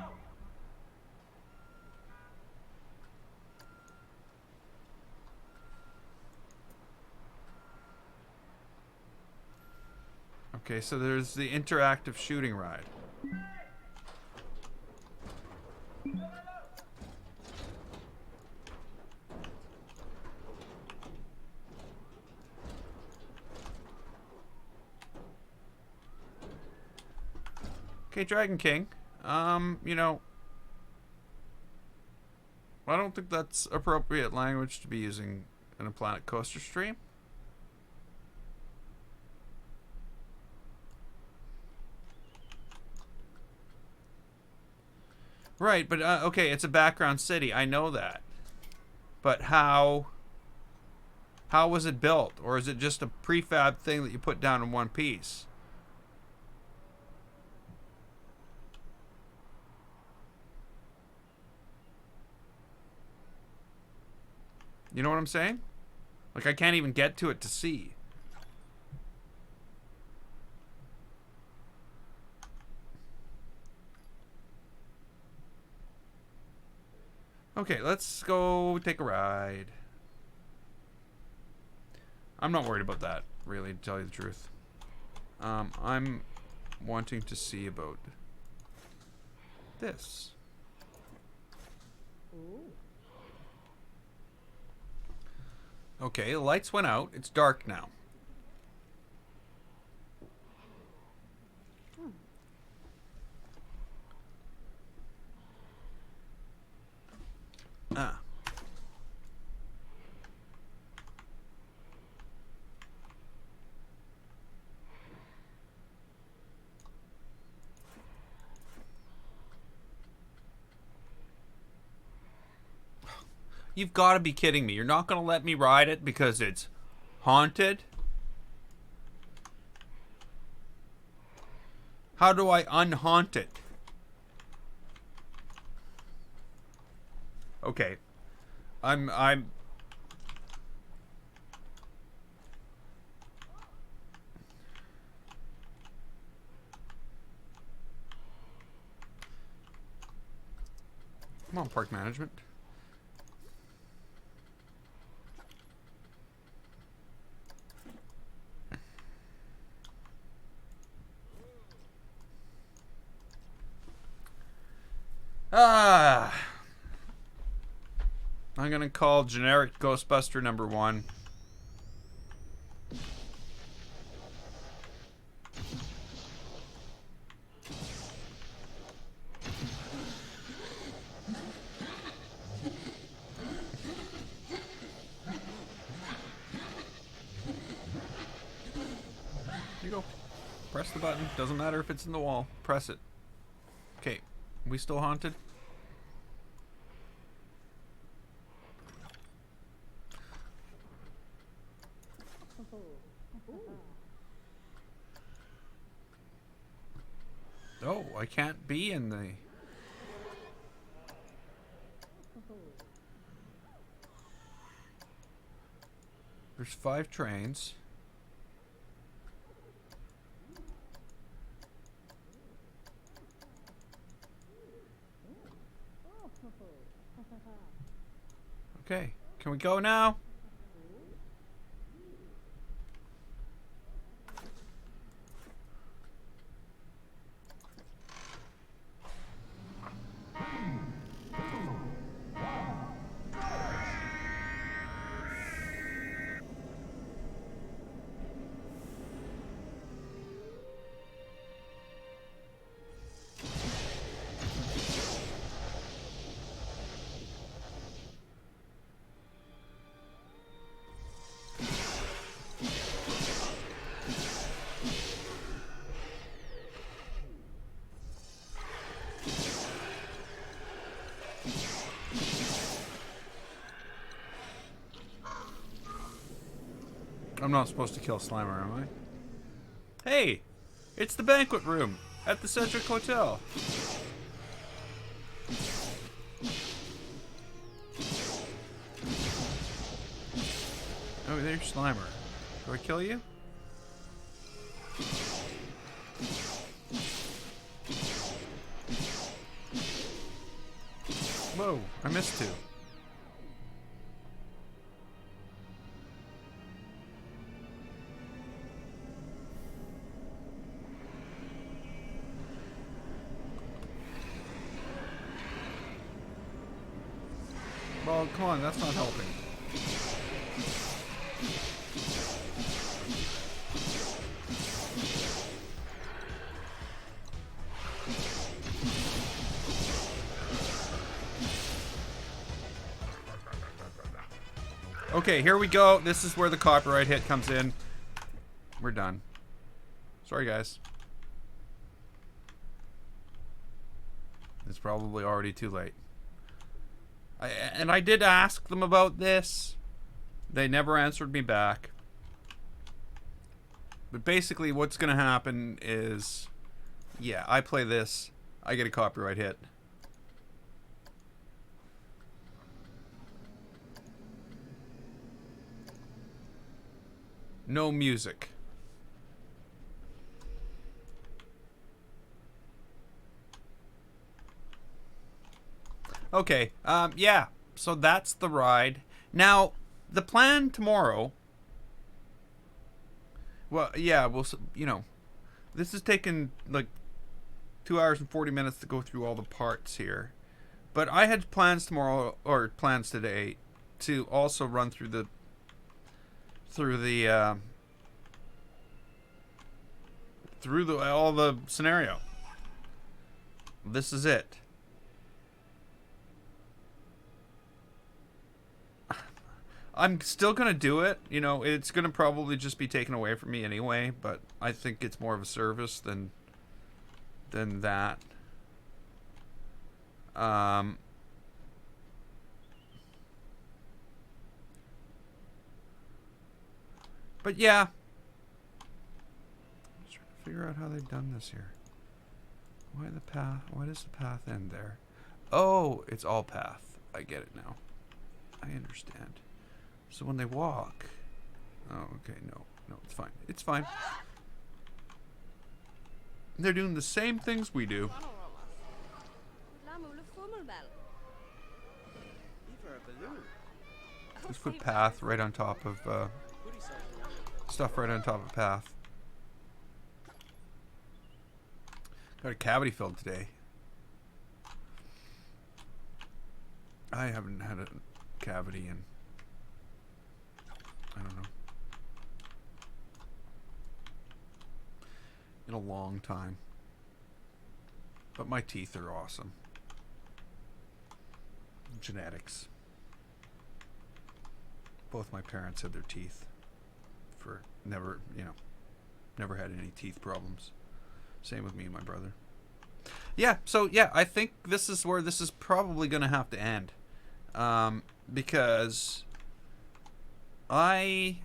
Okay, so there's the interactive shooting ride. Okay, Dragon King. You know, I don't think that's appropriate language to be using in a Planet Coaster stream. Right, but okay, it's a background city. I know that. But how was it built? Or is it just a prefab thing that you put down in one piece? You know what I'm saying? Like, I can't even get to it to see. Okay, let's go take a ride. I'm not worried about that, really, to tell you the truth. I'm wanting to see about this. Okay, the lights went out. It's dark now. Ah. You've got to be kidding me. You're not going to let me ride it because it's haunted? How do I unhaunt it? Okay. I'm Come on, park management. Ah. I'm gonna call generic Ghostbuster number 1. Here you go. Press the button. Doesn't matter if it's in the wall. Press it. Okay. We still haunted? Oh, I can't be in the... There's 5 trains. Okay, can we go now? I'm not supposed to kill Slimer, am I? Hey! It's the banquet room at the Cedric Hotel. Oh, there's Slimer. Do I kill you? Whoa, I missed 2. Well, come on, that's not helping. Okay, here we go. This is where the copyright hit comes in. We're done. Sorry, guys. It's probably already too late. And I did ask them about this. They never answered me back. But basically what's going to happen is... Yeah, I play this. I get a copyright hit. No music. Okay, yeah, so that's the ride. Now, the plan tomorrow... Well, yeah, we'll, you know, this has taken, like, 2 hours and 40 minutes to go through all the parts here. But I had plans tomorrow, or plans today, to also run through the... all the scenario. This is it. I'm still gonna do it. You know, it's gonna probably just be taken away from me anyway, but I think it's more of a service than that. But yeah. I'm just trying to figure out how they've done this here. Why does the path end there? Oh, it's all path. I get it now. I understand. So when they walk... Oh, okay, no, it's fine. It's fine. They're doing the same things we do. Just put path right on top of, stuff right on top of path. Got a cavity filled today. I haven't had a cavity in, I don't know, in a long time. But my teeth are awesome. Genetics. Both my parents had their teeth for never, never had any teeth problems. Same with me and my brother. Yeah, so yeah, I think this is where this is probably going to have to end. Because I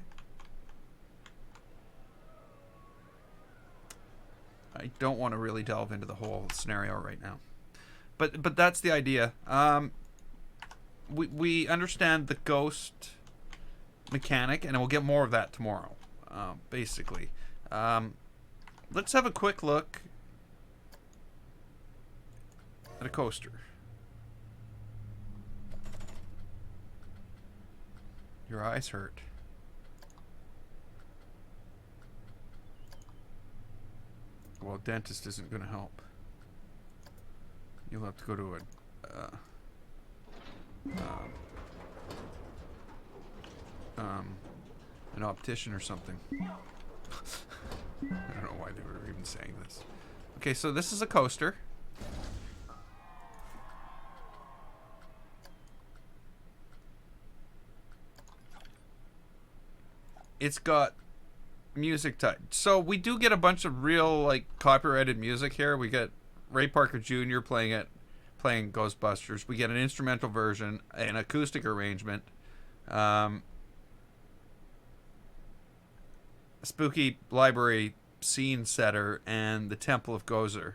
don't want to really delve into the whole scenario right now. But that's the idea. We understand the ghost mechanic, and we'll get more of that tomorrow. Basically, let's have a quick look at a coaster. Your eyes hurt. Well, dentist isn't going to help. You'll have to go to an optician or something. I don't know why they were even saying this. Okay, so this is a coaster. It's got music type. So we do get a bunch of real, like, copyrighted music here. We get Ray Parker Jr. playing Ghostbusters. We get an instrumental version, an acoustic arrangement, spooky library scene setter, and the Temple of Gozer.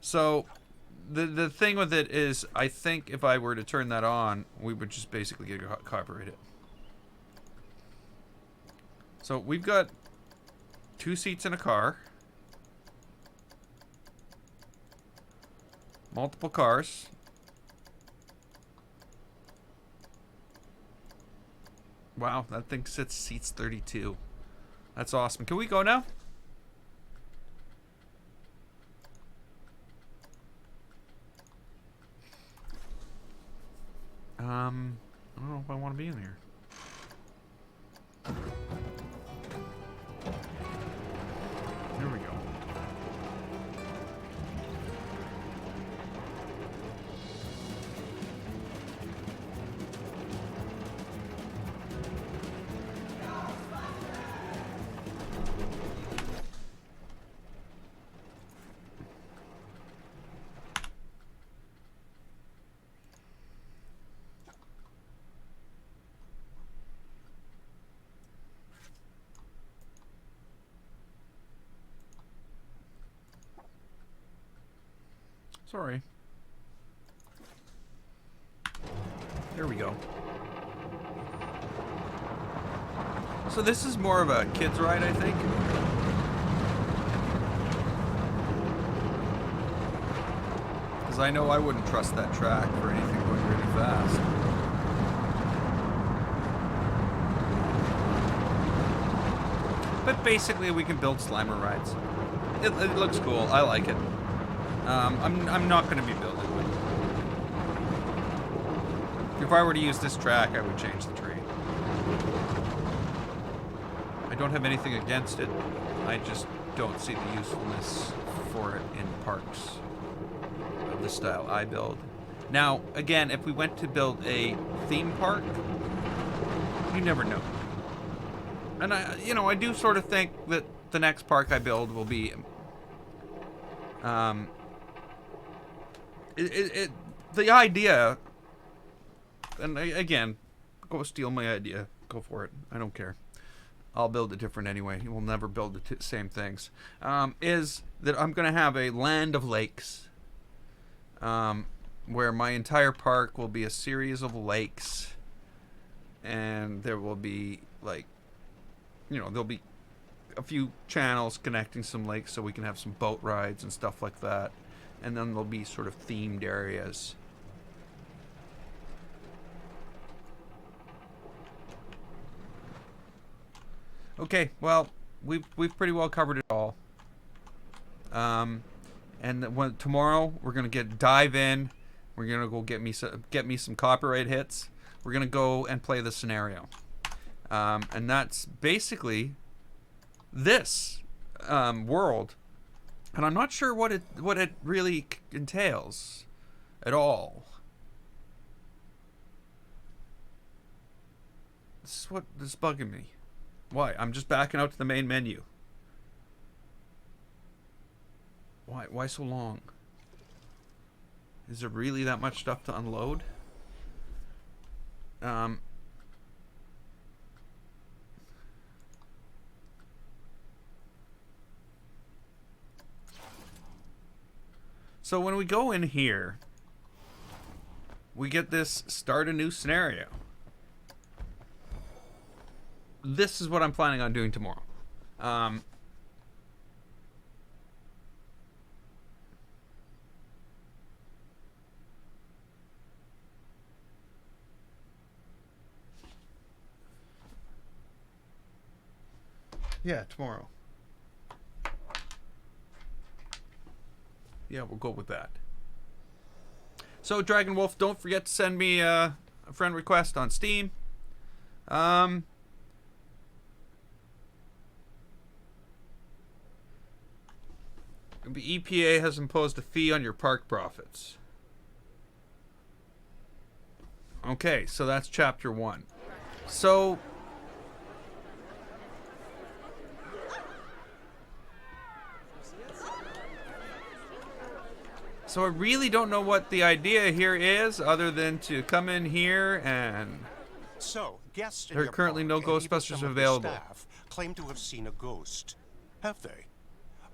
So the thing with it is, I think if I were to turn that on, we would just basically get copyrighted. So we've got 2 seats in a car, multiple cars. Wow, that thing seats 32. That's awesome. Can we go now? I don't know if I want to be in here. Here we go. Sorry. There we go. So this is more of a kid's ride, I think. Because I know I wouldn't trust that track for anything going really fast. But basically we can build Slimer rides. It looks cool. I like it. I'm not going to be building one. If I were to use this track, I would change the tree. I don't have anything against it. I just don't see the usefulness for it in parks of the style I build. Now, again, if we went to build a theme park, you never know. And I do sort of think that the next park I build will be the idea, and again, go steal my idea, go for it, I don't care, I'll build it different anyway, we'll never build the same things, is that I'm going to have a land of lakes, where my entire park will be a series of lakes, and there will be, like, there'll be a few channels connecting some lakes so we can have some boat rides and stuff like that. And then there'll be sort of themed areas. Okay, well, we've pretty well covered it all. And tomorrow we're gonna dive in We're gonna go get me some copyright hits. We're gonna go and play the scenario, and that's basically this world. And I'm not sure what it really entails at all. This is bugging me. Why? I'm just backing out to the main menu. Why so long? Is there really that much stuff to unload? So when we go in here, we get this start a new scenario. This is what I'm planning on doing tomorrow. Yeah, tomorrow. Yeah, we'll go with that. So, Dragon Wolf, don't forget to send me a friend request on Steam. The EPA has imposed a fee on your park profits. Okay, so that's chapter 1. So I really don't know what the idea here is, other than to come in here and... So, guests in there are your currently no park and even Ghostbusters some of the available. Staff claim to have seen a ghost. Have they?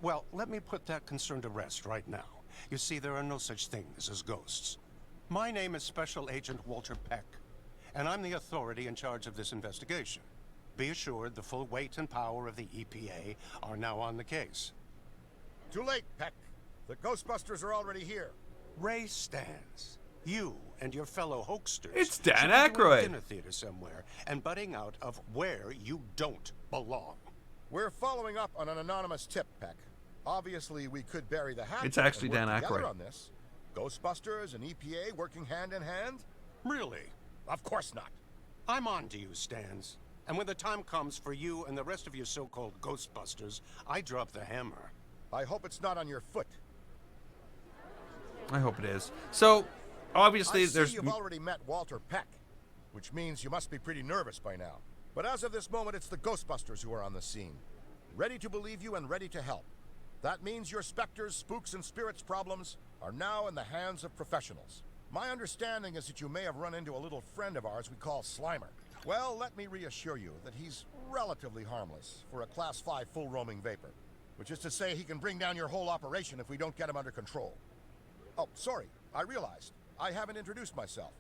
Well, let me put that concern to rest right now. You see, there are no such things as ghosts. My name is Special Agent Walter Peck, and I'm the authority in charge of this investigation. Be assured the full weight and power of the EPA are now on the case. Too late, Peck. The Ghostbusters are already here. Ray Stantz, you and your fellow hoaxsters It's Dan should be doing Aykroyd. a dinner theater somewhere and butting out of where you don't belong. We're following up on an anonymous tip, Peck. Obviously, we could bury the hatchet. It's actually and work Dan together Aykroyd. on this. Ghostbusters and EPA working hand in hand? Really? Of course not. I'm on to you, Stans. And when the time comes for you and the rest of your so-called Ghostbusters, I drop the hammer. I hope it's not on your foot. I hope it is. So, obviously, I see there's... you've already met Walter Peck, which means you must be pretty nervous by now. But as of this moment, it's the Ghostbusters who are on the scene. Ready to believe you and ready to help. That means your specters, spooks, and spirits problems are now in the hands of professionals. My understanding is that you may have run into a little friend of ours we call Slimer. Well, let me reassure you that he's relatively harmless for a Class 5 full roaming vapor. Which is to say he can bring down your whole operation if we don't get him under control. Oh, sorry, I realized. I haven't introduced myself.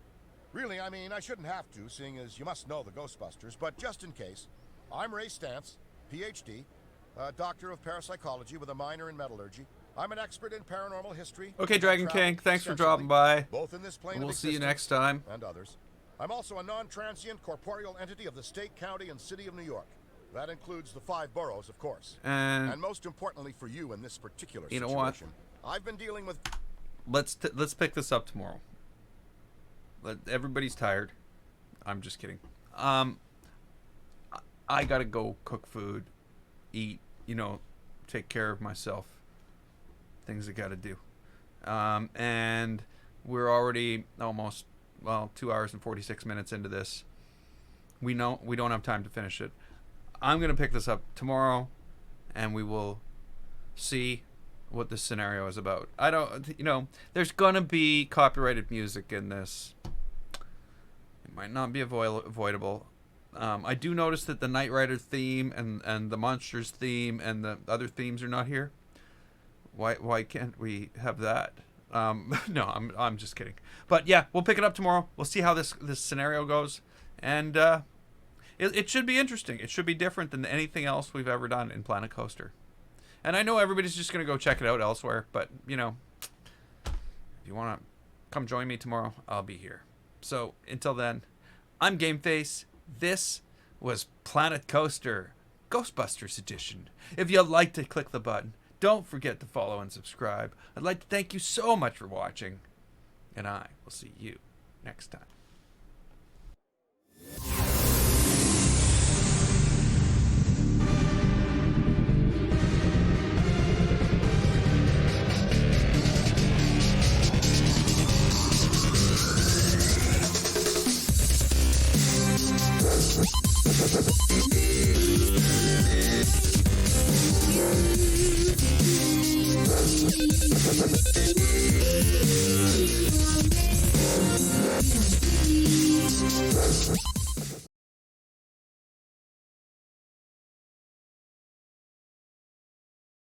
Really, I mean, I shouldn't have to, seeing as you must know the Ghostbusters, but just in case, I'm Ray Stantz, PhD, a doctor of parapsychology with a minor in metallurgy. I'm an expert in paranormal history. Okay, Dragon travel King, thanks for extensively, dropping by. both in this plane And of we'll see you existence next time. and others. I'm also a non-transient corporeal entity of the state, county, and city of New York. That includes the 5 boroughs, of course. And most importantly for you in this particular you know situation, what? I've been dealing with... let's pick this up tomorrow. Everybody's tired. I'm just kidding. I gotta go cook food, eat, take care of myself. Things I gotta do. And we're already almost 2 hours and 46 minutes into this. We know we don't have time to finish it. I'm gonna pick this up tomorrow, and we will see what this scenario is about. I don't, there's gonna be copyrighted music in this. It might not be avoidable. I do notice that the Knight Rider theme and the Monsters theme and the other themes are not here. Why can't we have that? No, I'm just kidding. But yeah, we'll pick it up tomorrow. We'll see how this scenario goes, and it should be interesting. It should be different than anything else we've ever done in Planet Coaster. And I know everybody's just going to go check it out elsewhere, but, if you want to come join me tomorrow, I'll be here. So, until then, I'm Gameface. This was Planet Coaster Ghostbusters Edition. If you'd like to click the button, don't forget to follow and subscribe. I'd like to thank you so much for watching. And I will see you next time. We'll be right back.